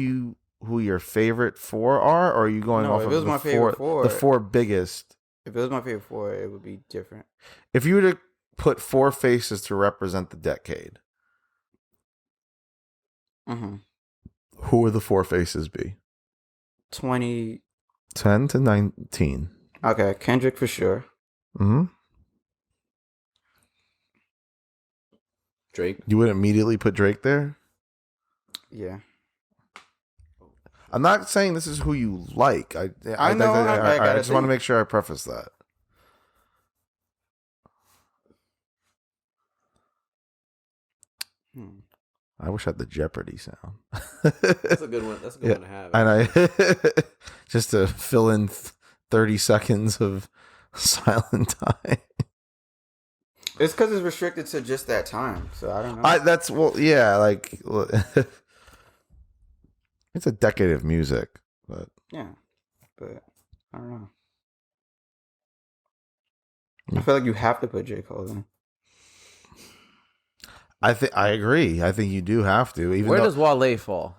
[SPEAKER 3] your favorite 4 are, or are you going
[SPEAKER 5] No,
[SPEAKER 3] off
[SPEAKER 5] if
[SPEAKER 3] of
[SPEAKER 5] it was my favorite 4,
[SPEAKER 3] the 4 biggest?
[SPEAKER 5] If it was my favorite 4, it would be different.
[SPEAKER 3] If you were to put 4 faces to represent the decade,
[SPEAKER 5] Mm-hmm.
[SPEAKER 3] who would the 4 faces be?
[SPEAKER 5] 20.
[SPEAKER 3] 10 to 19.
[SPEAKER 5] Okay, Kendrick for sure.
[SPEAKER 3] Mm-hmm.
[SPEAKER 4] Drake.
[SPEAKER 3] You would immediately put Drake there?
[SPEAKER 5] Yeah.
[SPEAKER 3] I'm not saying this is who you like. I
[SPEAKER 5] know, I gotta
[SPEAKER 3] just want to
[SPEAKER 5] think.
[SPEAKER 3] make sure I preface that. I wish I had the Jeopardy sound.
[SPEAKER 4] That's a good one. That's a good one to have.
[SPEAKER 3] And I just to fill in 30 seconds of silent time.
[SPEAKER 5] It's because it's restricted to just that time. So I don't know.
[SPEAKER 3] That's like it's a decade of music, but
[SPEAKER 5] Yeah, but I don't know. I feel like you have to put J. Cole in.
[SPEAKER 3] I agree. I think you do have to. Even
[SPEAKER 4] Where
[SPEAKER 3] though,
[SPEAKER 4] does Wale fall?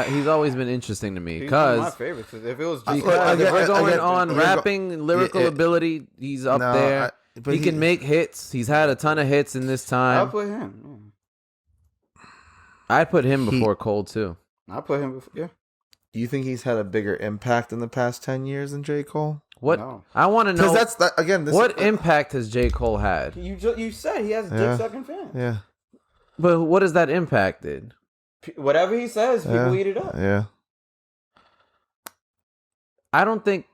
[SPEAKER 4] He's always been interesting to me
[SPEAKER 5] He's one of my
[SPEAKER 4] because
[SPEAKER 5] favorites. If it was
[SPEAKER 4] if
[SPEAKER 3] Again,
[SPEAKER 4] we're going
[SPEAKER 3] again,
[SPEAKER 4] on
[SPEAKER 3] you're
[SPEAKER 4] rapping, lyrical ability, he's up there.
[SPEAKER 3] but
[SPEAKER 4] He can make hits. He's had a ton of hits in this
[SPEAKER 5] I'll
[SPEAKER 4] time.
[SPEAKER 5] put him.
[SPEAKER 4] I'd put him before Cole too.
[SPEAKER 5] I'll put him before. Yeah.
[SPEAKER 3] Do you think he's had a bigger impact in the past 10 years than J. Cole?
[SPEAKER 4] What
[SPEAKER 5] No.
[SPEAKER 4] I want to know
[SPEAKER 3] Because again.
[SPEAKER 4] what impact has J. Cole had?
[SPEAKER 5] You said he has dick sucking fans.
[SPEAKER 3] Yeah.
[SPEAKER 4] But what has that impacted?
[SPEAKER 5] Whatever he says, people eat it up.
[SPEAKER 3] Yeah.
[SPEAKER 4] I don't think.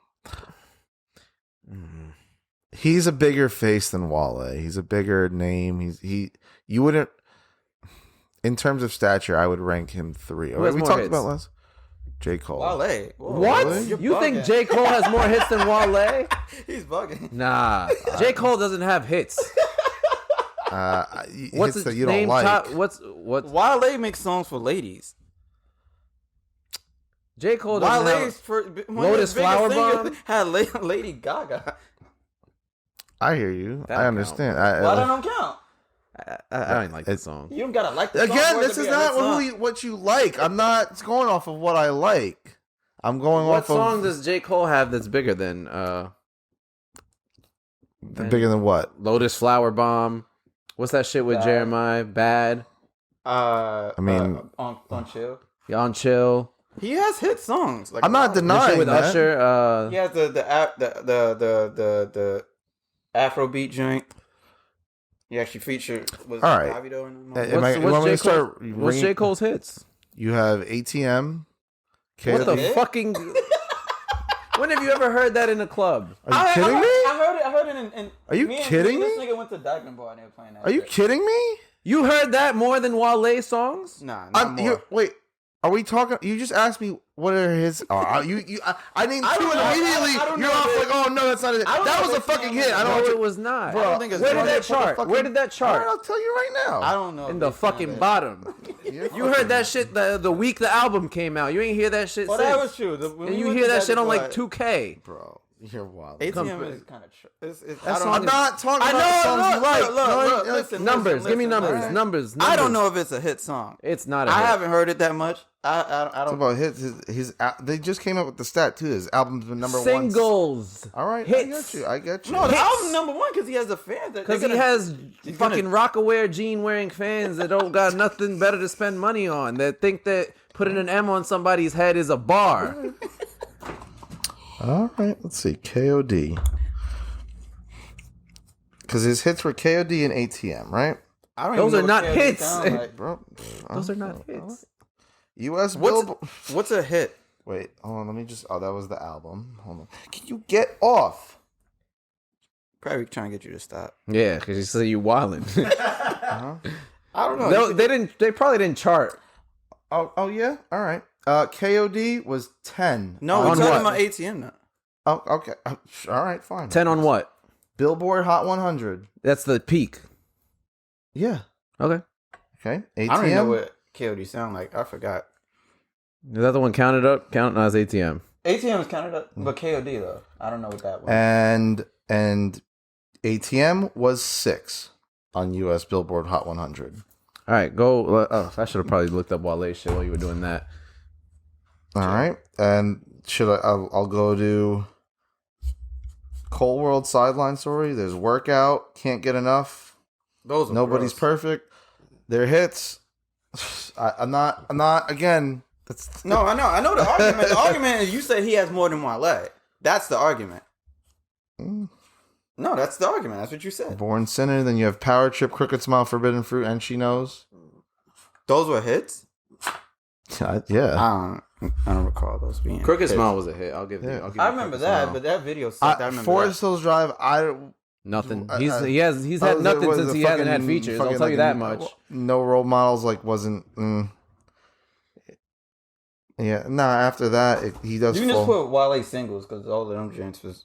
[SPEAKER 3] He's a bigger face than Wale. He's a bigger name. You wouldn't, in terms of stature, I would rank him 3.
[SPEAKER 4] Who has
[SPEAKER 3] We
[SPEAKER 4] more
[SPEAKER 3] talked
[SPEAKER 4] hits?
[SPEAKER 3] about last. J. Cole.
[SPEAKER 5] Wale. Whoa,
[SPEAKER 4] What?
[SPEAKER 5] really? You're
[SPEAKER 4] You think
[SPEAKER 5] bugging.
[SPEAKER 4] J. Cole has more hits than Wale?
[SPEAKER 5] He's bugging.
[SPEAKER 4] Nah. J. Cole doesn't have hits.
[SPEAKER 3] hits
[SPEAKER 4] What's his
[SPEAKER 3] that you
[SPEAKER 4] name?
[SPEAKER 3] don't like.
[SPEAKER 4] What's
[SPEAKER 5] Wale makes songs for ladies.
[SPEAKER 4] J. Cole doesn't
[SPEAKER 5] Wale's
[SPEAKER 4] have.
[SPEAKER 5] one of
[SPEAKER 4] Lotus
[SPEAKER 5] his biggest
[SPEAKER 4] Flower
[SPEAKER 5] singers
[SPEAKER 4] Bomb?
[SPEAKER 5] had Lady Gaga.
[SPEAKER 3] I hear you.
[SPEAKER 4] That
[SPEAKER 3] I
[SPEAKER 4] don't
[SPEAKER 3] understand.
[SPEAKER 5] Why that don't count?
[SPEAKER 4] I don't like the song.
[SPEAKER 5] You don't gotta like the song
[SPEAKER 3] Again,
[SPEAKER 5] for it
[SPEAKER 3] this
[SPEAKER 5] to
[SPEAKER 3] is
[SPEAKER 5] be a hit
[SPEAKER 3] not
[SPEAKER 5] song.
[SPEAKER 3] what you like. I'm not going off of what I like. I'm going
[SPEAKER 4] What
[SPEAKER 3] off
[SPEAKER 4] song
[SPEAKER 3] of
[SPEAKER 4] does J. Cole have that's bigger than
[SPEAKER 3] bigger than what?
[SPEAKER 4] Lotus Flower Bomb? What's that shit with
[SPEAKER 5] Bad.
[SPEAKER 4] Jeremiah? Bad.
[SPEAKER 3] I mean,
[SPEAKER 5] on chill.
[SPEAKER 4] On Chill.
[SPEAKER 5] He has hit songs. Like,
[SPEAKER 3] I'm not
[SPEAKER 4] The
[SPEAKER 3] denying
[SPEAKER 4] shit with
[SPEAKER 3] that.
[SPEAKER 4] Usher.
[SPEAKER 5] He has the Afrobeat joint. He actually featured was
[SPEAKER 3] All right.
[SPEAKER 5] Davido in
[SPEAKER 3] Am
[SPEAKER 5] them.
[SPEAKER 3] I- you want me to start
[SPEAKER 4] What's
[SPEAKER 3] ringing-
[SPEAKER 4] J. Cole's hits?
[SPEAKER 3] You have ATM.
[SPEAKER 4] What the
[SPEAKER 5] Hit?
[SPEAKER 4] fucking? When have you ever heard that in a club?
[SPEAKER 3] Are you kidding me?
[SPEAKER 5] I heard it in
[SPEAKER 3] Are you
[SPEAKER 5] me and
[SPEAKER 3] kidding
[SPEAKER 5] This
[SPEAKER 3] me?
[SPEAKER 5] nigga went to Diamond Bar and they were playing that.
[SPEAKER 3] Are you
[SPEAKER 5] shit.
[SPEAKER 3] kidding me?
[SPEAKER 4] You heard that more than Wale songs?
[SPEAKER 5] Nah, not more.
[SPEAKER 3] Wait, are we talking? You just asked me what are his? I named two
[SPEAKER 5] I
[SPEAKER 3] and
[SPEAKER 5] don't know.
[SPEAKER 3] immediately
[SPEAKER 5] I don't
[SPEAKER 3] you're
[SPEAKER 5] know
[SPEAKER 3] off
[SPEAKER 5] if
[SPEAKER 3] like, oh no, that's not it.
[SPEAKER 5] I don't
[SPEAKER 3] That
[SPEAKER 5] know
[SPEAKER 3] was a
[SPEAKER 5] if it's
[SPEAKER 3] fucking
[SPEAKER 5] not-
[SPEAKER 3] hit. I
[SPEAKER 4] No,
[SPEAKER 3] don't know.
[SPEAKER 4] it was not.
[SPEAKER 5] I don't think it's
[SPEAKER 4] Where did
[SPEAKER 5] one.
[SPEAKER 4] that chart? Where did that
[SPEAKER 3] All right,
[SPEAKER 4] chart?
[SPEAKER 3] I'll tell you right now.
[SPEAKER 5] I don't know.
[SPEAKER 4] In
[SPEAKER 5] if
[SPEAKER 4] the
[SPEAKER 5] it's
[SPEAKER 4] fucking
[SPEAKER 5] not
[SPEAKER 4] bottom. You heard that shit the week the album came out. You ain't hear that shit
[SPEAKER 5] Well,
[SPEAKER 4] since.
[SPEAKER 5] that was true. When
[SPEAKER 4] And
[SPEAKER 5] we
[SPEAKER 4] you
[SPEAKER 5] went
[SPEAKER 4] hear
[SPEAKER 5] to
[SPEAKER 4] that shit on
[SPEAKER 5] Diamond
[SPEAKER 4] like
[SPEAKER 5] Bar,
[SPEAKER 4] 2K.
[SPEAKER 3] Bro, you're wild.
[SPEAKER 5] ATM is kind of.
[SPEAKER 4] That song
[SPEAKER 3] I'm
[SPEAKER 4] is-
[SPEAKER 3] not talking
[SPEAKER 5] I
[SPEAKER 3] about
[SPEAKER 5] know,
[SPEAKER 3] songs you
[SPEAKER 5] look,
[SPEAKER 3] like.
[SPEAKER 5] look,
[SPEAKER 3] No,
[SPEAKER 5] look,
[SPEAKER 3] no,
[SPEAKER 5] listen,
[SPEAKER 4] Numbers. Give me
[SPEAKER 5] listen,
[SPEAKER 4] numbers.
[SPEAKER 5] listen.
[SPEAKER 4] Numbers.
[SPEAKER 5] I don't
[SPEAKER 4] numbers.
[SPEAKER 5] know if it's a hit song.
[SPEAKER 4] It's not a
[SPEAKER 5] I
[SPEAKER 4] hit.
[SPEAKER 5] haven't heard it that much. I
[SPEAKER 3] It's
[SPEAKER 5] don't.
[SPEAKER 3] about his. They just came up with the stat too. His album's been number one.
[SPEAKER 4] Singles.
[SPEAKER 3] All right,
[SPEAKER 4] Hits.
[SPEAKER 3] I get you.
[SPEAKER 5] No, the
[SPEAKER 4] Hits.
[SPEAKER 5] album number one because he has the fans.
[SPEAKER 4] Because he has
[SPEAKER 5] he's
[SPEAKER 4] fucking
[SPEAKER 5] gonna-
[SPEAKER 4] Rockaware jean wearing fans that don't got nothing better to spend money on. That think that putting an M on somebody's head is a bar.
[SPEAKER 3] All right, let's see. KOD. Because his hits were KOD and ATM, right?
[SPEAKER 5] I don't
[SPEAKER 4] Those
[SPEAKER 5] even
[SPEAKER 4] are
[SPEAKER 5] know
[SPEAKER 4] not
[SPEAKER 5] what KOD
[SPEAKER 4] hits.
[SPEAKER 5] sound like.
[SPEAKER 3] Bro,
[SPEAKER 4] Those are not hits.
[SPEAKER 3] U.S.
[SPEAKER 5] What's
[SPEAKER 3] Billboard.
[SPEAKER 5] what's a hit?
[SPEAKER 3] Wait, hold on. Let me just. Oh, that was the album. Hold on. Can you get off?
[SPEAKER 5] Probably trying to get you to stop.
[SPEAKER 4] Yeah, because you say you wildin'.
[SPEAKER 5] I don't know.
[SPEAKER 4] No, they didn't. They probably didn't chart.
[SPEAKER 3] Oh yeah. All right. KOD was 10.
[SPEAKER 5] No,
[SPEAKER 4] On
[SPEAKER 5] we're talking
[SPEAKER 4] what?
[SPEAKER 5] about ATM now.
[SPEAKER 3] Oh, okay. All right. Fine.
[SPEAKER 4] 10 on what?
[SPEAKER 3] Billboard Hot 100.
[SPEAKER 4] That's the peak.
[SPEAKER 3] Yeah.
[SPEAKER 4] Okay.
[SPEAKER 3] Okay. ATM.
[SPEAKER 5] I don't even know what KOD sound like. I forgot.
[SPEAKER 4] Is that the one counted up? Counting as ATM.
[SPEAKER 5] ATM is counted up, but KOD though. I don't know what that was.
[SPEAKER 3] And ATM was 6 on U.S. Billboard Hot 100.
[SPEAKER 4] All right, go. Oh, I should have probably looked up Wale shit while you were doing that.
[SPEAKER 3] All right. And I'll go to Cole World Sideline Story. There's Workout. Can't Get Enough.
[SPEAKER 5] Those are
[SPEAKER 3] Nobody's
[SPEAKER 5] gross.
[SPEAKER 3] perfect. They're hits. I'm not. Again, that's
[SPEAKER 5] No, I know the argument. The argument is you say he has more than Wale. That's the argument. No, that's the argument. That's what you said.
[SPEAKER 3] Born Sinner. Then you have Power Trip, Crooked Smile, Forbidden Fruit, and She Knows.
[SPEAKER 5] Those were hits.
[SPEAKER 3] Yeah.
[SPEAKER 5] I don't recall those being.
[SPEAKER 4] Crooked
[SPEAKER 5] hits.
[SPEAKER 4] Smile was a hit. I'll give you.
[SPEAKER 3] Yeah.
[SPEAKER 4] I'll give you
[SPEAKER 5] I remember
[SPEAKER 4] Crooked
[SPEAKER 5] that,
[SPEAKER 4] Smile.
[SPEAKER 5] but that video sucked. I remember
[SPEAKER 3] Forest
[SPEAKER 5] that.
[SPEAKER 3] Hills Drive.
[SPEAKER 4] Nothing.
[SPEAKER 3] I-
[SPEAKER 4] He's
[SPEAKER 3] I
[SPEAKER 4] had
[SPEAKER 3] was-
[SPEAKER 4] nothing
[SPEAKER 3] was
[SPEAKER 4] since
[SPEAKER 3] a
[SPEAKER 4] he hasn't had
[SPEAKER 3] fucking-
[SPEAKER 4] features. I'll
[SPEAKER 3] fucking
[SPEAKER 4] tell you
[SPEAKER 3] like
[SPEAKER 4] that
[SPEAKER 3] a-
[SPEAKER 4] much.
[SPEAKER 3] No Role Models. Like wasn't. Yeah, no. After that, he does.
[SPEAKER 5] You can just put Wale singles because all of them joints was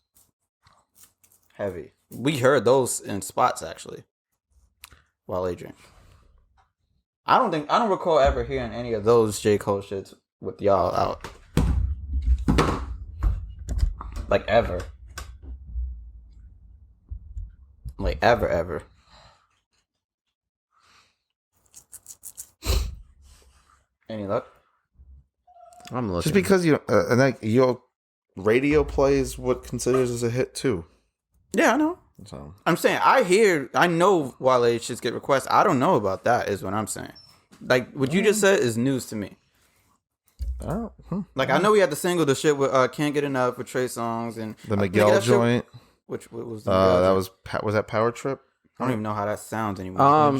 [SPEAKER 5] heavy. We heard those in spots actually. Wale drink. I don't recall ever hearing any of those J. Cole shits with y'all out. Like ever. Like ever. Any luck?
[SPEAKER 4] I'm looking.
[SPEAKER 3] Just because and like your radio plays what considers as a hit too.
[SPEAKER 5] Yeah, I know.
[SPEAKER 3] So
[SPEAKER 5] I'm saying I know Wale shits get requests. I don't know about that is what I'm saying. Like what you just said is news to me.
[SPEAKER 3] oh,
[SPEAKER 5] Like I know we had the single, the shit with Can't Get Enough with Trey Songz and
[SPEAKER 3] the Miguel joint.
[SPEAKER 5] What was the Miguel
[SPEAKER 3] That
[SPEAKER 5] joint?
[SPEAKER 3] was that Power Trip.
[SPEAKER 5] I don't even know how that sounds anymore.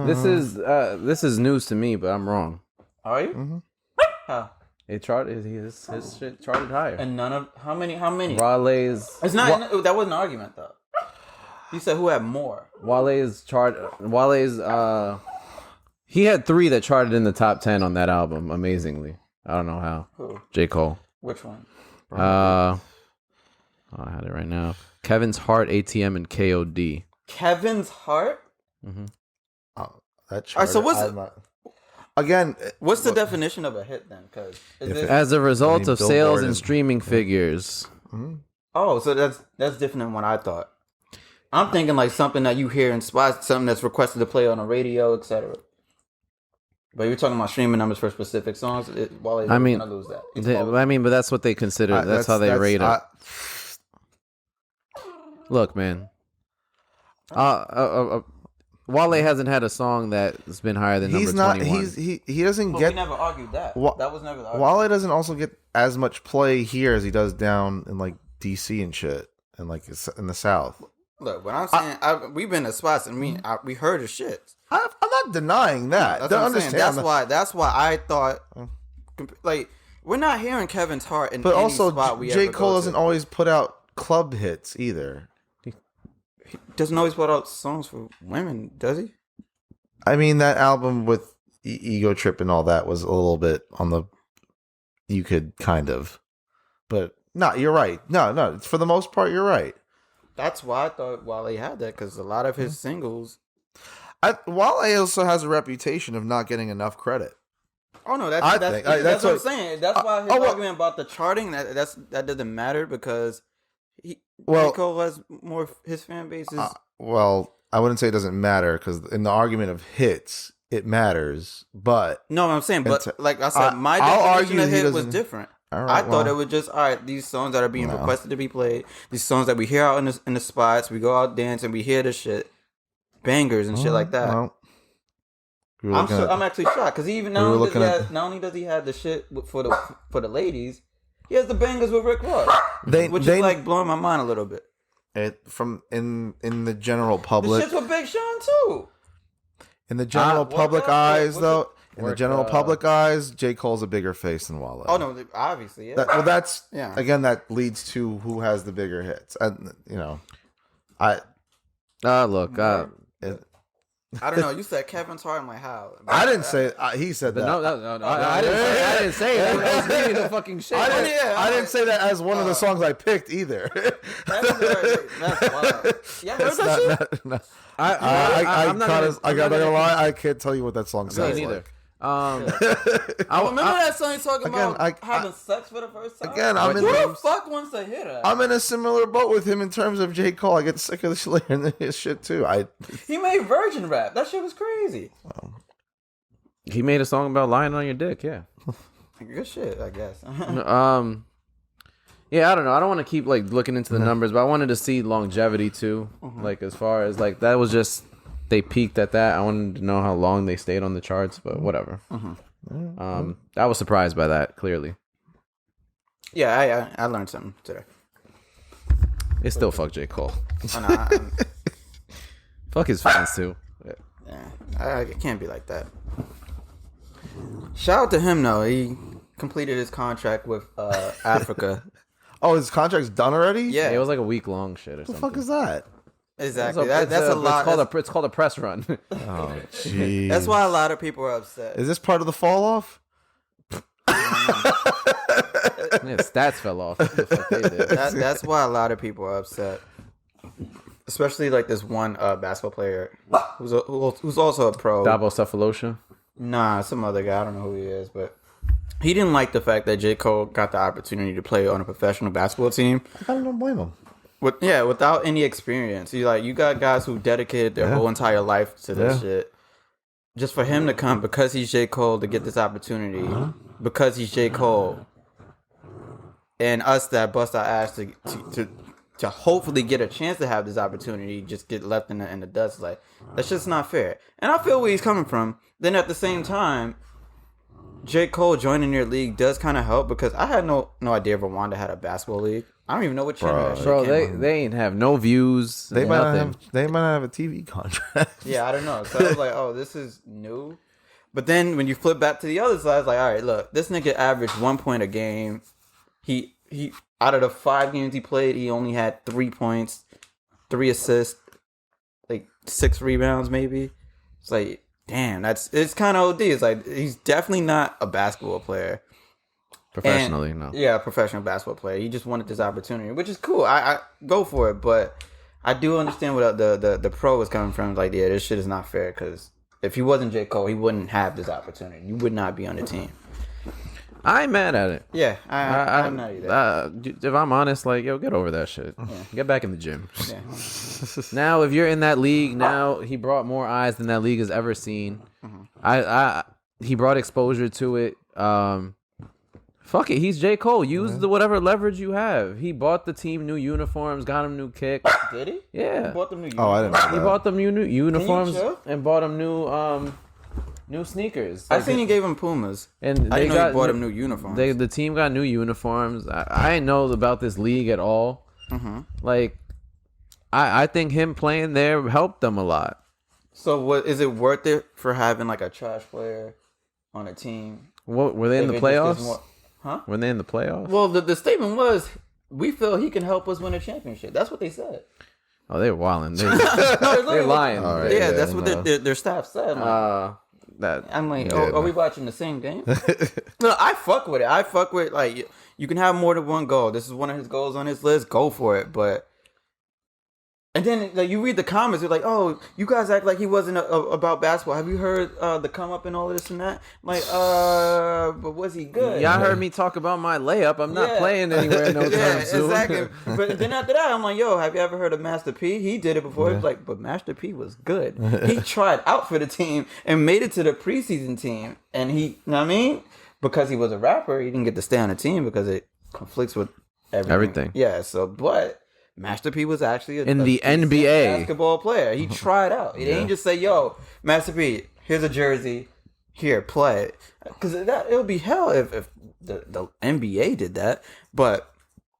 [SPEAKER 4] This is news to me, but I'm wrong.
[SPEAKER 5] Are you?
[SPEAKER 3] Mm-hmm.
[SPEAKER 5] How?
[SPEAKER 4] It charted his shit charted higher.
[SPEAKER 5] And none of how many?
[SPEAKER 4] Wale's
[SPEAKER 5] It's not. That wasn't an argument though. You said who had more?
[SPEAKER 4] Wale's he had 3 that charted in the top 10 on that album. Amazingly, I don't know how.
[SPEAKER 5] Who?
[SPEAKER 4] J. Cole.
[SPEAKER 5] Which one?
[SPEAKER 4] I had it right now. Kevin's Heart, ATM, and KOD.
[SPEAKER 5] Kevin's Heart.
[SPEAKER 3] Oh, that
[SPEAKER 5] All right, so
[SPEAKER 3] again?
[SPEAKER 5] what's the definition of a hit then? Because
[SPEAKER 4] As a result of
[SPEAKER 3] Billboard
[SPEAKER 4] sales and
[SPEAKER 3] and-
[SPEAKER 4] streaming figures.
[SPEAKER 5] oh, so that's different than what I thought. I'm thinking like something that you hear in spots, something that's requested to play on the radio, etc. But you're talking about streaming numbers for specific songs.
[SPEAKER 4] I mean,
[SPEAKER 5] gonna lose that.
[SPEAKER 4] but that's what they consider. That's how they rate it. Look, man. Wale hasn't had a song that's been higher than
[SPEAKER 3] He's
[SPEAKER 4] number
[SPEAKER 3] not.
[SPEAKER 4] 21.
[SPEAKER 3] He doesn't
[SPEAKER 5] But
[SPEAKER 3] get.
[SPEAKER 5] we never argued that. That was never the argument.
[SPEAKER 3] Wale doesn't also get as much play here as he does down in like DC and shit, and like in the South.
[SPEAKER 5] Look, what I'm saying, we've been to spots and we heard his shit.
[SPEAKER 3] I'm not denying that.
[SPEAKER 5] That's
[SPEAKER 3] Don't
[SPEAKER 5] what I'm saying.
[SPEAKER 3] understand.
[SPEAKER 5] That's why I thought, like, we're not hearing Kevin's Heart in
[SPEAKER 3] But
[SPEAKER 5] any
[SPEAKER 3] also,
[SPEAKER 5] spot we
[SPEAKER 3] J.
[SPEAKER 5] ever
[SPEAKER 3] Cole
[SPEAKER 5] go
[SPEAKER 3] doesn't
[SPEAKER 5] to.
[SPEAKER 3] always put out club hits either.
[SPEAKER 5] He doesn't always put out songs for women, does he?
[SPEAKER 3] I mean, that album with Ego Trip and all that was a little bit on the. You could kind of, but no, you're right. No, for the most part, you're right.
[SPEAKER 5] That's why I thought Wale had that, because a lot of his singles.
[SPEAKER 3] Wale also has a reputation of not getting enough credit.
[SPEAKER 5] Oh no,
[SPEAKER 3] I
[SPEAKER 5] that's
[SPEAKER 3] think-
[SPEAKER 5] that's what I'm
[SPEAKER 3] what-
[SPEAKER 5] saying. That's why his argument about the charting that doesn't matter, because J. Cole has more. His fan base is.
[SPEAKER 3] Well, I wouldn't say it doesn't matter because in the argument of hits, it matters. But
[SPEAKER 5] No, I'm saying, but like I said, my
[SPEAKER 3] I'll
[SPEAKER 5] definition
[SPEAKER 3] argue
[SPEAKER 5] of
[SPEAKER 3] he
[SPEAKER 5] hit was
[SPEAKER 3] doesn't-
[SPEAKER 5] different.
[SPEAKER 3] All right,
[SPEAKER 5] I thought
[SPEAKER 3] well.
[SPEAKER 5] it was just all right. These songs that are being requested to be played, these songs that we hear out in the spots, we go out dance and we hear the shit, bangers and shit like that.
[SPEAKER 3] Well,
[SPEAKER 5] I'm actually shocked because even not only does he have the shit for the ladies, he has the bangers with Rick Ross, which is like blowing my mind a little bit.
[SPEAKER 3] From in the general
[SPEAKER 5] The
[SPEAKER 3] public.
[SPEAKER 5] shit's with Big Sean too.
[SPEAKER 3] In the general public eyes, though, in the general public eyes, J. Cole's a bigger face than Wale.
[SPEAKER 5] Oh no, obviously, yeah.
[SPEAKER 3] That's
[SPEAKER 5] Yeah.
[SPEAKER 3] Again, that leads to who has the bigger hits, and
[SPEAKER 4] Look,
[SPEAKER 5] I don't know. You said Kevin's Heart. I'm like, how?
[SPEAKER 3] I didn't say he said that.
[SPEAKER 4] no, I didn't say it. I was reading the fucking shit.
[SPEAKER 3] I didn't say that as one of the songs I picked either.
[SPEAKER 5] That's wild. Yeah, heard that shit?
[SPEAKER 3] No.
[SPEAKER 4] I'm not
[SPEAKER 3] I gotta lie. I can't tell you what that song sounds
[SPEAKER 4] neither.
[SPEAKER 3] like.
[SPEAKER 5] I remember that song you talking about having sex for the first time.
[SPEAKER 3] Again, I'm in
[SPEAKER 5] Who
[SPEAKER 3] the-
[SPEAKER 5] the fuck wants to hear that?
[SPEAKER 3] I'm in a similar boat with him in terms of J. Cole. I get sick of his shit too.
[SPEAKER 5] He made virgin rap. That shit was crazy.
[SPEAKER 4] He made a song about lying on your dick. Yeah.
[SPEAKER 5] Good shit, I guess.
[SPEAKER 4] Yeah, I don't know. I don't want to keep like looking into the numbers, but I wanted to see longevity too. Like as far as like that was just they peaked at that. I wanted to know how long they stayed on the charts, but whatever. I was surprised by that. Clearly,
[SPEAKER 5] Yeah, I learned something today.
[SPEAKER 4] it's still fuck J. Cole.
[SPEAKER 5] Oh, no,
[SPEAKER 4] Fuck his fans too.
[SPEAKER 5] I can't be like that. Shout out to him though. He completed his contract with Africa.
[SPEAKER 3] Oh, his contract's done already?
[SPEAKER 5] Yeah,
[SPEAKER 4] It was like a week long shit or
[SPEAKER 3] What the
[SPEAKER 4] something.
[SPEAKER 3] fuck is that?
[SPEAKER 5] exactly. That's a lot.
[SPEAKER 4] It's called a press run.
[SPEAKER 3] Oh, jeez.
[SPEAKER 5] That's why a lot of people are upset.
[SPEAKER 3] Is this part of the fall off?
[SPEAKER 4] Yeah, stats fell off. What the fuck they did.
[SPEAKER 5] That's why a lot of people are upset. Especially like this one basketball player who's also a pro.
[SPEAKER 4] Dabo Cephalosha.
[SPEAKER 5] Nah, some other guy. I don't know who he is, but he didn't like the fact that J. Cole got the opportunity to play on a professional basketball team.
[SPEAKER 3] I don't blame him.
[SPEAKER 5] Without any experience. You got guys who dedicated their whole entire life to this shit. Just for him to come because he's J. Cole to get this opportunity, because he's J. Cole, and us that bust our ass to hopefully get a chance to have this opportunity, just get left in the dust. Like, that's just not fair. And I feel where he's coming from. Then at the same time, J. Cole joining your league does kind of help, because I had no idea Rwanda had a basketball league. I don't even know what channel that shit
[SPEAKER 4] Bro,
[SPEAKER 5] came on.
[SPEAKER 4] they ain't have no views.
[SPEAKER 3] They might
[SPEAKER 4] nothing.
[SPEAKER 3] not have a TV contract.
[SPEAKER 5] Yeah, I don't know. So I was like, oh, this is new. But then when you flip back to the other side, it's like, all right, look, this nigga averaged 1 point a game. He out of the 5 games he played, he only had 3 points, 3 assists, like 6 rebounds maybe. It's like, damn, it's kind of OD. It's like, he's definitely not a basketball player.
[SPEAKER 4] Professionally, no.
[SPEAKER 5] Yeah, professional basketball player. He just wanted this opportunity, which is cool. I go for it, but I do understand where the pro is coming from. Like, yeah, this shit is not fair, because if he wasn't J. Cole, he wouldn't have this opportunity. You would not be on the team.
[SPEAKER 4] I ain't mad at it.
[SPEAKER 5] Yeah, I'm not either.
[SPEAKER 4] If I'm honest, like, yo, get over that shit. Get back in the gym.
[SPEAKER 5] Yeah.
[SPEAKER 4] Now, if you're in that league, now he brought more eyes than that league has ever seen. He brought exposure to it. Fuck it, he's J. Cole. Use the whatever leverage you have. He bought the team new uniforms, got him new kicks.
[SPEAKER 5] Did he?
[SPEAKER 4] Yeah.
[SPEAKER 5] He bought them new
[SPEAKER 3] Oh, I didn't know
[SPEAKER 4] He
[SPEAKER 3] that.
[SPEAKER 4] bought them new uniforms
[SPEAKER 5] show?
[SPEAKER 4] and bought them new sneakers.
[SPEAKER 5] I seen he gave him Pumas.
[SPEAKER 4] And
[SPEAKER 5] I
[SPEAKER 4] they
[SPEAKER 5] didn't know
[SPEAKER 4] got
[SPEAKER 5] he bought him new uniforms.
[SPEAKER 4] The team got new uniforms. I didn't know about this league at all. Like, I think him playing there helped them a lot.
[SPEAKER 5] So what is it worth it for having like a trash player on a team?
[SPEAKER 4] What were they in
[SPEAKER 5] If
[SPEAKER 4] the
[SPEAKER 5] it just gives
[SPEAKER 4] playoffs?
[SPEAKER 5] more- Huh?
[SPEAKER 4] Were they in the playoffs?
[SPEAKER 5] Well, the statement was, we feel he can help us win a championship. That's what they said.
[SPEAKER 4] Oh, they're wilding.
[SPEAKER 5] No, it's
[SPEAKER 4] They're
[SPEAKER 5] literally
[SPEAKER 4] lying.
[SPEAKER 3] All right.
[SPEAKER 5] Yeah,
[SPEAKER 3] Yeah,
[SPEAKER 5] that's what
[SPEAKER 3] no.
[SPEAKER 5] their staff said. Like, I'm like, are we watching the same game? No, I fuck with it. I fuck with, like, you can have more than one goal. This is one of his goals on his list. Go for it. But and then like you read the comments, you're like, oh, you guys act like he wasn't about basketball. Have you heard the come up and all this and that? I'm like, but was he good?
[SPEAKER 4] Y'all heard me talk about my layup. I'm not playing anywhere no time soon.
[SPEAKER 5] Exactly. But then after that, I'm like, yo, have you ever heard of Master P? He did it before. He was like, but Master P was good. He tried out for the team and made it to the preseason team. And he, you know what I mean? Because he was a rapper, he didn't get to stay on the team because it conflicts with everything. Yeah, so, but Master P was actually
[SPEAKER 4] In the NBA.
[SPEAKER 5] basketball player. He tried out. It ain't just say, yo, Master P, here's a jersey. Here, play it. Because it would be hell if the NBA did that. But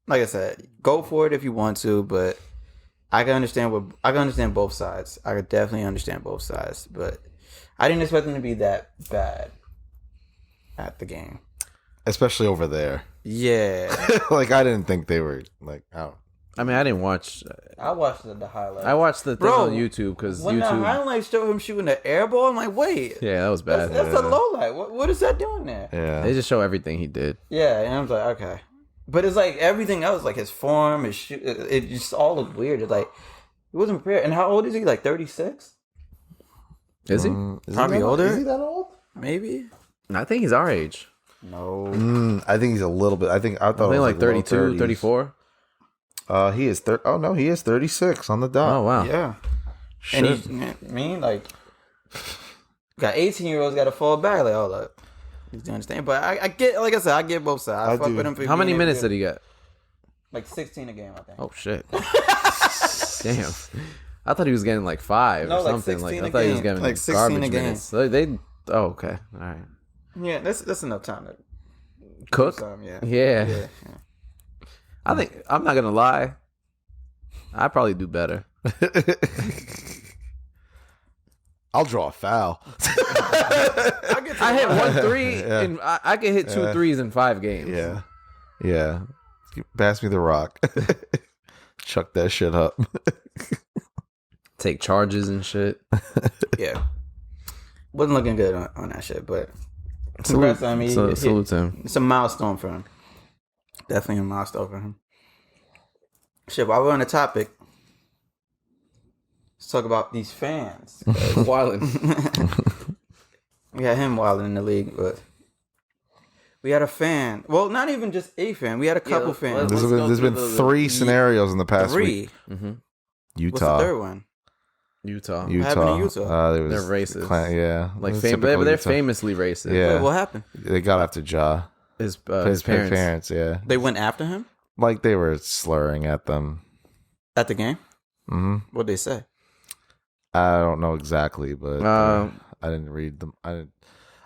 [SPEAKER 5] like I said, go for it if you want to. But I can understand both sides. I could definitely understand both sides. But I didn't expect them to be that bad at the game.
[SPEAKER 3] Especially over there.
[SPEAKER 5] Yeah.
[SPEAKER 3] Like, I didn't think they were, like, oh.
[SPEAKER 4] I mean, I didn't watch.
[SPEAKER 5] I watched the highlights.
[SPEAKER 4] I watched the thing
[SPEAKER 5] Bro,
[SPEAKER 4] on YouTube because
[SPEAKER 5] when the
[SPEAKER 4] YouTube.
[SPEAKER 5] highlights show him shooting the air ball, I'm like, wait.
[SPEAKER 4] Yeah, that was bad.
[SPEAKER 5] That's a low light. What is that doing there?
[SPEAKER 3] Yeah.
[SPEAKER 4] They just show everything he did.
[SPEAKER 5] Yeah, and I was like, okay. But it's like everything else, like his form, his shoot, it just all looked weird. It's like, he wasn't prepared. And how old is he? Like 36?
[SPEAKER 4] Is he?
[SPEAKER 5] Probably older.
[SPEAKER 3] Is he that old?
[SPEAKER 5] Maybe.
[SPEAKER 4] I think he's our age.
[SPEAKER 5] No.
[SPEAKER 3] I think he's a little bit. I thought
[SPEAKER 4] I
[SPEAKER 3] it
[SPEAKER 4] think
[SPEAKER 3] was
[SPEAKER 4] like
[SPEAKER 3] low
[SPEAKER 4] 32,
[SPEAKER 3] 30s.
[SPEAKER 4] 34.
[SPEAKER 3] He is he is 36 on the dot.
[SPEAKER 4] Oh, wow.
[SPEAKER 5] Yeah.
[SPEAKER 3] Shit.
[SPEAKER 5] And he's, I mean, like, got 18-year-olds got to fall back. Like, oh, look. He's doing his thing. But I get, like I said, I get both sides. I fuck
[SPEAKER 3] do.
[SPEAKER 5] with him for
[SPEAKER 4] How many
[SPEAKER 5] being
[SPEAKER 4] minutes
[SPEAKER 5] good.
[SPEAKER 4] did he get?
[SPEAKER 5] Like 16 a game, I think.
[SPEAKER 4] Oh, shit. Damn. I thought he was getting like 5
[SPEAKER 5] No,
[SPEAKER 4] or
[SPEAKER 5] like
[SPEAKER 4] something.
[SPEAKER 5] 16
[SPEAKER 4] I
[SPEAKER 5] a
[SPEAKER 4] thought he was
[SPEAKER 5] game.
[SPEAKER 4] getting
[SPEAKER 5] Like
[SPEAKER 4] like
[SPEAKER 5] 16
[SPEAKER 4] garbage
[SPEAKER 5] a game.
[SPEAKER 4] minutes. So they. Oh, okay. All right.
[SPEAKER 5] Yeah, that's enough time to
[SPEAKER 4] Cook.
[SPEAKER 5] some, yeah.
[SPEAKER 4] Yeah. I think I'm not gonna lie. I probably do better.
[SPEAKER 3] I'll draw a foul.
[SPEAKER 4] I hit 1 3 and I can hit 2 threes in 5 games.
[SPEAKER 3] Yeah. Yeah. Pass me the rock. Chuck that shit up.
[SPEAKER 4] Take charges and shit.
[SPEAKER 5] Yeah. Wasn't looking good on that shit, but Congrats on him.
[SPEAKER 4] Salute to him.
[SPEAKER 5] It's a milestone for him. Definitely a milestone for him. Shit, while we're on the topic, let's talk about these fans.
[SPEAKER 4] Wildin'.
[SPEAKER 5] We had him wilding in the league, but we had a fan. Well, not even just a fan. We had a couple fans.
[SPEAKER 3] There's been three scenarios in the past week.
[SPEAKER 5] Mm-hmm.
[SPEAKER 3] Utah.
[SPEAKER 5] What's the third one?
[SPEAKER 4] Utah.
[SPEAKER 5] What happened in Utah?
[SPEAKER 3] They're
[SPEAKER 4] racist.
[SPEAKER 3] Yeah.
[SPEAKER 4] Like
[SPEAKER 3] Typical
[SPEAKER 4] they're
[SPEAKER 3] Utah.
[SPEAKER 4] famously racist.
[SPEAKER 3] Yeah.
[SPEAKER 5] Wait, what happened?
[SPEAKER 3] They got after Ja.
[SPEAKER 4] His
[SPEAKER 3] parents, yeah.
[SPEAKER 5] They went after him
[SPEAKER 3] Like they were slurring at them.
[SPEAKER 5] at the game?
[SPEAKER 3] Mm-hmm.
[SPEAKER 5] What'd they say?
[SPEAKER 3] I don't know exactly, but I didn't read them.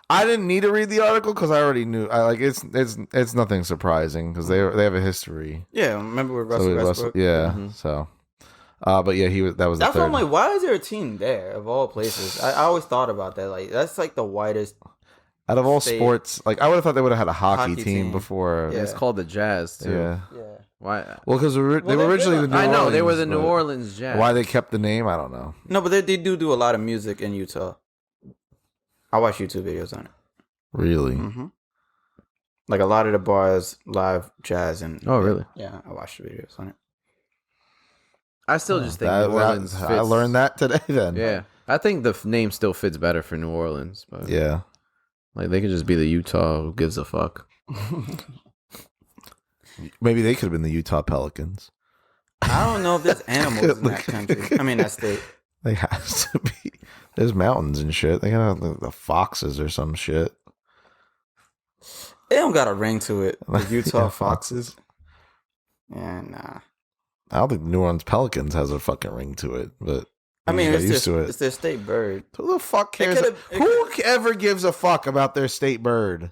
[SPEAKER 3] I didn't need to read the article because I already knew. It's nothing surprising because they have a history.
[SPEAKER 5] Yeah, remember with Russell Westbrook?
[SPEAKER 3] Yeah.
[SPEAKER 4] Mm-hmm.
[SPEAKER 3] So, but yeah, that was the
[SPEAKER 5] That's
[SPEAKER 3] third.
[SPEAKER 5] why I'm like, why is there a team there of all places? I always thought about that. Like, that's like the whitest.
[SPEAKER 3] Out of all
[SPEAKER 5] state.
[SPEAKER 3] sports, like I would have thought they would have had a hockey
[SPEAKER 5] Hockey
[SPEAKER 3] team
[SPEAKER 5] team.
[SPEAKER 3] before.
[SPEAKER 5] Yeah.
[SPEAKER 4] It's called the Jazz too.
[SPEAKER 3] Yeah.
[SPEAKER 5] Yeah.
[SPEAKER 4] Why?
[SPEAKER 3] Well, because they were
[SPEAKER 5] they're
[SPEAKER 3] originally
[SPEAKER 5] good.
[SPEAKER 3] the New
[SPEAKER 4] I
[SPEAKER 3] Orleans.
[SPEAKER 4] know they were the New
[SPEAKER 3] but
[SPEAKER 4] Orleans Jazz.
[SPEAKER 3] Why they kept the name, I don't know.
[SPEAKER 5] No, but they do a lot of music in Utah. I watch YouTube videos on it.
[SPEAKER 3] Really?
[SPEAKER 5] Mm-hmm. Like a lot of the bars, live jazz, and
[SPEAKER 4] Oh, really?
[SPEAKER 5] Yeah, I watch the videos on it.
[SPEAKER 4] I still just think
[SPEAKER 3] That-
[SPEAKER 4] New Orleans.
[SPEAKER 3] I
[SPEAKER 4] fits.
[SPEAKER 3] learned that today. Then.
[SPEAKER 4] Yeah, I think the name still fits better for New Orleans. But
[SPEAKER 3] Yeah.
[SPEAKER 4] like they could just be the Utah. Who gives a fuck?
[SPEAKER 3] Maybe they could have been the Utah Pelicans.
[SPEAKER 5] I don't know if there's animals in that country. I mean, that state.
[SPEAKER 3] They have to be. There's mountains and shit. They got the foxes or some shit.
[SPEAKER 5] They don't got a ring to it. The Utah
[SPEAKER 3] Yeah,
[SPEAKER 5] Foxes. Yeah, nah.
[SPEAKER 3] I don't think New Orleans Pelicans has a fucking ring to it, but
[SPEAKER 5] I mean,
[SPEAKER 3] you get
[SPEAKER 5] it's
[SPEAKER 3] used to it.
[SPEAKER 5] it's their state bird.
[SPEAKER 3] Who the fuck
[SPEAKER 5] It
[SPEAKER 3] cares?
[SPEAKER 5] could've- it
[SPEAKER 3] Who ever gives a fuck about their state bird?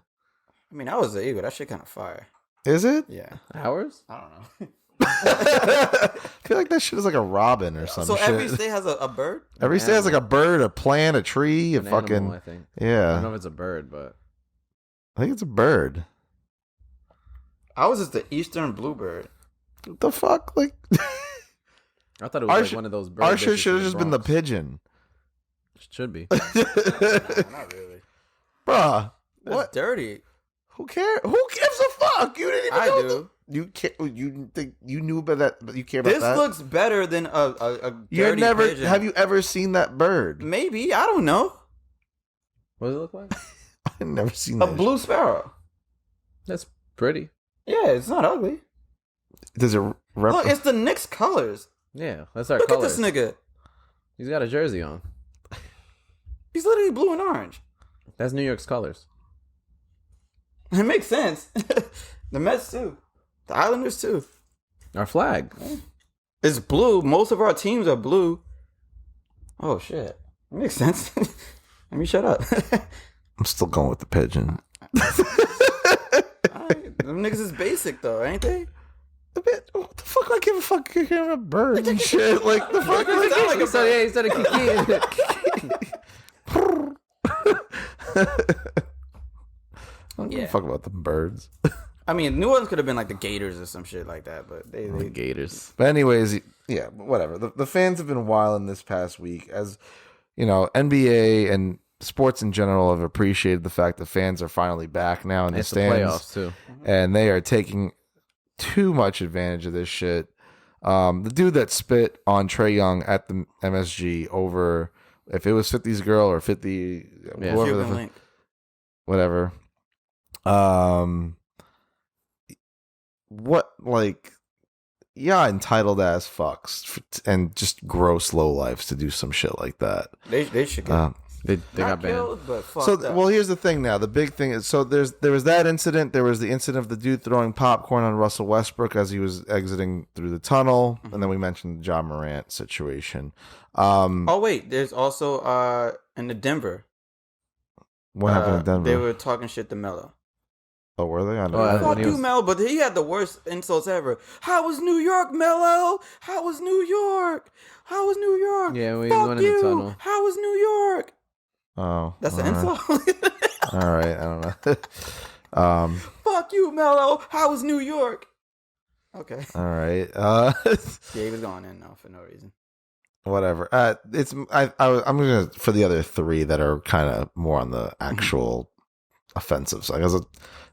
[SPEAKER 5] I mean, I was the eagle. That shit kind of fire.
[SPEAKER 3] Is it?
[SPEAKER 5] Yeah.
[SPEAKER 4] Ours?
[SPEAKER 5] I don't know.
[SPEAKER 3] I feel like that shit is like a robin or some
[SPEAKER 5] So
[SPEAKER 3] shit.
[SPEAKER 5] every state has a bird?
[SPEAKER 3] Every state has like a bird, a plant, a tree, a
[SPEAKER 4] An
[SPEAKER 3] fucking
[SPEAKER 4] animal, I think. I
[SPEAKER 3] yeah.
[SPEAKER 4] don't know if it's a bird, but
[SPEAKER 3] I think it's a bird.
[SPEAKER 5] I was just the eastern bluebird.
[SPEAKER 3] What the fuck? Like
[SPEAKER 4] I thought it was
[SPEAKER 3] Our
[SPEAKER 4] like
[SPEAKER 3] sh-
[SPEAKER 4] one of those bird
[SPEAKER 3] our shit
[SPEAKER 4] dishes
[SPEAKER 3] should have
[SPEAKER 4] from
[SPEAKER 3] just been the
[SPEAKER 4] Bronx.
[SPEAKER 3] pigeon.
[SPEAKER 4] Should be.
[SPEAKER 5] Not really.
[SPEAKER 3] Bruh.
[SPEAKER 5] That's
[SPEAKER 3] What?
[SPEAKER 5] dirty.
[SPEAKER 3] Who cares? Who gives a fuck? You didn't even
[SPEAKER 5] I
[SPEAKER 3] know.
[SPEAKER 5] do.
[SPEAKER 3] You can't. You think you knew about that? But you care about
[SPEAKER 5] This
[SPEAKER 3] that?
[SPEAKER 5] looks better than a
[SPEAKER 3] You
[SPEAKER 5] dirty
[SPEAKER 3] never.
[SPEAKER 5] pigeon.
[SPEAKER 3] Have you ever seen that bird?
[SPEAKER 5] Maybe. I don't know.
[SPEAKER 4] What does it look like?
[SPEAKER 3] I've never seen
[SPEAKER 5] A
[SPEAKER 3] that.
[SPEAKER 5] blue sparrow.
[SPEAKER 4] That's pretty.
[SPEAKER 5] Yeah, it's not ugly.
[SPEAKER 3] Does it?
[SPEAKER 5] Look, it's the Knicks colors.
[SPEAKER 4] Yeah, that's our
[SPEAKER 5] Look
[SPEAKER 4] colors.
[SPEAKER 5] at this nigga.
[SPEAKER 4] He's got a jersey on.
[SPEAKER 5] He's literally blue and orange.
[SPEAKER 4] That's New York's colors.
[SPEAKER 5] It makes sense. The Mets too. The Islanders too.
[SPEAKER 4] Our flag.
[SPEAKER 5] It's blue. Most of our teams are blue. Oh shit. It makes sense. Let me shut up.
[SPEAKER 3] I'm still going with the pigeon.
[SPEAKER 5] Alright, them niggas is basic though, ain't they?
[SPEAKER 3] A bit. What the fuck? I give a fuck. You're hearing a bird and shit. Like the fuck.
[SPEAKER 5] It sound like a bird.
[SPEAKER 4] He said a kiki.
[SPEAKER 3] I don't give a
[SPEAKER 5] Yeah.
[SPEAKER 3] fuck about the birds.
[SPEAKER 5] I mean, New Orleans could have been like the Gators or some shit like that, but they
[SPEAKER 4] The Gators.
[SPEAKER 3] But anyways, yeah, whatever. The fans have been wilding this past week, as you know, NBA and sports in general have appreciated the fact that fans are finally back now in the
[SPEAKER 4] It's the
[SPEAKER 3] stands,
[SPEAKER 4] playoffs too.
[SPEAKER 3] and they are taking too much advantage of this shit. The dude that spit on Trae Young at the MSG over if it was 50's girl or 50
[SPEAKER 4] Yeah.
[SPEAKER 3] whoever
[SPEAKER 5] Cuban
[SPEAKER 3] the
[SPEAKER 5] link.
[SPEAKER 3] whatever. What like yeah, entitled ass fucks and just gross low lives to do some shit like that.
[SPEAKER 5] They should get
[SPEAKER 4] They
[SPEAKER 5] not
[SPEAKER 4] got banned.
[SPEAKER 5] killed, but fucked
[SPEAKER 3] So
[SPEAKER 5] up.
[SPEAKER 3] well, here's the thing now. The big thing is there was that incident. There was the incident of the dude throwing popcorn on Russell Westbrook as he was exiting through the tunnel, and then we mentioned the Ja Morant situation.
[SPEAKER 5] Oh wait, there's also in the Denver.
[SPEAKER 3] What happened in Denver?
[SPEAKER 5] They were talking shit to Melo.
[SPEAKER 3] Oh, were they? I know.
[SPEAKER 4] Oh, I-
[SPEAKER 5] Fuck
[SPEAKER 4] when he
[SPEAKER 5] you,
[SPEAKER 4] was-
[SPEAKER 5] Melo, but he had the worst insults ever. How was New York, Melo? How was New York? How was New York?
[SPEAKER 4] Yeah, when he was
[SPEAKER 5] Fuck
[SPEAKER 4] going in the
[SPEAKER 5] you.
[SPEAKER 4] tunnel.
[SPEAKER 5] How was New York?
[SPEAKER 3] Oh,
[SPEAKER 5] That's an
[SPEAKER 3] all right.
[SPEAKER 5] insult.
[SPEAKER 3] All right, I don't know.
[SPEAKER 5] Fuck you, Melo. How was New York? Okay.
[SPEAKER 3] All right.
[SPEAKER 5] Yeah, he was going in though for no reason.
[SPEAKER 3] Whatever. I'm gonna for the other three that are kind of more on the actual offensive. So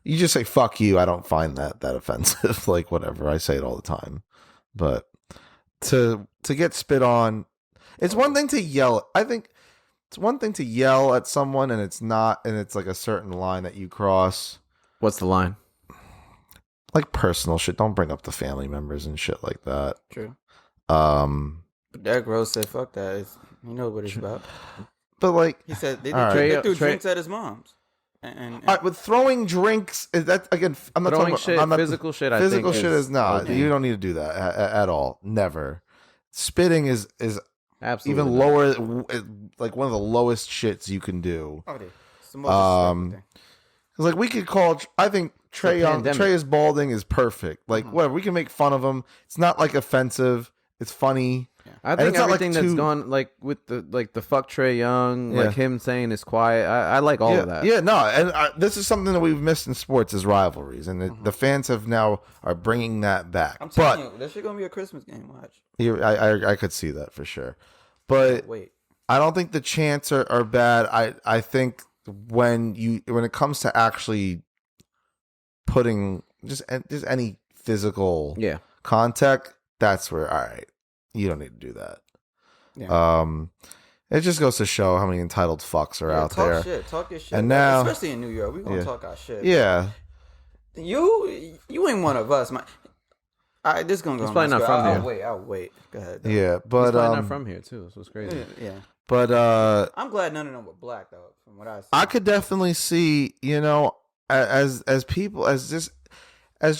[SPEAKER 3] you just say fuck you. I don't find that offensive. Like whatever, I say it all the time. But to get spit on, it's one thing to yell. I think it's one thing to yell at someone, and it's like a certain line that you cross.
[SPEAKER 4] What's the line?
[SPEAKER 3] Like personal shit. Don't bring up the family members and shit like that.
[SPEAKER 5] True.
[SPEAKER 3] But
[SPEAKER 5] Derrick Rose said, "Fuck that." You know what it's about.
[SPEAKER 3] But like
[SPEAKER 5] He said they
[SPEAKER 3] All
[SPEAKER 5] threw
[SPEAKER 4] right.
[SPEAKER 5] drinks at his mom's. And
[SPEAKER 3] all right, with throwing drinks, is that again? I'm not
[SPEAKER 4] Throwing
[SPEAKER 3] talking
[SPEAKER 4] shit,
[SPEAKER 3] about I'm not,
[SPEAKER 4] physical shit. I
[SPEAKER 3] Physical
[SPEAKER 4] think
[SPEAKER 3] shit is not.
[SPEAKER 4] okay.
[SPEAKER 3] You don't need to do that at all. Never. Spitting is
[SPEAKER 4] Absolutely
[SPEAKER 3] even
[SPEAKER 4] not.
[SPEAKER 3] lower, like one of the lowest shits you can do.
[SPEAKER 5] it's the most disrespectful thing.
[SPEAKER 3] Because like we could call, I think Trey
[SPEAKER 4] pandemic.
[SPEAKER 3] Trey is balding is perfect. Like whatever, we can make fun of him. It's not like offensive. It's funny.
[SPEAKER 4] I
[SPEAKER 3] And
[SPEAKER 4] think
[SPEAKER 3] it's not, like,
[SPEAKER 4] everything that's
[SPEAKER 3] too-
[SPEAKER 4] gone like with the fuck Trey Young,
[SPEAKER 3] Yeah.
[SPEAKER 4] like him saying it's quiet. I like all
[SPEAKER 3] yeah,
[SPEAKER 4] of that.
[SPEAKER 3] Yeah, no, and this is something that we've missed in sports is rivalries, and the fans have now are bringing that back.
[SPEAKER 5] I'm
[SPEAKER 3] But
[SPEAKER 5] telling you, this shit gonna be a Christmas game. Watch.
[SPEAKER 3] I could see that for sure. But
[SPEAKER 5] Wait.
[SPEAKER 3] I don't think the chants are bad. I think when it comes to actually putting just any physical
[SPEAKER 4] Yeah.
[SPEAKER 3] contact, that's where all right, you don't need to do that.
[SPEAKER 5] Yeah.
[SPEAKER 3] It just goes to show how many entitled fucks are out
[SPEAKER 5] talk
[SPEAKER 3] there.
[SPEAKER 5] Shit. Talk your shit.
[SPEAKER 3] And
[SPEAKER 5] bro.
[SPEAKER 3] now-
[SPEAKER 5] especially in New York, we gonna
[SPEAKER 3] Yeah.
[SPEAKER 5] talk our shit.
[SPEAKER 3] Yeah,
[SPEAKER 5] You ain't one of us, man. This gonna go.
[SPEAKER 4] He's
[SPEAKER 5] on
[SPEAKER 4] probably
[SPEAKER 5] my
[SPEAKER 4] not
[SPEAKER 5] script.
[SPEAKER 4] from here.
[SPEAKER 5] I'll wait. Go ahead. though.
[SPEAKER 3] yeah,
[SPEAKER 4] He's
[SPEAKER 3] but
[SPEAKER 4] probably not from here too, so it's crazy.
[SPEAKER 5] Yeah.
[SPEAKER 3] but
[SPEAKER 5] I'm glad none of them were black though, from what I see.
[SPEAKER 3] I could definitely see, as people as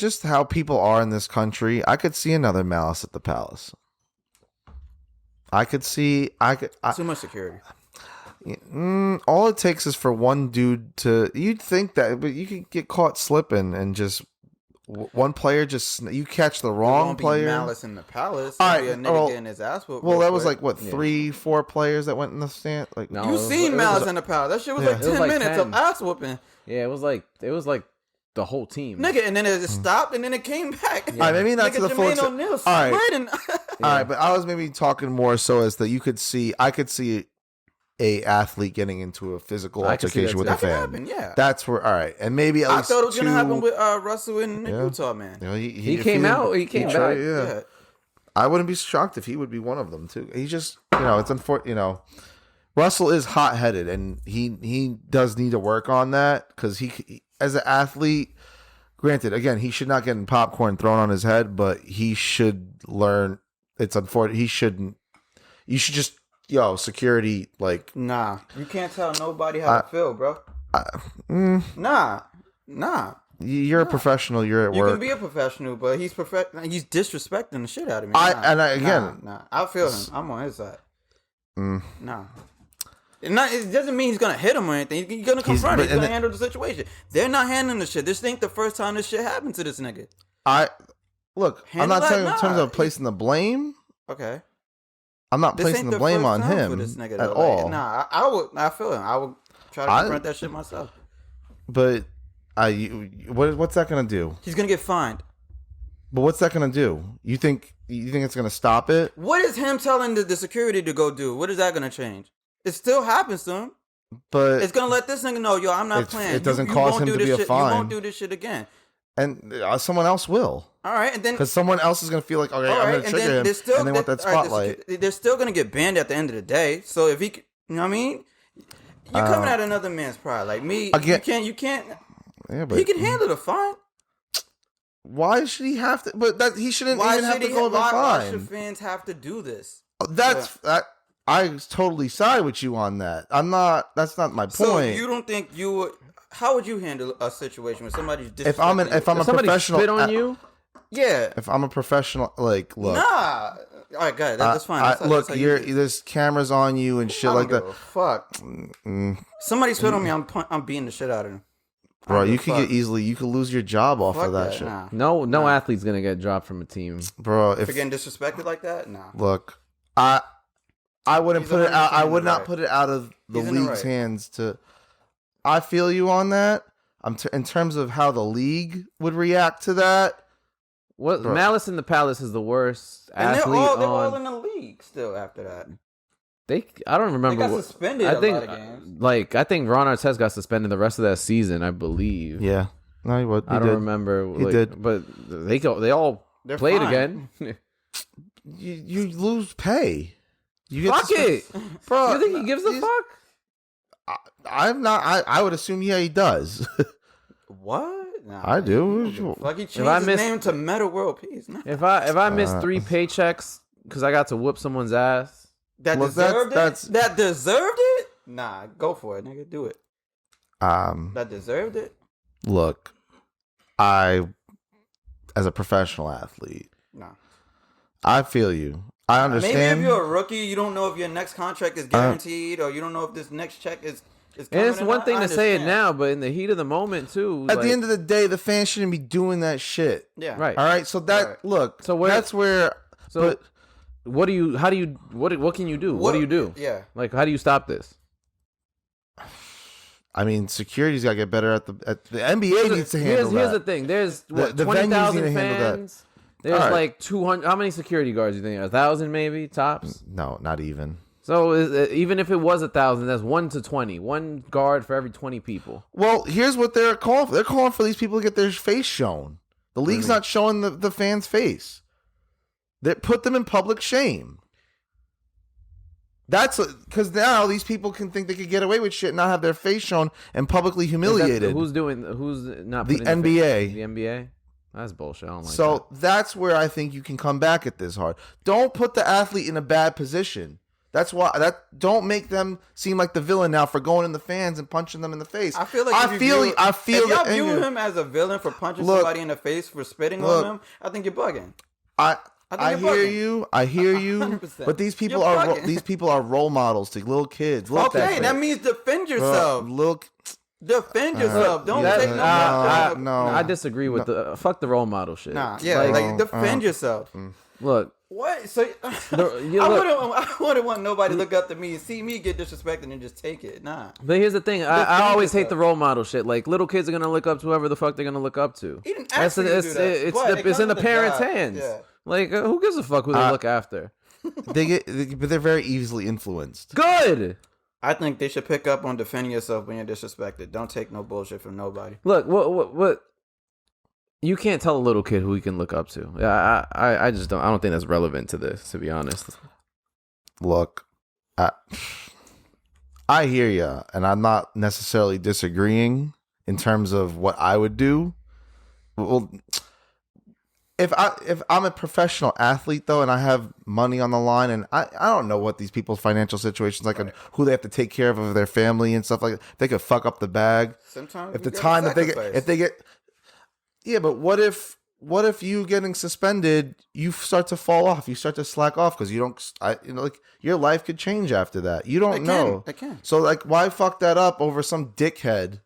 [SPEAKER 3] just how people are in this country, I could see another Malice at the Palace.
[SPEAKER 5] Too much security.
[SPEAKER 3] All it takes is for one dude to. You'd think that, but you could get caught slipping and just one player you catch the
[SPEAKER 5] There
[SPEAKER 3] wrong
[SPEAKER 5] won't be
[SPEAKER 3] player.
[SPEAKER 5] Malice in the palace.
[SPEAKER 3] All
[SPEAKER 5] All right,
[SPEAKER 3] right,
[SPEAKER 5] a nigga
[SPEAKER 3] well-
[SPEAKER 5] getting his ass whooped.
[SPEAKER 3] Well,
[SPEAKER 5] real
[SPEAKER 3] that was
[SPEAKER 5] quick.
[SPEAKER 3] like what 3-4 players that went in the stand. Like
[SPEAKER 4] No.
[SPEAKER 5] You
[SPEAKER 4] it was-
[SPEAKER 5] seen
[SPEAKER 4] it
[SPEAKER 5] Malice
[SPEAKER 4] was-
[SPEAKER 5] in the palace? That shit was
[SPEAKER 3] Yeah.
[SPEAKER 5] like
[SPEAKER 3] It
[SPEAKER 5] 10
[SPEAKER 4] was like
[SPEAKER 5] minutes
[SPEAKER 4] 10.
[SPEAKER 5] of ass whooping,
[SPEAKER 4] Yeah, it was like the whole team.
[SPEAKER 5] nigga, and then it stopped, and then it came back.
[SPEAKER 3] All right, maybe not to
[SPEAKER 5] Nigga,
[SPEAKER 3] the full
[SPEAKER 5] Jermaine
[SPEAKER 3] extent.
[SPEAKER 5] O'Neal
[SPEAKER 3] All right.
[SPEAKER 5] spreading.
[SPEAKER 3] All right, but I was maybe talking more so as that I could see a athlete getting into a physical
[SPEAKER 4] I could see that
[SPEAKER 3] altercation with
[SPEAKER 4] too.
[SPEAKER 3] a
[SPEAKER 5] That can
[SPEAKER 3] fan.
[SPEAKER 5] happen, yeah.
[SPEAKER 3] That's where all right, and maybe at
[SPEAKER 5] I
[SPEAKER 3] least
[SPEAKER 5] thought it was gonna happen
[SPEAKER 3] two-
[SPEAKER 5] with Russell and
[SPEAKER 3] Yeah.
[SPEAKER 5] Utah, man.
[SPEAKER 4] He
[SPEAKER 3] if
[SPEAKER 4] came out. He came
[SPEAKER 3] tried,
[SPEAKER 4] back.
[SPEAKER 3] Yeah. I wouldn't be shocked if he would be one of them too. He just, it's unfortunate. Russell is hot headed, and he does need to work on that because he, as an athlete, granted, again, he should not get popcorn thrown on his head, but he should learn. It's unfortunate. He shouldn't. You should just security like.
[SPEAKER 5] Nah, you can't tell nobody how to feel, bro. Nah.
[SPEAKER 3] You're a professional. You're at
[SPEAKER 5] You
[SPEAKER 3] work.
[SPEAKER 5] can be a professional, but he's He's disrespecting the shit out of me.
[SPEAKER 3] Nah.
[SPEAKER 5] I feel him. I'm on his side.
[SPEAKER 3] Mm.
[SPEAKER 5] Nah. It doesn't mean he's gonna hit him or anything. He's gonna confront it. He's gonna handle the situation. They're not handling the shit. This ain't the first time this shit happened to this nigga.
[SPEAKER 3] Look. I'm
[SPEAKER 5] Handle
[SPEAKER 3] not saying
[SPEAKER 5] that?
[SPEAKER 3] in terms
[SPEAKER 5] Nah.
[SPEAKER 3] of placing the blame.
[SPEAKER 5] Okay.
[SPEAKER 3] I'm not
[SPEAKER 5] This
[SPEAKER 3] placing
[SPEAKER 5] ain't
[SPEAKER 3] the blame
[SPEAKER 5] first
[SPEAKER 3] on
[SPEAKER 5] time
[SPEAKER 3] him
[SPEAKER 5] for this nigga,
[SPEAKER 3] at
[SPEAKER 5] though.
[SPEAKER 3] all.
[SPEAKER 5] Like, nah, I feel him. I would try to confront that shit myself.
[SPEAKER 3] But what's that gonna do?
[SPEAKER 5] He's gonna get fined.
[SPEAKER 3] But what's that gonna do? You think it's gonna stop it?
[SPEAKER 5] What is him telling the security to go do? What is that gonna change? It still happens to him.
[SPEAKER 3] But
[SPEAKER 5] It's gonna let this nigga know, yo, I'm not playing.
[SPEAKER 3] it doesn't
[SPEAKER 5] You
[SPEAKER 3] cause
[SPEAKER 5] won't
[SPEAKER 3] him
[SPEAKER 5] do
[SPEAKER 3] to
[SPEAKER 5] this
[SPEAKER 3] be a
[SPEAKER 5] shit.
[SPEAKER 3] fine.
[SPEAKER 5] You won't do this shit again.
[SPEAKER 3] and someone else will,
[SPEAKER 5] All right, and then
[SPEAKER 3] because someone else is gonna feel like, okay,
[SPEAKER 5] all
[SPEAKER 3] I'm
[SPEAKER 5] right,
[SPEAKER 3] gonna
[SPEAKER 5] and
[SPEAKER 3] trigger
[SPEAKER 5] then
[SPEAKER 3] him,
[SPEAKER 5] there's still
[SPEAKER 3] and they want that
[SPEAKER 5] all right,
[SPEAKER 3] spotlight.
[SPEAKER 5] they're still gonna get banned at the end of the day. So if he, you know what I mean, you're coming at another man's pride. Like me,
[SPEAKER 3] Again-
[SPEAKER 5] you can't.
[SPEAKER 3] Yeah, but
[SPEAKER 5] He can handle the fine.
[SPEAKER 3] why should he have to? But that he shouldn't
[SPEAKER 5] Why
[SPEAKER 3] even have
[SPEAKER 5] should
[SPEAKER 3] to
[SPEAKER 5] he?
[SPEAKER 3] go to the
[SPEAKER 5] Why should
[SPEAKER 3] fine.
[SPEAKER 5] fans have to do this?
[SPEAKER 3] That I totally side with you on that. I'm not. That's not my
[SPEAKER 5] So
[SPEAKER 3] point.
[SPEAKER 5] you don't think you would? How would you handle a situation where somebody's
[SPEAKER 3] if I'm a
[SPEAKER 4] If somebody
[SPEAKER 3] professional,
[SPEAKER 4] spit on you,
[SPEAKER 5] yeah,
[SPEAKER 3] if I'm a professional, like look,
[SPEAKER 5] nah. All right, got it. That's fine. That's how-
[SPEAKER 3] look,
[SPEAKER 5] that's how you-
[SPEAKER 3] there's cameras on you and shit
[SPEAKER 5] I
[SPEAKER 3] like
[SPEAKER 5] don't
[SPEAKER 3] that.
[SPEAKER 5] give a fuck. Somebody spit on me. I'm beating the shit out of him. I
[SPEAKER 3] Bro,
[SPEAKER 5] don't
[SPEAKER 3] you
[SPEAKER 5] give a
[SPEAKER 3] could
[SPEAKER 5] fuck.
[SPEAKER 3] get you could lose your job off
[SPEAKER 5] Fuck
[SPEAKER 3] of that shit.
[SPEAKER 5] Nah.
[SPEAKER 4] no athlete's gonna get dropped from a team.
[SPEAKER 3] Bro, if
[SPEAKER 5] For getting disrespected like that, nah.
[SPEAKER 3] look, I wouldn't
[SPEAKER 5] He's
[SPEAKER 3] put it out. I
[SPEAKER 5] 100%
[SPEAKER 3] would
[SPEAKER 5] in the
[SPEAKER 3] not
[SPEAKER 5] right.
[SPEAKER 3] put it out of the
[SPEAKER 5] He's in the
[SPEAKER 3] league's
[SPEAKER 5] right.
[SPEAKER 3] hands to. I feel you on that. In terms of how the league would react to that.
[SPEAKER 4] What
[SPEAKER 3] Bro.
[SPEAKER 4] Malice in the Palace is the worst
[SPEAKER 5] And
[SPEAKER 4] athlete
[SPEAKER 5] they're all
[SPEAKER 4] on.
[SPEAKER 5] in the league still after that.
[SPEAKER 4] I don't remember.
[SPEAKER 5] They got suspended
[SPEAKER 4] I think,
[SPEAKER 5] a lot of games.
[SPEAKER 4] I think Ron Artest got suspended the rest of that season, I believe.
[SPEAKER 3] Yeah. No, he would.
[SPEAKER 4] I don't remember.
[SPEAKER 3] He did.
[SPEAKER 4] But they all
[SPEAKER 5] They're
[SPEAKER 4] played
[SPEAKER 5] fine.
[SPEAKER 4] again.
[SPEAKER 3] You lose pay. You get
[SPEAKER 4] Fuck it,
[SPEAKER 3] bro.
[SPEAKER 4] You think he gives a fuck?
[SPEAKER 3] I'm not. I would assume he does.
[SPEAKER 5] What? Nah,
[SPEAKER 3] I do.
[SPEAKER 5] Fuck, he changed his name to Meta World Peace. Nah.
[SPEAKER 4] If I missed 3 paychecks because I got to whoop someone's ass,
[SPEAKER 5] That
[SPEAKER 3] Look,
[SPEAKER 5] deserved
[SPEAKER 3] that's-
[SPEAKER 5] it? That deserved it? Nah, go for it, nigga. Do it. That deserved it?
[SPEAKER 3] Look, as a professional athlete,
[SPEAKER 5] Nah.
[SPEAKER 3] I feel you. I understand.
[SPEAKER 5] Maybe if you're a rookie, you don't know if your next contract is guaranteed, or you don't know if this next check is
[SPEAKER 4] and
[SPEAKER 5] coming.
[SPEAKER 4] it's one thing
[SPEAKER 5] I
[SPEAKER 4] to say it
[SPEAKER 5] understand.
[SPEAKER 4] now, but in the heat of the moment too.
[SPEAKER 3] At the end of the day, the fans shouldn't be doing that shit.
[SPEAKER 5] Yeah.
[SPEAKER 4] right.
[SPEAKER 3] All right. So that
[SPEAKER 5] Right.
[SPEAKER 3] look.
[SPEAKER 4] So where-
[SPEAKER 3] that's where.
[SPEAKER 4] So
[SPEAKER 3] but
[SPEAKER 4] what can you do? What do you do?
[SPEAKER 5] Yeah.
[SPEAKER 4] Like, how do you stop this?
[SPEAKER 3] I mean, security's got to get better at the NBA needs to handle
[SPEAKER 4] Here's the
[SPEAKER 3] that.
[SPEAKER 4] thing. There's
[SPEAKER 3] The venues
[SPEAKER 4] 20,000
[SPEAKER 3] need to handle that.
[SPEAKER 4] fans. There's
[SPEAKER 3] All right.
[SPEAKER 4] like 200. How many security guards do you think? 1,000 maybe tops.
[SPEAKER 3] No, not even.
[SPEAKER 4] So even if it was 1,000, that's 1 to 20. 1 guard for every 20 people.
[SPEAKER 3] Well, here's what they're calling for. They're calling for these people to get their face shown. The league's not showing the fans' face. They put them in public shame. That's because now these people can think they could get away with shit and not have their face shown and publicly humiliated.
[SPEAKER 4] Who's not
[SPEAKER 3] The
[SPEAKER 4] putting
[SPEAKER 3] NBA.
[SPEAKER 4] The NBA? That's bullshit. I don't like
[SPEAKER 3] So that's where I think you can come back at this hard. Don't put the athlete in a bad position. That's why don't make them seem like the villain now for going in the fans and punching them in the face.
[SPEAKER 5] I feel like
[SPEAKER 3] I feel
[SPEAKER 5] if y'all
[SPEAKER 3] the
[SPEAKER 5] view
[SPEAKER 3] anger.
[SPEAKER 5] him as a villain for punching
[SPEAKER 3] Look,
[SPEAKER 5] somebody in the face for spitting
[SPEAKER 3] look.
[SPEAKER 5] on him, I think you're bugging.
[SPEAKER 3] I
[SPEAKER 5] think you're
[SPEAKER 3] hear
[SPEAKER 5] bugging.
[SPEAKER 3] you. I hear you.
[SPEAKER 5] 100%.
[SPEAKER 3] But these people
[SPEAKER 5] You're
[SPEAKER 3] are
[SPEAKER 5] bugging.
[SPEAKER 3] these people are role models to little kids. Look
[SPEAKER 5] Okay, that means defend yourself.
[SPEAKER 3] Look,
[SPEAKER 5] Defend yourself. Don't
[SPEAKER 4] that.
[SPEAKER 5] take no.
[SPEAKER 3] no.
[SPEAKER 4] I disagree with the fuck the role model shit.
[SPEAKER 5] Nah, yeah, like defend yourself.
[SPEAKER 4] Look,
[SPEAKER 5] What? So
[SPEAKER 4] you
[SPEAKER 5] I wouldn't want nobody to look up to me and see me get disrespected and just take it. Nah.
[SPEAKER 4] but here's the thing. I always hate the role model shit. Like, little kids are gonna look up to whoever the fuck they're gonna look up to.
[SPEAKER 5] He didn't ask you to do that. But it
[SPEAKER 4] It's in
[SPEAKER 5] comes
[SPEAKER 4] the
[SPEAKER 5] with
[SPEAKER 4] parents'
[SPEAKER 5] job.
[SPEAKER 4] hands.
[SPEAKER 5] Yeah.
[SPEAKER 4] Like, who gives a fuck who they look after?
[SPEAKER 3] but they're very easily influenced.
[SPEAKER 4] Good.
[SPEAKER 5] I think they should pick up on defending yourself when you're disrespected. Don't take no bullshit from nobody.
[SPEAKER 4] Look, what? You can't tell a little kid who he can look up to. I just don't. I don't think that's relevant to this, to be honest.
[SPEAKER 3] Look, I hear you, and I'm not necessarily disagreeing in terms of what I would do. Well, if I'm a professional athlete though, and I have money on the line, and I don't know what these people's financial situations like, and who they have to take care of their family and stuff like that. They could fuck up the bag.
[SPEAKER 5] Sometimes
[SPEAKER 3] If the time that they get, yeah, but what if you getting suspended, you start to fall off, you start to slack off because you don't, like your life could change after that. You don't know.
[SPEAKER 5] They can.
[SPEAKER 3] So like, why fuck that up over some dickhead?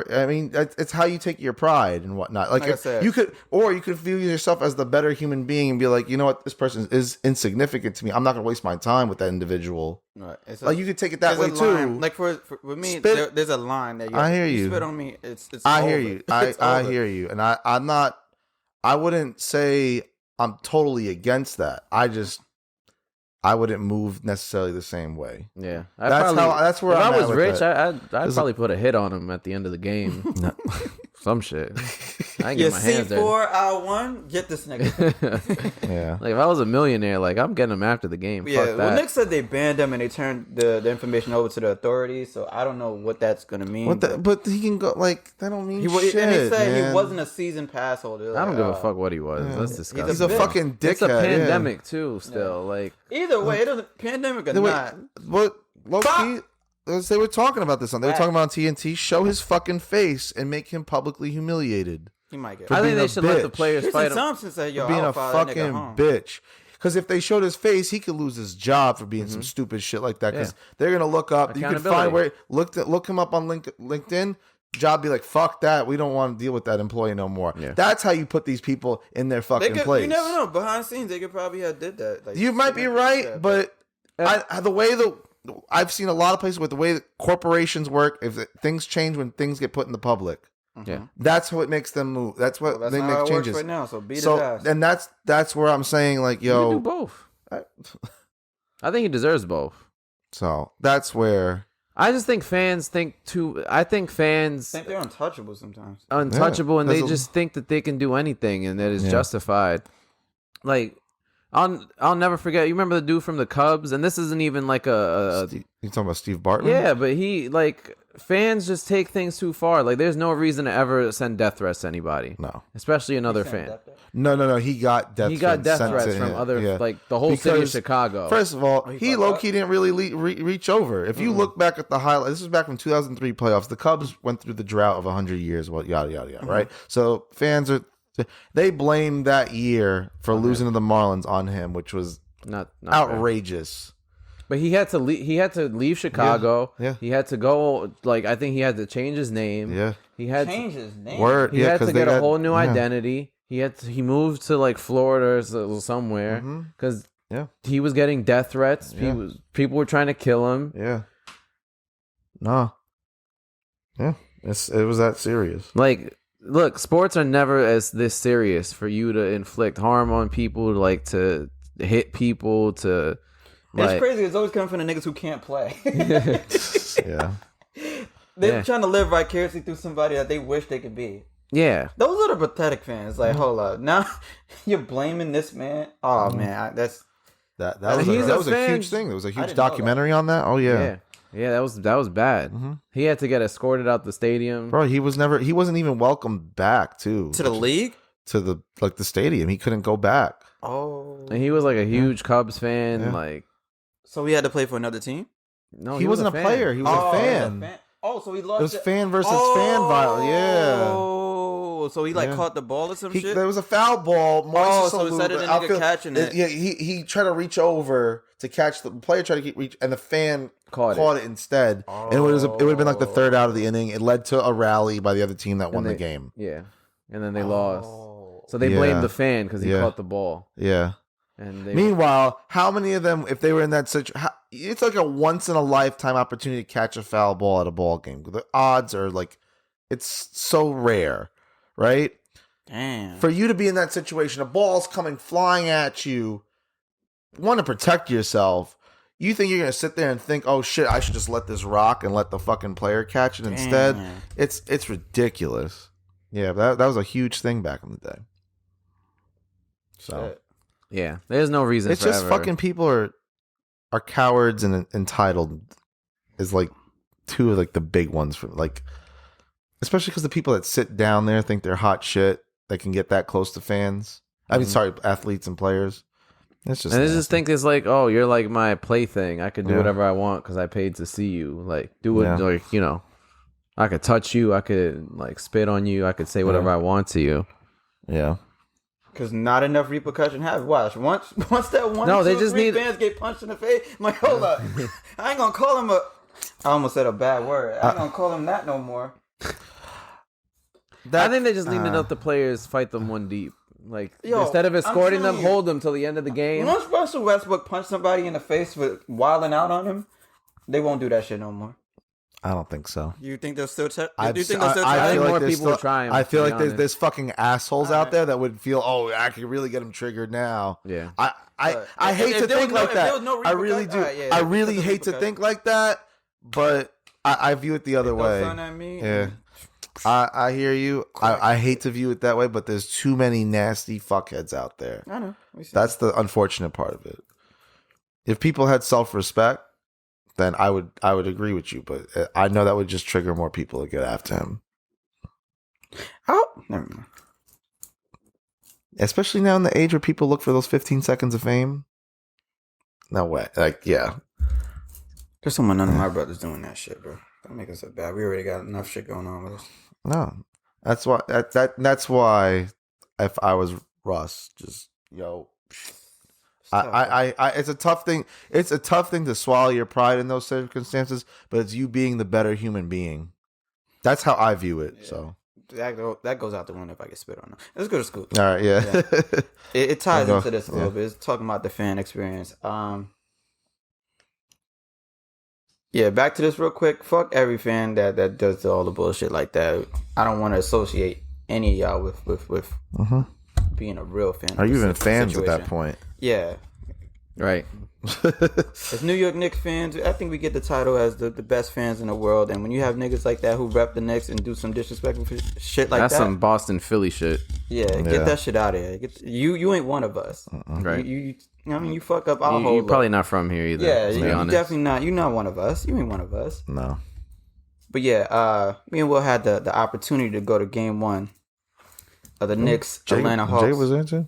[SPEAKER 3] I mean, it's how you take your pride and whatnot. Like,
[SPEAKER 5] Like I said.
[SPEAKER 3] you could view yourself as the better human being and be like, you know what, this person is insignificant to me. I'm not gonna waste my time with that individual.
[SPEAKER 5] Right.
[SPEAKER 3] Like, you could take it that way
[SPEAKER 5] there's a line.
[SPEAKER 3] too.
[SPEAKER 5] Like for me,
[SPEAKER 3] Spit-
[SPEAKER 5] there's a line that
[SPEAKER 3] I hear you.
[SPEAKER 5] spit on me. It's
[SPEAKER 3] I
[SPEAKER 5] over.
[SPEAKER 3] hear you.
[SPEAKER 5] It's
[SPEAKER 3] I
[SPEAKER 5] over.
[SPEAKER 3] hear you. And I'm not, I wouldn't say I'm totally against that. I wouldn't move necessarily the same way.
[SPEAKER 4] Yeah,
[SPEAKER 3] That's where
[SPEAKER 4] if
[SPEAKER 3] I'm
[SPEAKER 4] I
[SPEAKER 3] at
[SPEAKER 4] was
[SPEAKER 3] with
[SPEAKER 4] rich,
[SPEAKER 3] that.
[SPEAKER 4] I'd probably put a hit on him at the end of the game. Some shit. I ain't
[SPEAKER 5] Your
[SPEAKER 4] get my hands dirty.
[SPEAKER 5] C4 R1, get this nigga.
[SPEAKER 3] Yeah.
[SPEAKER 4] Like, if I was a millionaire, like, I'm getting him after the game.
[SPEAKER 5] Yeah,
[SPEAKER 4] Fuck
[SPEAKER 5] well,
[SPEAKER 4] that.
[SPEAKER 5] Nick said they banned him and they turned the information over to the authorities, so I don't know what that's gonna mean.
[SPEAKER 3] But he can go, like, that don't mean
[SPEAKER 5] He
[SPEAKER 3] shit,
[SPEAKER 5] and he said
[SPEAKER 3] man.
[SPEAKER 5] he wasn't a season pass holder.
[SPEAKER 4] I don't
[SPEAKER 5] Like,
[SPEAKER 4] give a fuck what he was. That's disgusting.
[SPEAKER 3] He's a
[SPEAKER 5] bitch.
[SPEAKER 3] fucking dickhead.
[SPEAKER 4] It's a
[SPEAKER 3] yeah.
[SPEAKER 4] pandemic too. Still, like,
[SPEAKER 5] Either way, it doesn't pandemic or
[SPEAKER 3] Wait,
[SPEAKER 5] not.
[SPEAKER 3] What? Low-key, they were talking about this on. They were
[SPEAKER 5] Right.
[SPEAKER 3] talking about on TNT. Show his fucking face and make him publicly humiliated.
[SPEAKER 5] He might get.
[SPEAKER 3] For
[SPEAKER 4] I think
[SPEAKER 3] being
[SPEAKER 4] they
[SPEAKER 3] a
[SPEAKER 4] should let the
[SPEAKER 3] bitch.
[SPEAKER 4] players
[SPEAKER 5] Tristan
[SPEAKER 4] fight him.
[SPEAKER 5] Thompson said, "Yo,
[SPEAKER 3] For being
[SPEAKER 5] I'll
[SPEAKER 3] a
[SPEAKER 5] follow that nigga
[SPEAKER 3] fucking
[SPEAKER 5] home."
[SPEAKER 3] bitch. Because if they showed his face, he could lose his job for being some stupid shit like that. Because they're gonna look up. You can find where look him up on LinkedIn. Job be like, fuck that. We don't want to deal with that employee no more.
[SPEAKER 4] Yeah.
[SPEAKER 3] That's how you put these people in their
[SPEAKER 5] They
[SPEAKER 3] fucking
[SPEAKER 5] could,
[SPEAKER 3] place.
[SPEAKER 5] you never know. Behind the scenes, they could probably have did that. Like,
[SPEAKER 3] You might be right,
[SPEAKER 5] yeah,
[SPEAKER 3] but the way I've seen a lot of places with the way that corporations work. If things change when things get put in the public,
[SPEAKER 4] Yeah.
[SPEAKER 3] that's what makes them move. That's what
[SPEAKER 5] that's
[SPEAKER 3] they
[SPEAKER 5] not
[SPEAKER 3] make
[SPEAKER 5] how it
[SPEAKER 3] changes.
[SPEAKER 5] works right now. So beat his ass.
[SPEAKER 3] And that's where I'm saying, like,
[SPEAKER 4] You can do
[SPEAKER 3] yo,
[SPEAKER 4] both. I think he deserves both.
[SPEAKER 3] So that's where
[SPEAKER 4] I just think fans think too. I think fans
[SPEAKER 5] think they're untouchable sometimes.
[SPEAKER 4] untouchable, and they
[SPEAKER 3] there's a-
[SPEAKER 4] just think that they can do anything and that is justified. Like, I'll never forget. You remember the dude from the Cubs, and this isn't even like a
[SPEAKER 3] you talking about Steve Bartman?
[SPEAKER 4] yeah, but he like fans just take things too far. Like, there's no reason to ever send death threats to anybody.
[SPEAKER 3] No.
[SPEAKER 4] Especially another fan.
[SPEAKER 3] No. He got death.
[SPEAKER 4] He got death
[SPEAKER 3] sent
[SPEAKER 4] threats
[SPEAKER 3] to
[SPEAKER 4] from
[SPEAKER 3] him.
[SPEAKER 4] other
[SPEAKER 3] Yeah.
[SPEAKER 4] like the whole city of
[SPEAKER 3] Because,
[SPEAKER 4] Chicago.
[SPEAKER 3] First of all,
[SPEAKER 5] he
[SPEAKER 3] he
[SPEAKER 5] fucked
[SPEAKER 3] low
[SPEAKER 5] up?
[SPEAKER 3] key didn't really reach over. If you look back at the highlight, this was back from 2003 playoffs. The Cubs went through the drought of 100 years. Well, yada yada yada. Right. So fans they blamed that year for losing to the Marlins on him, which was
[SPEAKER 4] not
[SPEAKER 3] outrageous.
[SPEAKER 4] But he had to leave. He had to leave Chicago.
[SPEAKER 3] Yeah.
[SPEAKER 4] He had to go. Like, I think he had to change his name.
[SPEAKER 3] Yeah.
[SPEAKER 4] He had
[SPEAKER 5] Change his name.
[SPEAKER 3] Word.
[SPEAKER 4] He
[SPEAKER 3] yeah,
[SPEAKER 4] had
[SPEAKER 3] 'cause
[SPEAKER 4] to
[SPEAKER 3] they
[SPEAKER 4] get a
[SPEAKER 3] got-
[SPEAKER 4] whole new
[SPEAKER 3] yeah.
[SPEAKER 4] identity. He moved to like Florida or somewhere because
[SPEAKER 3] Yeah.
[SPEAKER 4] he was getting death threats.
[SPEAKER 3] Yeah.
[SPEAKER 4] People were trying to kill him.
[SPEAKER 3] Yeah. Nah. Yeah. It was that serious.
[SPEAKER 4] Like, look, sports are never as this serious for you to inflict harm on people, like to hit people, to
[SPEAKER 5] It's
[SPEAKER 4] like.
[SPEAKER 5] crazy. It's always coming from the niggas who can't play.
[SPEAKER 3] Yeah.
[SPEAKER 5] They're
[SPEAKER 4] Yeah.
[SPEAKER 5] trying to live vicariously through somebody that they wish they could be.
[SPEAKER 4] Yeah,
[SPEAKER 5] Those are the pathetic fans. Like, hold up. Now you're blaming this man. Oh, man. That's...
[SPEAKER 3] That was,
[SPEAKER 4] He's
[SPEAKER 3] that
[SPEAKER 4] a
[SPEAKER 3] was a
[SPEAKER 4] fan.
[SPEAKER 3] huge thing. There was a huge
[SPEAKER 5] didn't know that.
[SPEAKER 3] documentary on that. Oh
[SPEAKER 4] yeah. That was bad. He had to get escorted out the stadium.
[SPEAKER 3] Bro, he wasn't even welcomed back
[SPEAKER 5] To the league?
[SPEAKER 3] to the stadium. He couldn't go back.
[SPEAKER 5] Oh.
[SPEAKER 4] And he was like a huge Cubs fan.
[SPEAKER 3] Yeah.
[SPEAKER 4] Like,
[SPEAKER 5] So he had to play for another team?
[SPEAKER 4] no,
[SPEAKER 3] he wasn't a
[SPEAKER 4] fan.
[SPEAKER 3] player. He was a fan.
[SPEAKER 5] Oh, so he lost.
[SPEAKER 3] It was fan versus fan violence. Yeah.
[SPEAKER 5] Oh, so he
[SPEAKER 3] Yeah.
[SPEAKER 5] caught the ball or some shit?
[SPEAKER 3] There was a foul ball. Moises
[SPEAKER 5] so instead of the
[SPEAKER 3] Alou,
[SPEAKER 5] nigga catching it-
[SPEAKER 3] yeah, he tried to reach over to catch the player. Tried to reach, and the fan
[SPEAKER 4] Caught
[SPEAKER 3] it instead. And it would have been like the third out of the inning. It led to a rally by the other team that won the game.
[SPEAKER 4] Yeah, and then they lost. So they blamed the fan because he
[SPEAKER 3] Yeah.
[SPEAKER 4] caught the ball.
[SPEAKER 3] Yeah.
[SPEAKER 4] And they
[SPEAKER 3] Meanwhile, how many of them, if they were in that situation, it's like a once in a lifetime opportunity to catch a foul ball at a ball game. The odds are like, it's so rare, right?
[SPEAKER 5] Damn.
[SPEAKER 3] For you to be in that situation, a ball's coming flying at you, want to protect yourself. You think you're going to sit there and think, oh shit, I should just let this rock and let the fucking player catch it instead?
[SPEAKER 5] Damn.
[SPEAKER 3] It's ridiculous. Yeah, but that was a huge thing back in the day. So.
[SPEAKER 4] yeah, there's no reason.
[SPEAKER 3] It's
[SPEAKER 4] for
[SPEAKER 3] just
[SPEAKER 4] ever.
[SPEAKER 3] fucking people are cowards and entitled is like two of like the big ones for like, especially because the people that sit down there think they're hot shit. They can get that close to fans. I mean, sorry, athletes and players. It's just
[SPEAKER 4] And they just
[SPEAKER 3] nasty.
[SPEAKER 4] think it's like, oh, you're like my plaything. I could do
[SPEAKER 3] Yeah.
[SPEAKER 4] whatever I want because I paid to see you. Like, do it.
[SPEAKER 3] Yeah.
[SPEAKER 4] Like, you know, I could touch you. I could like spit on you. I could say whatever I want to you.
[SPEAKER 3] Yeah.
[SPEAKER 5] Because not enough repercussion happened. Watch. Once that one,
[SPEAKER 4] No, they
[SPEAKER 5] two,
[SPEAKER 4] just
[SPEAKER 5] three
[SPEAKER 4] need-
[SPEAKER 5] fans get punched in the face. I'm like, hold up. I ain't gonna call him a... I almost said a bad word. I ain't gonna call him that no more.
[SPEAKER 4] I think they just need to let the players fight them one deep. Like,
[SPEAKER 5] Yo,
[SPEAKER 4] instead of
[SPEAKER 5] I'm
[SPEAKER 4] escorting them,
[SPEAKER 5] telling you.
[SPEAKER 4] hold them till the end of the game.
[SPEAKER 5] Once Russell Westbrook punched somebody in the face for wilding out on him, they won't do that shit no more.
[SPEAKER 3] I don't think so.
[SPEAKER 5] You think they'll still... Do
[SPEAKER 3] I
[SPEAKER 5] you think they'll still try?
[SPEAKER 4] I think
[SPEAKER 3] feel
[SPEAKER 4] more
[SPEAKER 3] there's
[SPEAKER 4] people are trying,
[SPEAKER 3] I feel
[SPEAKER 4] to be
[SPEAKER 3] like there's
[SPEAKER 4] honest.
[SPEAKER 3] this fucking assholes out there that would feel, oh, I could really get them triggered now.
[SPEAKER 4] Yeah.
[SPEAKER 3] I
[SPEAKER 5] If
[SPEAKER 3] hate to
[SPEAKER 5] there
[SPEAKER 3] think
[SPEAKER 5] was no-
[SPEAKER 3] like
[SPEAKER 5] if there
[SPEAKER 3] that.
[SPEAKER 5] was no
[SPEAKER 3] I really do.
[SPEAKER 5] repercussion- yeah,
[SPEAKER 3] I
[SPEAKER 5] if
[SPEAKER 3] really
[SPEAKER 5] there was
[SPEAKER 3] hate to
[SPEAKER 5] repercussion.
[SPEAKER 3] think like that, but I view it the other
[SPEAKER 5] Throw
[SPEAKER 3] way.
[SPEAKER 5] something at me.
[SPEAKER 3] Yeah. I hear you. I hate to view it that way, but there's too many nasty fuckheads out there.
[SPEAKER 5] I know. We see.
[SPEAKER 3] That's the unfortunate part of it. If people had self-respect, then I would agree with you, but I know that would just trigger more people to get after him.
[SPEAKER 5] Oh, never mind.
[SPEAKER 3] Especially now in the age where people look for those 15 seconds of fame. No way. Like, yeah.
[SPEAKER 5] There's someone none of my brothers doing that shit, bro. Don't make us so bad. We already got enough shit going on with us.
[SPEAKER 3] No. That's why that's why if I was Russ, just I it's a tough thing. It's a tough thing to swallow your pride in those circumstances, but it's you being the better human being. That's how I view it.
[SPEAKER 5] Yeah.
[SPEAKER 3] So
[SPEAKER 5] That goes out the window if I get spit on. Let's go to school.
[SPEAKER 3] all right, yeah.
[SPEAKER 5] It ties
[SPEAKER 3] I'll go.
[SPEAKER 5] into this a little
[SPEAKER 3] Yeah.
[SPEAKER 5] bit. It's talking about the fan experience. Yeah, back to this real quick. Fuck every fan that does all the bullshit like that. I don't want to associate any of y'all with
[SPEAKER 3] Mhm.
[SPEAKER 5] being a real fan.
[SPEAKER 3] Are
[SPEAKER 5] of
[SPEAKER 3] you
[SPEAKER 5] the
[SPEAKER 3] even fans at that
[SPEAKER 5] situation.
[SPEAKER 3] point?
[SPEAKER 5] Yeah.
[SPEAKER 4] Right.
[SPEAKER 5] As New York Knicks fans, I think we get the title as the best fans in the world. And when you have niggas like that who rep the Knicks and do some disrespectful shit like
[SPEAKER 4] That's
[SPEAKER 5] that,
[SPEAKER 4] some Boston Philly shit.
[SPEAKER 5] get that shit out of here. You ain't one of us.
[SPEAKER 4] Right.
[SPEAKER 5] You I mean, you fuck up our whole.
[SPEAKER 4] You're probably not from here either.
[SPEAKER 5] Yeah,
[SPEAKER 4] to be
[SPEAKER 5] you're
[SPEAKER 4] honest.
[SPEAKER 5] definitely not. You're not one of us. You ain't one of us.
[SPEAKER 3] No.
[SPEAKER 5] But yeah, me and Will had the opportunity to go to Game 1 of the Knicks Atlanta Hawks.
[SPEAKER 3] Jay was there too.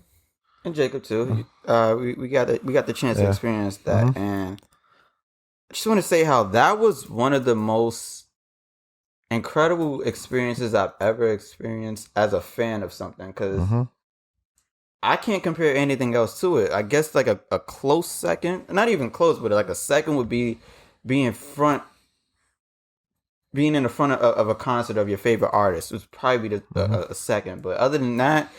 [SPEAKER 5] And Jacob too. We got the chance to experience that, and I just want to say how that was one of the most incredible experiences I've ever experienced as a fan of something. Because I can't compare anything else to it. I guess like a close second, not even close, but like a second would be being in the front of a concert of your favorite artist. It would probably be a second, but other than that.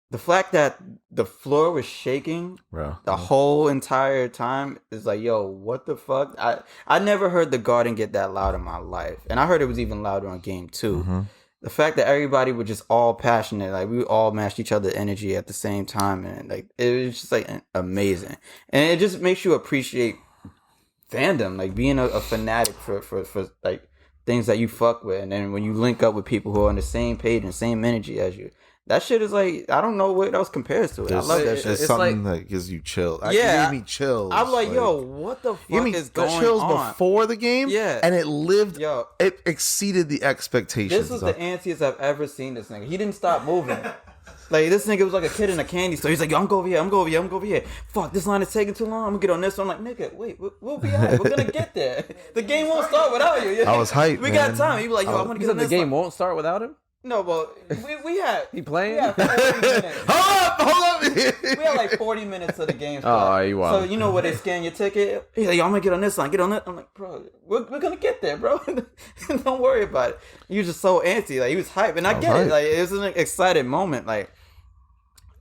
[SPEAKER 5] The fact that the floor was shaking the whole entire time is like, yo, what the fuck? I never heard the Garden get that loud in my life. And I heard it was even louder on Game 2. The fact that everybody was just all passionate, like we all matched each other's energy at the same time. And like it was just like amazing. And it just makes you appreciate fandom, like being a fanatic for like things that you fuck with. And then when you link up with people who are on the same page and same energy as you. That shit is like, I don't know what else compares to it. I love that shit.
[SPEAKER 3] It's something that gives you chill.
[SPEAKER 5] Yeah.
[SPEAKER 3] It gave me chills.
[SPEAKER 5] I'm like, yo, what the fuck is going on?
[SPEAKER 3] Chills before the game?
[SPEAKER 5] Yeah.
[SPEAKER 3] And it exceeded the expectations.
[SPEAKER 5] This was the antiest I've ever seen this nigga. He didn't stop moving. Like, this nigga was like a kid in a candy store. He's like, yo, I'm going over here. Fuck, this line is taking too long. I'm gonna get on this one. I'm like, nigga, wait, we'll be all right. We're gonna get there. The game won't start without you.
[SPEAKER 3] I was hyped,
[SPEAKER 5] We
[SPEAKER 3] man.
[SPEAKER 5] got time. He was like, yo, I'm gonna get on
[SPEAKER 4] The
[SPEAKER 5] this
[SPEAKER 4] game
[SPEAKER 5] one.
[SPEAKER 4] won't start without him?
[SPEAKER 5] No, but we had...
[SPEAKER 4] He playing?
[SPEAKER 5] We had 40 minutes.
[SPEAKER 3] Hold up!
[SPEAKER 5] We had like 40 minutes of the game start.
[SPEAKER 4] Oh, you wild.
[SPEAKER 5] So you know where they scan your ticket? He's like, yo, I'm gonna get on this line, get on that. I'm like, bro, we're gonna get there, bro. Don't worry about it. He was just so antsy. Like, he was hype. And I get it. Like, it was an excited moment. Like,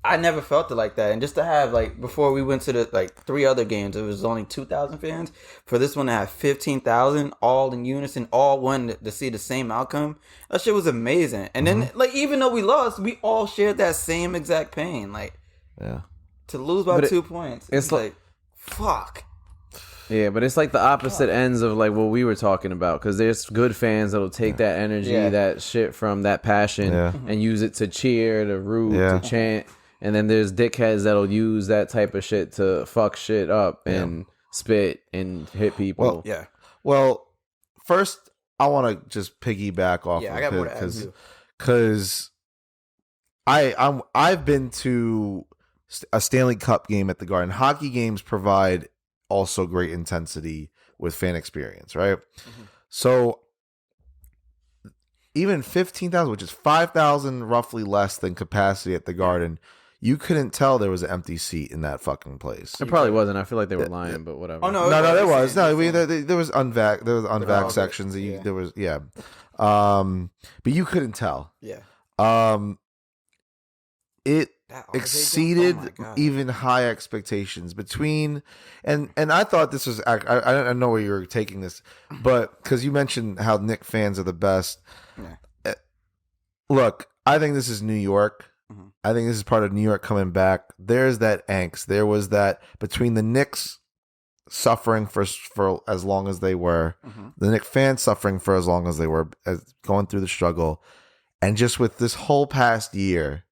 [SPEAKER 5] I never felt it like that. And just to have, like, before we went to the, like, 3 other games, it was only 2,000 fans. For this one to have 15,000, all in unison, all wanting to see the same outcome, that shit was amazing. And then, like, even though we lost, we all shared that same exact pain. Like, to lose by 2 points, it's like, fuck.
[SPEAKER 4] Yeah, but it's like the opposite ends of like what we were talking about, because there's good fans that'll take that energy, that shit from that passion, and use it to cheer, to root, to chant. And then there's dickheads that'll use that type of shit to fuck shit up and spit and hit people.
[SPEAKER 3] Well, first I want to just piggyback off
[SPEAKER 5] I got more to add too.
[SPEAKER 3] Because I've been to a Stanley Cup game at the Garden. Hockey games provide also great intensity with fan experience, right? So even 15,000, which is 5,000 roughly less than capacity at the Garden, you couldn't tell there was an empty seat in that fucking place.
[SPEAKER 4] It probably wasn't. I feel like they were lying, but whatever.
[SPEAKER 5] Oh no,
[SPEAKER 3] No, there was. No, there was unvac sections. There was, but you couldn't tell. It exceeded even high expectations between, and I thought this was. I don't know where you were taking this, but because you mentioned how Knick fans are the best. Look, I think this is New York. I think this is part of New York coming back. There's that angst. There was that between the Knicks suffering for as long as they were, the Knicks fans suffering for as long as they were, going through the struggle, and just with this whole past year,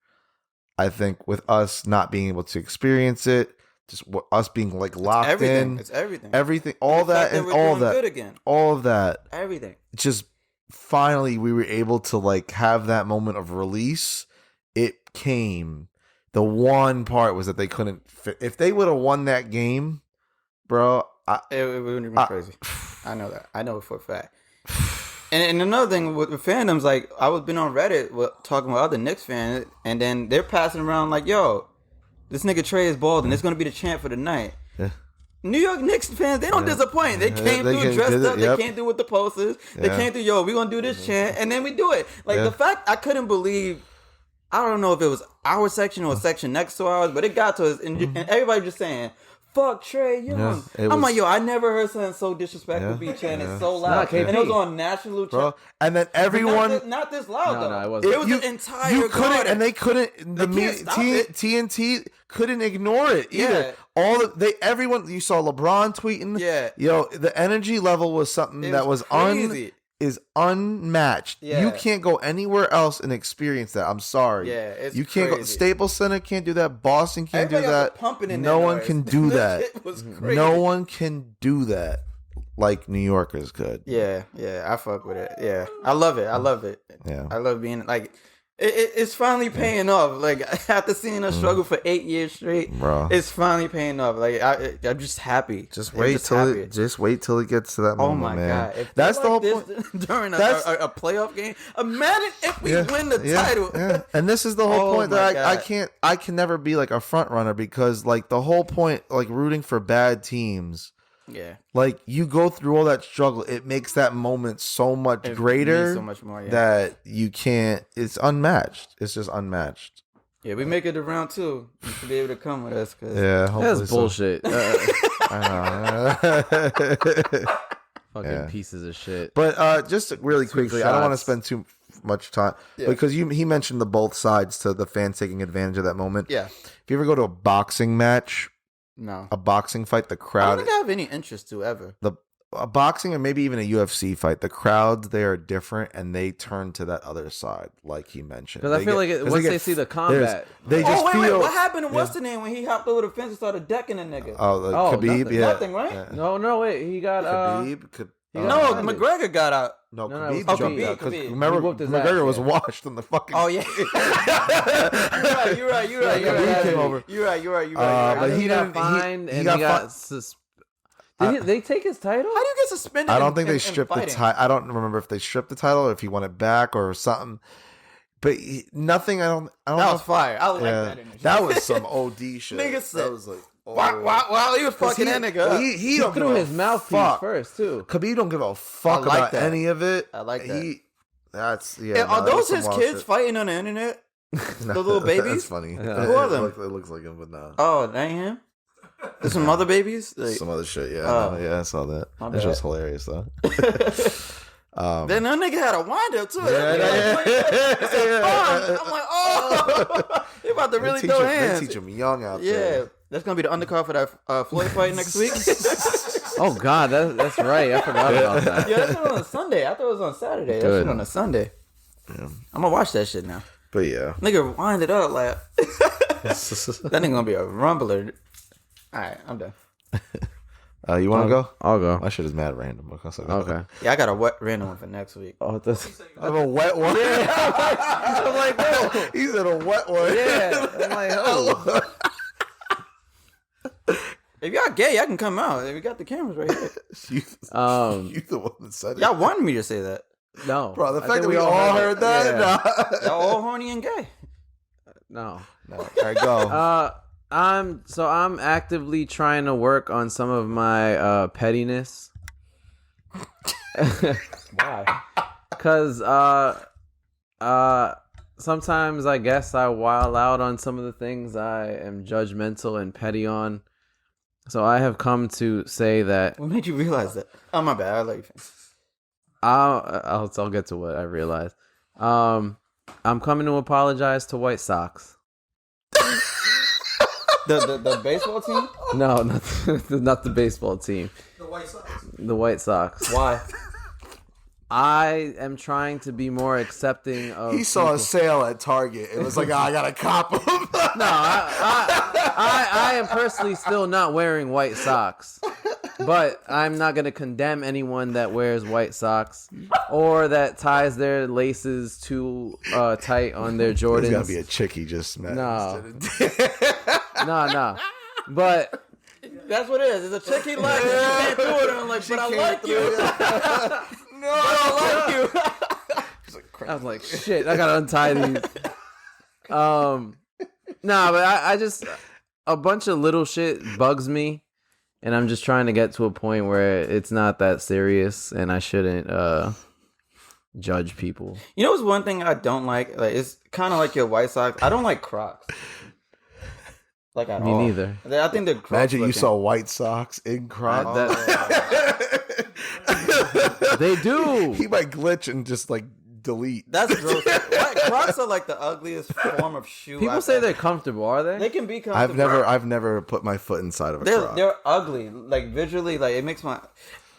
[SPEAKER 3] I think with us not being able to experience it, just us being like locked in,
[SPEAKER 5] it's everything,
[SPEAKER 3] all that, and all that,
[SPEAKER 5] good again.
[SPEAKER 3] all of that,
[SPEAKER 5] everything.
[SPEAKER 3] Just finally, we were able to like have that moment of release. It came. The one part was that they couldn't fit. If they would have won that game, bro,
[SPEAKER 5] it would have been crazy. I know that. I know it for a fact. And another thing with fandoms, like I was been on Reddit talking with other Knicks fans, and then they're passing around like, "Yo, this nigga Trey is bald, and it's gonna be the chant for the night." New York Knicks fans, they don't disappoint. They came through dressed up. They came through with the posters. They came through, yo, we gonna do this chant, and then we do it. Like the fact I couldn't believe. I don't know if it was our section or a section next to ours, but it got to us, and everybody just saying, fuck Trey Young.
[SPEAKER 3] Yeah, it
[SPEAKER 5] I'm
[SPEAKER 3] was-
[SPEAKER 5] like, yo, I never heard something so disrespectful be chanted so loud.
[SPEAKER 4] Not KP.
[SPEAKER 5] And it was on national
[SPEAKER 3] bro.
[SPEAKER 5] channel.
[SPEAKER 3] And then everyone.
[SPEAKER 5] Not this loud, though.
[SPEAKER 4] No, it wasn't.
[SPEAKER 5] It was
[SPEAKER 3] you,
[SPEAKER 5] an entire
[SPEAKER 3] you couldn't,
[SPEAKER 5] garden.
[SPEAKER 3] and they couldn't. The
[SPEAKER 5] can't stop it.
[SPEAKER 3] TNT couldn't ignore it either.
[SPEAKER 5] Yeah.
[SPEAKER 3] Everyone. You saw LeBron tweeting.
[SPEAKER 5] Yeah.
[SPEAKER 3] Yo, the energy level was something
[SPEAKER 5] It
[SPEAKER 3] that was
[SPEAKER 5] crazy.
[SPEAKER 3] is unmatched.
[SPEAKER 5] Yeah.
[SPEAKER 3] You can't go anywhere else and experience that. I'm sorry.
[SPEAKER 5] Yeah, it's
[SPEAKER 3] you can't go.
[SPEAKER 5] crazy.
[SPEAKER 3] Staples Center can't do that. Boston can't
[SPEAKER 5] Everybody
[SPEAKER 3] do
[SPEAKER 5] else
[SPEAKER 3] that.
[SPEAKER 5] was pumping in
[SPEAKER 3] No
[SPEAKER 5] that
[SPEAKER 3] one
[SPEAKER 5] noise.
[SPEAKER 3] can do
[SPEAKER 5] This
[SPEAKER 3] that.
[SPEAKER 5] shit was crazy.
[SPEAKER 3] No one can do that like New Yorkers could.
[SPEAKER 5] Yeah, I fuck with it. Yeah, I love it.
[SPEAKER 3] Yeah.
[SPEAKER 5] I love being like, it's finally paying off. Like after seeing us struggle for 8 years straight,
[SPEAKER 3] Bro.
[SPEAKER 5] it's finally paying off. Like I'm just happy.
[SPEAKER 3] Just
[SPEAKER 5] I'm
[SPEAKER 3] wait till
[SPEAKER 5] happy.
[SPEAKER 3] it. Just wait till it gets to that
[SPEAKER 5] Oh
[SPEAKER 3] moment,
[SPEAKER 5] my
[SPEAKER 3] man.
[SPEAKER 5] god! If
[SPEAKER 3] That's
[SPEAKER 5] they're
[SPEAKER 3] the whole
[SPEAKER 5] like
[SPEAKER 3] point.
[SPEAKER 5] this during
[SPEAKER 3] That's-
[SPEAKER 5] a playoff game. Imagine if we win the title.
[SPEAKER 3] Yeah. And this is the whole
[SPEAKER 5] Oh
[SPEAKER 3] point
[SPEAKER 5] my
[SPEAKER 3] that
[SPEAKER 5] God.
[SPEAKER 3] I can never be like a front runner because like the whole point, like rooting for bad teams,
[SPEAKER 5] Yeah.
[SPEAKER 3] like you go through all that struggle, it makes that moment so much
[SPEAKER 5] It
[SPEAKER 3] greater,
[SPEAKER 5] means so much more. Yeah.
[SPEAKER 3] that you can't. It's unmatched. It's just unmatched.
[SPEAKER 5] Yeah, we make it to round 2. You should be able to come with us. Cause
[SPEAKER 3] Yeah, hopefully
[SPEAKER 4] That's
[SPEAKER 3] so.
[SPEAKER 4] bullshit.
[SPEAKER 3] I know.
[SPEAKER 4] Fucking
[SPEAKER 3] Yeah.
[SPEAKER 4] pieces of shit.
[SPEAKER 3] But just really quickly, I don't want to
[SPEAKER 4] shots.
[SPEAKER 3] spend too much time because he mentioned the both sides to the fans taking advantage of that moment.
[SPEAKER 5] Yeah.
[SPEAKER 3] If you ever go to a boxing match,
[SPEAKER 5] No.
[SPEAKER 3] a boxing fight, the
[SPEAKER 5] I don't
[SPEAKER 3] crowd,
[SPEAKER 5] think I have any interest to ever.
[SPEAKER 3] a boxing or maybe even a UFC fight, the crowds they are different and they turn to that other side, like he mentioned.
[SPEAKER 4] Because I feel like once they see the combat,
[SPEAKER 3] they just
[SPEAKER 5] Wait,
[SPEAKER 3] feel.
[SPEAKER 5] what happened to what's the name when he hopped over the fence and started decking a nigga?
[SPEAKER 3] Oh, like
[SPEAKER 4] Oh,
[SPEAKER 3] Khabib,
[SPEAKER 4] nothing.
[SPEAKER 3] yeah,
[SPEAKER 5] Nothing, right?
[SPEAKER 3] Yeah.
[SPEAKER 4] no, wait, he got
[SPEAKER 3] Khabib,
[SPEAKER 5] No,
[SPEAKER 4] suspended.
[SPEAKER 5] McGregor got out.
[SPEAKER 3] no,
[SPEAKER 4] No,
[SPEAKER 3] Khabib
[SPEAKER 4] it was
[SPEAKER 3] jumped
[SPEAKER 5] Khabib.
[SPEAKER 3] out because
[SPEAKER 5] Khabib.
[SPEAKER 3] remember
[SPEAKER 4] He whooped his
[SPEAKER 3] McGregor
[SPEAKER 4] ass,
[SPEAKER 3] was
[SPEAKER 4] yeah.
[SPEAKER 3] washed in the fucking.
[SPEAKER 5] Oh yeah, you're right.
[SPEAKER 3] Khabib came over.
[SPEAKER 5] You're right.
[SPEAKER 3] But
[SPEAKER 4] I think
[SPEAKER 3] he
[SPEAKER 4] he got
[SPEAKER 3] didn't-
[SPEAKER 4] fined
[SPEAKER 3] he
[SPEAKER 4] and
[SPEAKER 3] got
[SPEAKER 4] he got Did they take his title?
[SPEAKER 5] How do you get suspended?
[SPEAKER 3] I don't
[SPEAKER 5] in-
[SPEAKER 3] think
[SPEAKER 5] in-
[SPEAKER 3] they
[SPEAKER 5] in
[SPEAKER 3] stripped the
[SPEAKER 5] fighting?
[SPEAKER 3] title. I don't remember if they stripped the title or if he won it back or something. But nothing. I don't
[SPEAKER 5] That
[SPEAKER 3] know.
[SPEAKER 5] was fire. I like
[SPEAKER 3] Yeah.
[SPEAKER 5] that energy.
[SPEAKER 3] That was some OD shit.
[SPEAKER 5] Nigga
[SPEAKER 3] that
[SPEAKER 5] said-
[SPEAKER 3] was like, oh.
[SPEAKER 5] Wow, he was
[SPEAKER 3] 'Cause
[SPEAKER 5] fucking that nigga up.
[SPEAKER 3] He don't
[SPEAKER 4] threw
[SPEAKER 3] give a
[SPEAKER 4] his mouthpiece
[SPEAKER 3] fuck.
[SPEAKER 4] first too.
[SPEAKER 3] Khabib don't give a fuck
[SPEAKER 5] I like
[SPEAKER 3] about
[SPEAKER 5] that.
[SPEAKER 3] any of it.
[SPEAKER 5] I like that.
[SPEAKER 3] That's
[SPEAKER 5] And are
[SPEAKER 3] that was
[SPEAKER 5] those
[SPEAKER 3] some
[SPEAKER 5] his
[SPEAKER 3] wild
[SPEAKER 5] kids
[SPEAKER 3] shit.
[SPEAKER 5] fighting on the internet?
[SPEAKER 3] No,
[SPEAKER 5] the little babies?
[SPEAKER 3] That's funny.
[SPEAKER 4] Yeah.
[SPEAKER 5] Who are them?
[SPEAKER 3] It looks like him, but no.
[SPEAKER 5] Oh, that ain't him. There's some other babies. Like,
[SPEAKER 3] Some other shit. Yeah,
[SPEAKER 5] Oh.
[SPEAKER 3] no, yeah, I saw that.
[SPEAKER 5] My
[SPEAKER 3] That was
[SPEAKER 5] bad.
[SPEAKER 3] hilarious though.
[SPEAKER 5] then that nigga had a wind up too.
[SPEAKER 3] Yeah.
[SPEAKER 5] I'm like, oh, he about to really
[SPEAKER 3] They
[SPEAKER 5] throw
[SPEAKER 3] teach
[SPEAKER 5] hands.
[SPEAKER 3] They teach him young out
[SPEAKER 5] Yeah,
[SPEAKER 3] there.
[SPEAKER 5] that's gonna be the undercard for that Floyd fight next week.
[SPEAKER 4] Oh God, that's right. I forgot about that.
[SPEAKER 5] Yeah, that's on a Sunday. I thought it was on Saturday. That's
[SPEAKER 4] Good.
[SPEAKER 5] on a Sunday.
[SPEAKER 3] Yeah.
[SPEAKER 5] I'm gonna watch that shit now.
[SPEAKER 3] But yeah.
[SPEAKER 5] Nigga, wind it up like that. Nigga gonna be a rumbler. All right, I'm done.
[SPEAKER 3] You want to go?
[SPEAKER 4] I'll go.
[SPEAKER 3] My shit is mad random.
[SPEAKER 4] Okay.
[SPEAKER 5] Yeah, I got a wet random one for next week.
[SPEAKER 4] Oh, that's
[SPEAKER 3] I have a wet one.
[SPEAKER 4] I'm like, oh,
[SPEAKER 3] He said a wet one.
[SPEAKER 4] yeah. I'm like, oh.
[SPEAKER 5] If y'all gay, I can come out. We got the cameras right here.
[SPEAKER 3] you,
[SPEAKER 4] Um,
[SPEAKER 3] you the one that said it.
[SPEAKER 5] Y'all wanted me to say that.
[SPEAKER 4] No,
[SPEAKER 3] Bro, the
[SPEAKER 4] I
[SPEAKER 3] fact
[SPEAKER 4] think
[SPEAKER 3] that we all heard that.
[SPEAKER 4] Yeah.
[SPEAKER 5] Y'all all horny and gay.
[SPEAKER 4] No.
[SPEAKER 3] No. All right, go.
[SPEAKER 4] I'm actively trying to work on some of my pettiness.
[SPEAKER 5] Why?
[SPEAKER 4] Cause sometimes I guess I wild out on some of the things I am judgmental and petty on. So I have come to say that
[SPEAKER 5] What made you realize that? Oh my bad. I like you.
[SPEAKER 4] I'll get to what I realized. I'm coming to apologize to White Sox.
[SPEAKER 5] The baseball team?
[SPEAKER 4] No, not the baseball team. The White Sox.
[SPEAKER 5] Why?
[SPEAKER 4] I am trying to be more accepting of.
[SPEAKER 3] He saw a sale at Target. It was like, I got to cop him.
[SPEAKER 4] No, I am personally still not wearing white socks, but I'm not gonna condemn anyone that wears white socks or that ties their laces too tight on their Jordans.
[SPEAKER 3] There's got to be a chick he just met.
[SPEAKER 4] No. No. But
[SPEAKER 5] That's what it is. It's a chick he likes. She can't do it. And I'm like, but I like you.
[SPEAKER 3] No.
[SPEAKER 5] I like you.
[SPEAKER 4] I was like, shit, I gotta untie these. Nah, but I just a bunch of little shit bugs me, and I'm just trying to get to a point where it's not that serious, and I shouldn't judge people.
[SPEAKER 5] You know what's one thing I don't like? Like it's kind of like your White Sox. I don't like Crocs. Like at
[SPEAKER 4] Me
[SPEAKER 5] all.
[SPEAKER 4] neither.
[SPEAKER 5] I think the Crocs
[SPEAKER 3] Imagine you
[SPEAKER 5] looking-
[SPEAKER 3] saw white socks in Crocs.
[SPEAKER 4] They do.
[SPEAKER 3] He might glitch and just like delete.
[SPEAKER 5] That's gross. What? Crocs are like the ugliest form of shoe.
[SPEAKER 4] People say they're comfortable, are they?
[SPEAKER 5] They can be comfortable.
[SPEAKER 3] I've never put my foot inside of a Croc.
[SPEAKER 5] They're ugly. Like visually, like it makes my.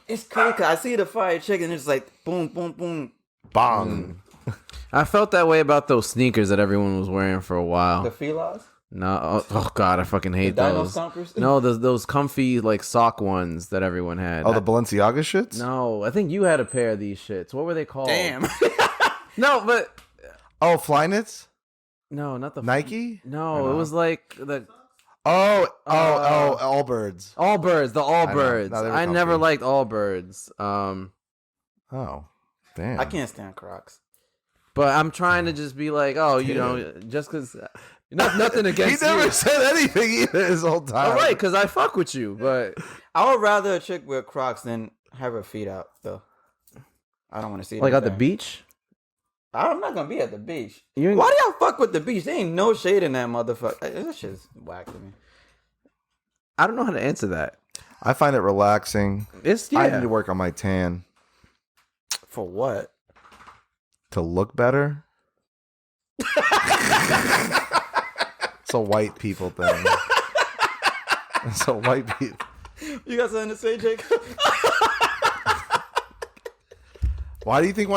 [SPEAKER 5] It's crazy. 'Cause I see the fire chicken and it's like boom, boom, boom.
[SPEAKER 3] Bong.
[SPEAKER 4] I felt that way about those sneakers that everyone was wearing for a while.
[SPEAKER 5] The Filas.
[SPEAKER 4] No, oh god, I fucking hate
[SPEAKER 5] The Dino
[SPEAKER 4] those.
[SPEAKER 5] Stompers?
[SPEAKER 4] No, those comfy like sock ones that everyone had.
[SPEAKER 3] Oh, the Balenciaga shits?
[SPEAKER 4] No, I think you had a pair of these shits. What were they called?
[SPEAKER 5] Damn.
[SPEAKER 4] No, but
[SPEAKER 3] Oh, Flyknits?
[SPEAKER 4] no, not the
[SPEAKER 3] Nike?
[SPEAKER 4] No, it was like the
[SPEAKER 3] Oh, Allbirds.
[SPEAKER 4] Allbirds. The Allbirds.
[SPEAKER 3] No, they were
[SPEAKER 4] I never
[SPEAKER 3] comfy.
[SPEAKER 4] liked Allbirds.
[SPEAKER 3] Oh, damn.
[SPEAKER 5] I can't stand Crocs.
[SPEAKER 4] But I'm trying to just be like, oh, you know, just because. Nothing
[SPEAKER 3] He
[SPEAKER 4] against
[SPEAKER 3] never
[SPEAKER 4] you.
[SPEAKER 3] said anything either his whole time.
[SPEAKER 4] All right, because I fuck with you, but
[SPEAKER 5] I would rather a chick wear Crocs than have her feet out, though. I don't want to see it.
[SPEAKER 4] like at the beach.
[SPEAKER 5] I'm not gonna be at the beach.
[SPEAKER 4] You ain't-
[SPEAKER 5] Why do y'all fuck with the beach? There ain't no shade in that motherfucker. That shit's whack to me.
[SPEAKER 4] I don't know how to answer that.
[SPEAKER 3] I find it relaxing.
[SPEAKER 4] It's
[SPEAKER 3] I need to work on my tan
[SPEAKER 5] For what?
[SPEAKER 3] to look better. It's a white people thing. It's a white people.
[SPEAKER 5] You got something to say, Jacob?
[SPEAKER 3] Why do you think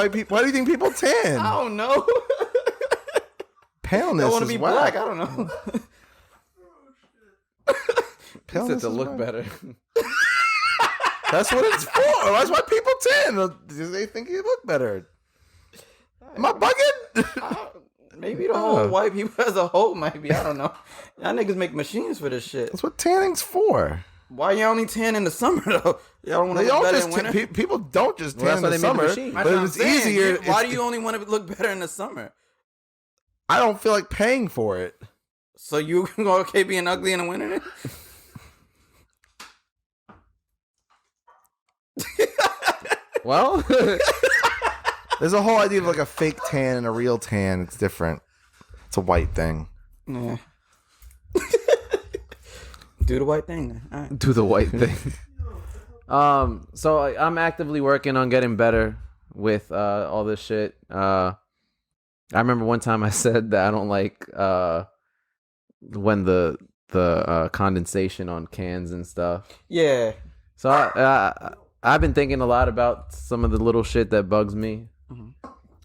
[SPEAKER 3] people tan?
[SPEAKER 5] I don't know.
[SPEAKER 3] Paleness
[SPEAKER 5] I want to
[SPEAKER 3] is
[SPEAKER 5] be
[SPEAKER 3] whack.
[SPEAKER 5] black. I don't know.
[SPEAKER 3] Paleness
[SPEAKER 4] to
[SPEAKER 3] is
[SPEAKER 4] look
[SPEAKER 3] whack.
[SPEAKER 4] better.
[SPEAKER 3] That's what it's for. That's why people tan. They think you look better. Am I bugging?
[SPEAKER 5] Maybe the whole white people as a whole might be. I don't know. Y'all niggas make machines for this shit.
[SPEAKER 3] That's what tanning's for.
[SPEAKER 5] Why y'all only tan in the summer though? Y'all don't want
[SPEAKER 3] They
[SPEAKER 5] to look
[SPEAKER 3] don't
[SPEAKER 5] better
[SPEAKER 3] just
[SPEAKER 5] in winter.
[SPEAKER 3] people don't just
[SPEAKER 4] Well,
[SPEAKER 3] tan
[SPEAKER 4] that's
[SPEAKER 3] in
[SPEAKER 4] why
[SPEAKER 3] the
[SPEAKER 4] they made the
[SPEAKER 3] summer.
[SPEAKER 4] machine.
[SPEAKER 5] That's
[SPEAKER 3] But
[SPEAKER 5] what
[SPEAKER 3] if
[SPEAKER 5] I'm
[SPEAKER 3] it's
[SPEAKER 5] saying.
[SPEAKER 3] easier,
[SPEAKER 5] Why
[SPEAKER 3] it's-
[SPEAKER 5] do you only want to look better in the summer?
[SPEAKER 3] I don't feel like paying for it.
[SPEAKER 5] So you okay being ugly in the winter? Then?
[SPEAKER 4] Well,
[SPEAKER 3] There's a whole idea of like a fake tan and a real tan. It's different. It's a white thing.
[SPEAKER 5] Yeah. Do the white thing. Then. All right.
[SPEAKER 4] do the white thing. So I'm actively working on getting better with all this shit. I remember one time I said that I don't like when the condensation on cans and stuff.
[SPEAKER 5] Yeah.
[SPEAKER 4] So I've been thinking a lot about some of the little shit that bugs me.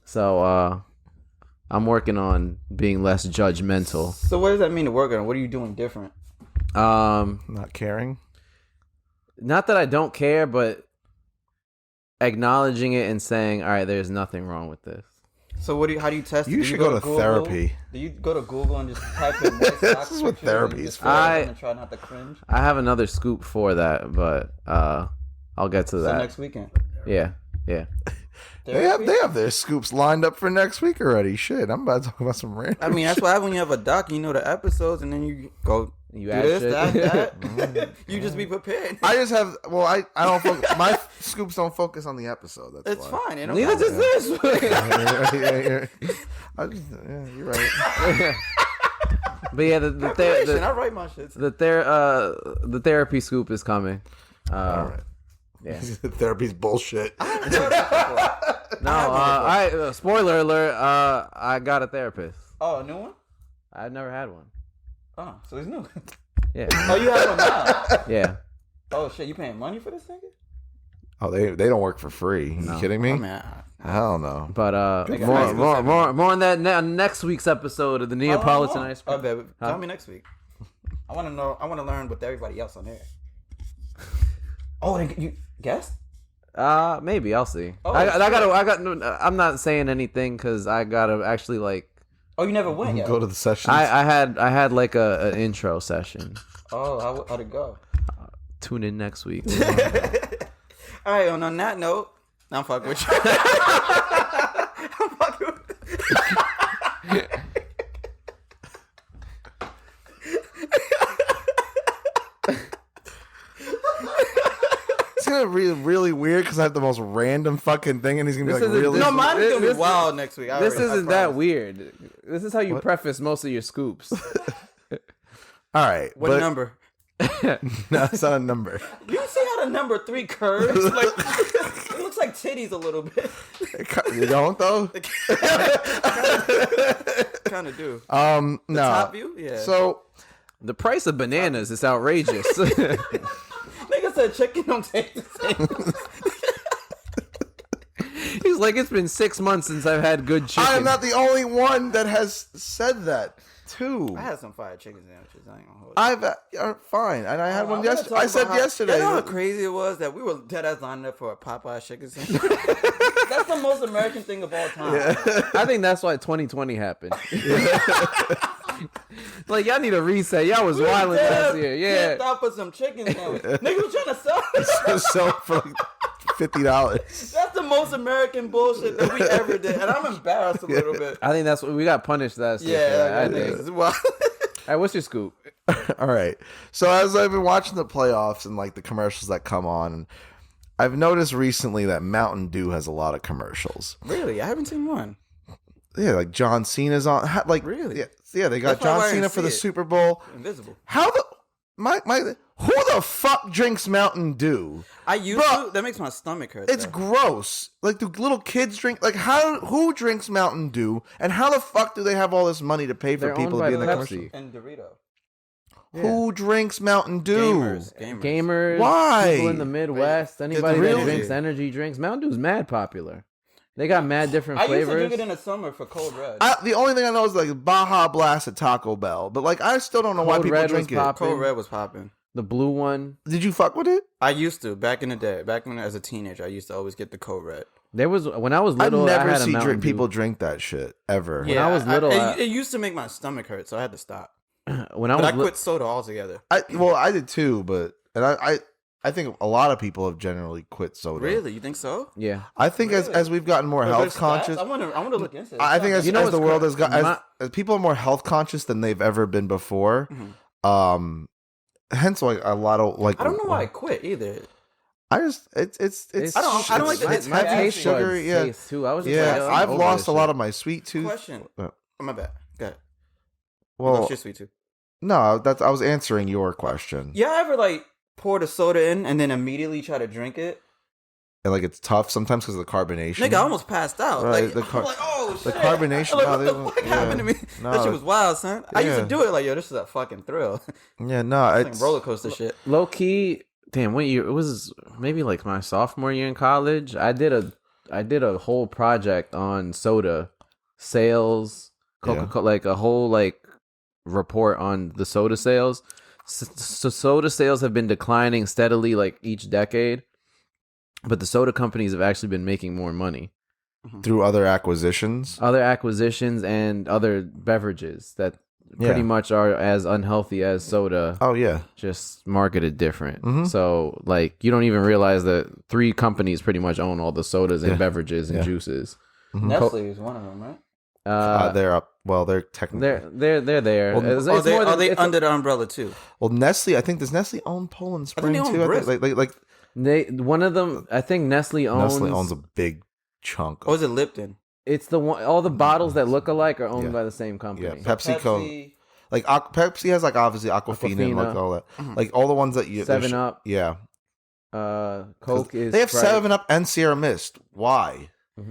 [SPEAKER 4] So I'm working on being less judgmental.
[SPEAKER 5] So what does that mean to work on? What are you doing different?
[SPEAKER 3] Not caring.
[SPEAKER 4] Not that I don't care, but acknowledging it and saying, all right, there's nothing wrong with this.
[SPEAKER 5] So how do you test it?
[SPEAKER 3] You
[SPEAKER 5] Do
[SPEAKER 3] should go to
[SPEAKER 5] Google?
[SPEAKER 3] therapy.
[SPEAKER 5] Do you go to Google and just type in white
[SPEAKER 3] This
[SPEAKER 5] socks
[SPEAKER 3] is what
[SPEAKER 5] pictures
[SPEAKER 3] therapy
[SPEAKER 5] and
[SPEAKER 3] is
[SPEAKER 5] just
[SPEAKER 3] for.
[SPEAKER 5] fill it in and try not to cringe?
[SPEAKER 4] I have another scoop for that, but I'll get to
[SPEAKER 5] So
[SPEAKER 4] that.
[SPEAKER 5] next weekend.
[SPEAKER 4] Yeah.
[SPEAKER 3] They have their scoops lined up for next week already. Shit, I'm about to talk about some random.
[SPEAKER 5] I mean, that's why when you have a doc, you know the episodes, and then you go
[SPEAKER 4] You
[SPEAKER 5] do
[SPEAKER 4] add
[SPEAKER 5] this,
[SPEAKER 4] shit.
[SPEAKER 5] that. You just be prepared.
[SPEAKER 3] I just have. Well, I don't. My scoops don't focus on the episode. That's
[SPEAKER 5] It's
[SPEAKER 3] why.
[SPEAKER 5] fine. It don't
[SPEAKER 4] Neither
[SPEAKER 5] matter.
[SPEAKER 4] does this.
[SPEAKER 3] You're right.
[SPEAKER 4] But yeah,
[SPEAKER 5] Preparation, I write my shit.
[SPEAKER 4] the therapy scoop is coming.
[SPEAKER 3] All right.
[SPEAKER 4] Yeah.
[SPEAKER 3] Therapy's bullshit.
[SPEAKER 4] No, spoiler alert. I got a therapist.
[SPEAKER 5] Oh, a new one?
[SPEAKER 4] I've never had one.
[SPEAKER 5] Oh, so he's new.
[SPEAKER 4] Yeah.
[SPEAKER 5] Oh, you have one now?
[SPEAKER 4] Yeah.
[SPEAKER 5] Oh shit, you paying money for this nigga?
[SPEAKER 3] Oh, they don't work for free. You kidding me?
[SPEAKER 5] I mean,
[SPEAKER 3] Hell no.
[SPEAKER 4] But
[SPEAKER 5] Make a
[SPEAKER 4] more
[SPEAKER 5] nice little
[SPEAKER 4] more on that next week's episode of the Neapolitan ice cream.
[SPEAKER 5] Oh, baby, tell me next week. I want to know. I want to learn with everybody else on there. Oh, and you guessed?
[SPEAKER 4] Maybe I'll see.
[SPEAKER 5] Oh,
[SPEAKER 4] I'm not saying anything because I gotta actually like.
[SPEAKER 5] Oh, you never went yet.
[SPEAKER 3] Go to the sessions.
[SPEAKER 4] I had like an intro session.
[SPEAKER 5] Oh, how'd it go?
[SPEAKER 4] Tune in next week.
[SPEAKER 5] All right. On that note, I'm fucking with you. I'm fucking with
[SPEAKER 3] It's gonna be really weird because I have the most random fucking thing, and he's gonna be
[SPEAKER 4] This
[SPEAKER 3] like,
[SPEAKER 4] isn't-
[SPEAKER 3] really.
[SPEAKER 5] No, mine's gonna be
[SPEAKER 4] This-
[SPEAKER 5] wild next week.
[SPEAKER 4] This isn't that weird. This is how you preface most of your scoops.
[SPEAKER 3] All All right.
[SPEAKER 5] What
[SPEAKER 3] but,
[SPEAKER 5] number?
[SPEAKER 3] No, it's not a number.
[SPEAKER 5] You see how the number 3 curves? Like, it looks like titties a little bit.
[SPEAKER 3] You don't though.
[SPEAKER 5] Kind of do.
[SPEAKER 3] No.
[SPEAKER 5] Top view? Yeah.
[SPEAKER 3] So
[SPEAKER 4] The price of bananas is outrageous.
[SPEAKER 5] Nigga said chicken don't taste the same.
[SPEAKER 4] He's like, it's been 6 months since I've had good chicken.
[SPEAKER 3] I am not the only one that has said that too.
[SPEAKER 5] I had some fire chicken sandwiches. I ain't gonna hold you.
[SPEAKER 3] Fine, and I had one
[SPEAKER 5] I'm gonna
[SPEAKER 3] yesterday.
[SPEAKER 5] talk
[SPEAKER 3] I said
[SPEAKER 5] about how-
[SPEAKER 3] yesterday.
[SPEAKER 5] You know how crazy it was that we were dead ass lining up for a Popeye chicken sandwich? That's the most American thing of all time.
[SPEAKER 4] I think that's why 2020 happened. Like, y'all need a reset. Y'all was wilding last year. Yeah.
[SPEAKER 5] Stop for some chicken sandwich. Nigga was trying to sell it.
[SPEAKER 3] So for like $50.
[SPEAKER 5] That's the most American bullshit that we ever did, and I'm embarrassed a little bit.
[SPEAKER 4] I think that's what we got punished last year. for that, I think.
[SPEAKER 5] It's wild.
[SPEAKER 4] All right, what's your scoop?
[SPEAKER 3] All right. So as I've been watching the playoffs and like the commercials that come on, I've noticed recently that Mountain Dew has a lot of commercials.
[SPEAKER 5] Really, I haven't seen one.
[SPEAKER 3] Yeah, like John Cena's on. Like
[SPEAKER 5] Really?
[SPEAKER 3] Yeah, they got
[SPEAKER 5] That's probably
[SPEAKER 3] John
[SPEAKER 5] why I
[SPEAKER 3] Cena
[SPEAKER 5] didn't
[SPEAKER 3] for the
[SPEAKER 5] see it.
[SPEAKER 3] Super Bowl.
[SPEAKER 5] Invisible.
[SPEAKER 3] How the who the fuck drinks Mountain Dew?
[SPEAKER 5] I used
[SPEAKER 3] Bro,
[SPEAKER 5] to. That makes my stomach hurt.
[SPEAKER 3] It's
[SPEAKER 5] though.
[SPEAKER 3] gross. Like, do little kids drink? Like, who drinks Mountain Dew? And how the fuck do they have all this money to pay for
[SPEAKER 4] They're
[SPEAKER 3] people
[SPEAKER 4] owned
[SPEAKER 3] to be
[SPEAKER 4] by
[SPEAKER 3] in the
[SPEAKER 4] Pepsi.
[SPEAKER 3] commercial?
[SPEAKER 5] And Dorito.
[SPEAKER 3] Who drinks Mountain Dew?
[SPEAKER 5] Gamers.
[SPEAKER 4] Gamers,
[SPEAKER 3] Why?
[SPEAKER 4] people in the Midwest, anybody
[SPEAKER 3] Really?
[SPEAKER 4] that drinks energy drinks. Mountain Dew's mad popular. They got mad different
[SPEAKER 5] I used to
[SPEAKER 4] flavors.
[SPEAKER 5] drink it in the summer for Cold Red.
[SPEAKER 3] The only thing I know is like Baja Blast at Taco Bell, but like I still don't know why
[SPEAKER 4] Cold
[SPEAKER 3] people
[SPEAKER 4] Red
[SPEAKER 3] drink
[SPEAKER 4] was
[SPEAKER 3] it.
[SPEAKER 4] popping.
[SPEAKER 5] Cold Red was popping.
[SPEAKER 4] The blue one.
[SPEAKER 3] Did you fuck with it?
[SPEAKER 5] I used to back in the day. Back when I was a teenager, I used to always get the Cold Red.
[SPEAKER 4] There was when I was
[SPEAKER 3] I've
[SPEAKER 4] little. I
[SPEAKER 3] never
[SPEAKER 4] had a
[SPEAKER 3] seen
[SPEAKER 4] Mountain Dew.
[SPEAKER 3] people drink that shit ever.
[SPEAKER 4] When I was little,
[SPEAKER 5] it used to make my stomach hurt, so I had to stop.
[SPEAKER 4] When I
[SPEAKER 5] But
[SPEAKER 4] was
[SPEAKER 5] I quit soda altogether.
[SPEAKER 3] I did too, but I think a lot of people have generally quit soda.
[SPEAKER 5] Really? You think so?
[SPEAKER 4] yeah.
[SPEAKER 3] I think as we've gotten more
[SPEAKER 5] But
[SPEAKER 3] health
[SPEAKER 5] there's stats?
[SPEAKER 3] conscious,
[SPEAKER 5] I want to look into it.
[SPEAKER 3] I think as
[SPEAKER 4] You know
[SPEAKER 3] the
[SPEAKER 4] what's
[SPEAKER 3] world
[SPEAKER 4] cra-
[SPEAKER 3] has got as people are more health conscious than they've ever been before.
[SPEAKER 5] Mm-hmm.
[SPEAKER 3] Hence like a lot of like
[SPEAKER 5] I don't know why I quit either.
[SPEAKER 3] I just it's
[SPEAKER 5] I don't like the
[SPEAKER 3] it's
[SPEAKER 5] my
[SPEAKER 3] heavy
[SPEAKER 5] taste
[SPEAKER 3] sugar.
[SPEAKER 4] buds
[SPEAKER 3] Yeah,
[SPEAKER 4] taste too. I was just
[SPEAKER 3] yeah.
[SPEAKER 4] like, yo, I'm
[SPEAKER 3] I've
[SPEAKER 4] over
[SPEAKER 3] lost
[SPEAKER 4] this
[SPEAKER 3] a lot
[SPEAKER 4] shit.
[SPEAKER 3] of my sweet tooth.
[SPEAKER 5] Question.
[SPEAKER 3] Uh,
[SPEAKER 5] Oh, my bad. Go ahead.
[SPEAKER 3] Well,
[SPEAKER 5] What's your sweet tooth?
[SPEAKER 3] no, that's I was answering your question.
[SPEAKER 5] Yeah, I ever like poured a soda in and then immediately try to drink it?
[SPEAKER 3] And like it's tough sometimes because of the carbonation.
[SPEAKER 5] Nigga, I almost passed out.
[SPEAKER 3] Right,
[SPEAKER 5] Like, I'm like, oh
[SPEAKER 3] the
[SPEAKER 5] shit.
[SPEAKER 3] carbonation,
[SPEAKER 5] I'm like,
[SPEAKER 3] no,
[SPEAKER 5] what
[SPEAKER 3] they
[SPEAKER 5] the
[SPEAKER 3] won't-
[SPEAKER 5] fuck happened to me?
[SPEAKER 3] no.
[SPEAKER 5] That shit was wild, son. I used to
[SPEAKER 3] Yeah.
[SPEAKER 5] do it like, yo, this is a fucking thrill.
[SPEAKER 3] Yeah, no,
[SPEAKER 5] It's
[SPEAKER 3] it's
[SPEAKER 5] like roller coaster shit.
[SPEAKER 4] Low key, damn. What year? It was maybe like my sophomore year in college. I did a whole project on soda sales, Coca-Cola, like a whole like report on the soda sales. So soda sales have been declining steadily like each decade, but the soda companies have actually been making more money.
[SPEAKER 3] through other acquisitions.
[SPEAKER 4] Other acquisitions and other beverages that pretty much are as unhealthy as soda,
[SPEAKER 3] Oh yeah,
[SPEAKER 4] just marketed different.
[SPEAKER 3] Mhm.
[SPEAKER 4] So like you don't even realize that 3 companies pretty much own all the sodas and beverages and
[SPEAKER 3] Yeah.
[SPEAKER 4] juices.
[SPEAKER 5] Nestle is one of them, right?
[SPEAKER 3] they're up. Well, they're technically.
[SPEAKER 4] They're there.
[SPEAKER 3] Well,
[SPEAKER 4] It's-
[SPEAKER 5] Are
[SPEAKER 4] it's
[SPEAKER 5] they,
[SPEAKER 4] more
[SPEAKER 5] are
[SPEAKER 4] than-
[SPEAKER 5] they
[SPEAKER 4] it's-
[SPEAKER 5] under the umbrella too?
[SPEAKER 3] Well, Nestle. I think does Nestle own Poland Spring
[SPEAKER 5] they own
[SPEAKER 3] too?
[SPEAKER 5] Bris.
[SPEAKER 3] Like
[SPEAKER 4] one of them. I think Nestle owns.
[SPEAKER 3] Nestle owns a big chunk.
[SPEAKER 5] Or is it Lipton?
[SPEAKER 4] It's the one. All the bottles that look alike are owned
[SPEAKER 3] Yeah.
[SPEAKER 4] by the same company.
[SPEAKER 3] Yeah, PepsiCo. Like Pepsi has like obviously Aquafina and like
[SPEAKER 4] Aquafina.
[SPEAKER 3] all that. Like all the ones that you
[SPEAKER 4] 7-Up.
[SPEAKER 3] Yeah,
[SPEAKER 4] Coke is.
[SPEAKER 3] they have
[SPEAKER 4] Sprite.
[SPEAKER 3] 7-Up and Sierra Mist. Why?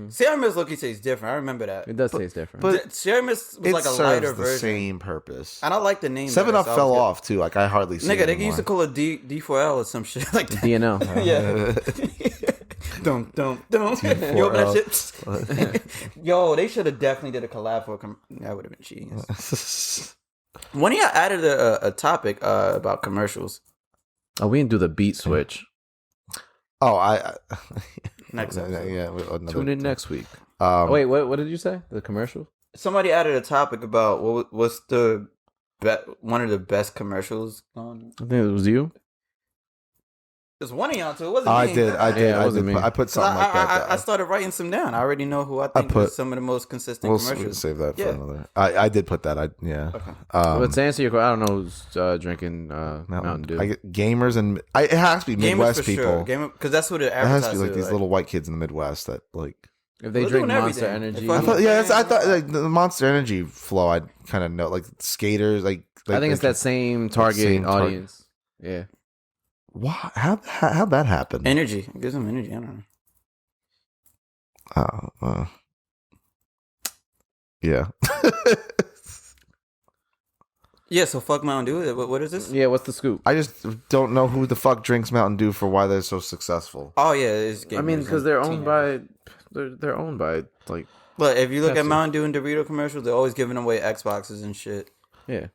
[SPEAKER 5] Sierra Mist look tastes different. I remember that.
[SPEAKER 4] It does taste different.
[SPEAKER 3] but
[SPEAKER 5] Sierra Mist was
[SPEAKER 3] It
[SPEAKER 5] like a
[SPEAKER 3] serves
[SPEAKER 5] lighter
[SPEAKER 3] the
[SPEAKER 5] version.
[SPEAKER 3] same purpose.
[SPEAKER 5] And I like the name.
[SPEAKER 3] 7-Up
[SPEAKER 5] better, so I
[SPEAKER 3] fell
[SPEAKER 5] was
[SPEAKER 3] off too. Like I hardly see
[SPEAKER 5] good.
[SPEAKER 3] it
[SPEAKER 5] Nigga, they
[SPEAKER 3] anymore.
[SPEAKER 5] used to call it D4L or some shit like that.
[SPEAKER 4] DNO.
[SPEAKER 5] Yeah. Don't. Yo, that shit. Yo, they should have definitely did a collab for that would have been genius. When y'all added a topic about commercials
[SPEAKER 4] Oh, we didn't do the beat switch.
[SPEAKER 3] Oh, I
[SPEAKER 5] next episode.
[SPEAKER 3] yeah.
[SPEAKER 4] Tune in next week.
[SPEAKER 3] Um,
[SPEAKER 4] Wait, what did you say? The commercial?
[SPEAKER 5] Somebody added a topic about what's the one of the best commercials on.
[SPEAKER 4] I think it was you.
[SPEAKER 5] It's one of y'all two. It wasn't
[SPEAKER 3] I
[SPEAKER 5] me.
[SPEAKER 3] did.
[SPEAKER 4] Yeah, it wasn't me.
[SPEAKER 3] I put something like that.
[SPEAKER 5] I started writing some down. I already know who I think
[SPEAKER 3] put-
[SPEAKER 5] is some of the most consistent
[SPEAKER 3] We'll
[SPEAKER 5] commercials.
[SPEAKER 3] save that for
[SPEAKER 5] Yeah.
[SPEAKER 3] another. I did put that. Yeah.
[SPEAKER 5] Okay.
[SPEAKER 4] But to answer your question, I don't know who's drinking Mountain Dew.
[SPEAKER 3] I get gamers and it has to be
[SPEAKER 5] Gamers
[SPEAKER 3] Midwest
[SPEAKER 5] for
[SPEAKER 3] people.
[SPEAKER 5] sure. Because that's what it
[SPEAKER 3] It has
[SPEAKER 5] advertises.
[SPEAKER 3] to be like these little white kids in the Midwest that like.
[SPEAKER 4] If they
[SPEAKER 5] We're
[SPEAKER 4] drink
[SPEAKER 5] doing
[SPEAKER 4] Monster
[SPEAKER 5] everything.
[SPEAKER 4] Energy,
[SPEAKER 5] If
[SPEAKER 3] I thought, I thought like the Monster Energy flow. I kind of know, like skaters, like
[SPEAKER 4] I think it's that same target
[SPEAKER 3] same
[SPEAKER 4] audience. Yeah.
[SPEAKER 3] What? How'd that happen?
[SPEAKER 5] Energy. It gives them energy. I don't know.
[SPEAKER 3] Yeah.
[SPEAKER 5] Yeah, so fuck Mountain Dew. What is this?
[SPEAKER 4] Yeah, what's the scoop?
[SPEAKER 3] I just don't know who the fuck drinks Mountain Dew for why they're so successful.
[SPEAKER 5] Oh yeah, it's
[SPEAKER 4] I mean, because they're owned by like
[SPEAKER 5] But if you look at
[SPEAKER 4] Pepsi.
[SPEAKER 5] Mountain Dew and Dorito commercials, they're always giving away Xboxes and shit.
[SPEAKER 4] yeah.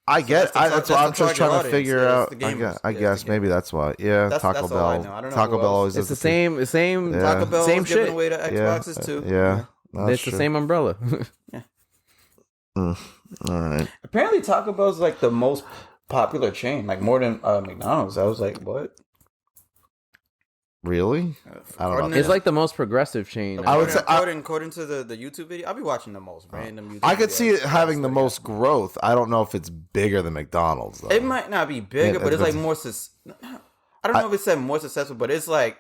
[SPEAKER 3] I get. That's why I'm just trying to
[SPEAKER 5] audience.
[SPEAKER 3] figure
[SPEAKER 5] Yeah,
[SPEAKER 3] out.
[SPEAKER 5] it's the gamers.
[SPEAKER 3] I
[SPEAKER 5] Yeah, it's
[SPEAKER 3] guess
[SPEAKER 5] the
[SPEAKER 3] maybe that's why. Yeah,
[SPEAKER 5] That's
[SPEAKER 3] Taco
[SPEAKER 5] all I
[SPEAKER 3] Bell.
[SPEAKER 5] know. I don't know
[SPEAKER 3] Taco
[SPEAKER 5] who
[SPEAKER 3] Bell
[SPEAKER 5] else.
[SPEAKER 3] always
[SPEAKER 4] It's
[SPEAKER 3] does
[SPEAKER 4] the same
[SPEAKER 3] Yeah.
[SPEAKER 5] Taco Bell
[SPEAKER 4] Same
[SPEAKER 5] was giving
[SPEAKER 4] shit.
[SPEAKER 5] away the Xboxes too.
[SPEAKER 3] Yeah, that's
[SPEAKER 4] It's the
[SPEAKER 3] true.
[SPEAKER 4] same umbrella.
[SPEAKER 3] All right.
[SPEAKER 5] Apparently, Taco Bell's like the most popular chain, like more than McDonald's. I was like, what?
[SPEAKER 3] Really? I don't know.
[SPEAKER 4] It's like the most progressive chain.
[SPEAKER 3] I would say-
[SPEAKER 5] according to the YouTube video, I'll be watching the most random YouTube
[SPEAKER 3] I could
[SPEAKER 5] videos.
[SPEAKER 3] see it having the most growth. I don't know if it's bigger than McDonald's though.
[SPEAKER 5] It might not be bigger,
[SPEAKER 3] Yeah,
[SPEAKER 5] but it's like
[SPEAKER 3] but-
[SPEAKER 5] more. I don't know if it said more successful, but it's like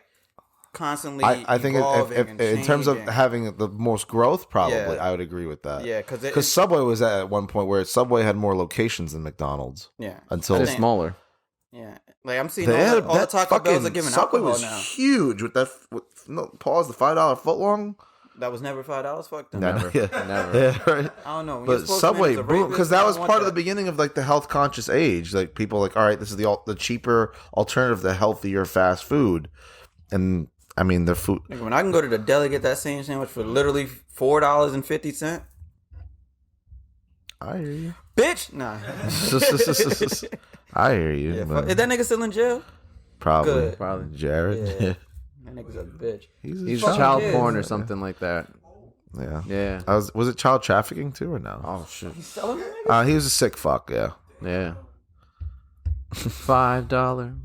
[SPEAKER 5] constantly.
[SPEAKER 3] I think
[SPEAKER 5] evolving
[SPEAKER 3] if
[SPEAKER 5] and
[SPEAKER 3] in terms of
[SPEAKER 5] changing.
[SPEAKER 3] having the most growth, probably
[SPEAKER 5] Yeah.
[SPEAKER 3] I would agree with that.
[SPEAKER 5] Yeah,
[SPEAKER 3] Because Subway was at one point where Subway had more locations than McDonald's.
[SPEAKER 5] yeah,
[SPEAKER 3] Until
[SPEAKER 4] They're
[SPEAKER 5] think-
[SPEAKER 4] smaller.
[SPEAKER 5] yeah, like I'm seeing
[SPEAKER 3] They
[SPEAKER 5] all
[SPEAKER 3] had-
[SPEAKER 5] the
[SPEAKER 3] that
[SPEAKER 5] Taco Bells are
[SPEAKER 3] fucking
[SPEAKER 5] giving
[SPEAKER 3] Subway
[SPEAKER 5] alcohol
[SPEAKER 3] was
[SPEAKER 5] now.
[SPEAKER 3] huge with that. Pause the $5 footlong.
[SPEAKER 5] That was never $5. Fuck them.
[SPEAKER 4] Never.
[SPEAKER 3] Yeah.
[SPEAKER 4] Never.
[SPEAKER 3] Yeah, right.
[SPEAKER 5] I don't know. When your
[SPEAKER 3] But
[SPEAKER 5] spokesman
[SPEAKER 3] Subway,
[SPEAKER 5] is a
[SPEAKER 3] because
[SPEAKER 5] rapist,
[SPEAKER 3] that
[SPEAKER 5] I
[SPEAKER 3] was
[SPEAKER 5] don't
[SPEAKER 3] part
[SPEAKER 5] want
[SPEAKER 3] of the
[SPEAKER 5] that.
[SPEAKER 3] beginning of like the health conscious age. Like people like, all right, this is the cheaper alternative to healthier fast food, and I mean the food.
[SPEAKER 5] Nigga, when I can go to the deli get that same sandwich for literally $4.50,
[SPEAKER 3] I hear you.
[SPEAKER 5] bitch. Nah.
[SPEAKER 3] I hear you.
[SPEAKER 5] Yeah,
[SPEAKER 3] but
[SPEAKER 5] is that nigga still in jail?
[SPEAKER 3] probably,
[SPEAKER 5] good.
[SPEAKER 4] Probably.
[SPEAKER 3] Jared.
[SPEAKER 5] Yeah. That nigga's a bitch.
[SPEAKER 4] He's
[SPEAKER 5] Fucking
[SPEAKER 4] child
[SPEAKER 5] kids.
[SPEAKER 4] porn or something like that.
[SPEAKER 3] Yeah.
[SPEAKER 4] Yeah.
[SPEAKER 3] Was it child trafficking too or no?
[SPEAKER 4] Oh shit.
[SPEAKER 5] He's selling that nigga?
[SPEAKER 3] He was a sick fuck. Yeah.
[SPEAKER 4] Yeah. $5.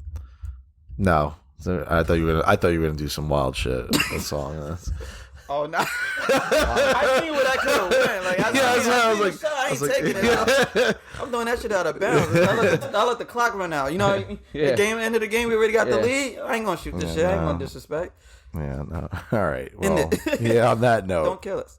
[SPEAKER 3] No. I thought you were gonna do some wild shit. That song. That's-
[SPEAKER 5] Oh no! I see where that could have went. Like, I ain't taking it. I'm throwing that shit out of bounds. I let the clock run out. You know,
[SPEAKER 4] Yeah.
[SPEAKER 5] the end of the game, we already got the
[SPEAKER 4] Yeah.
[SPEAKER 5] lead. I ain't gonna shoot this shit. I ain't gonna disrespect.
[SPEAKER 3] Yeah. No. All right.
[SPEAKER 5] End
[SPEAKER 3] Well.
[SPEAKER 5] it.
[SPEAKER 3] Yeah. On that note.
[SPEAKER 5] Don't kill us.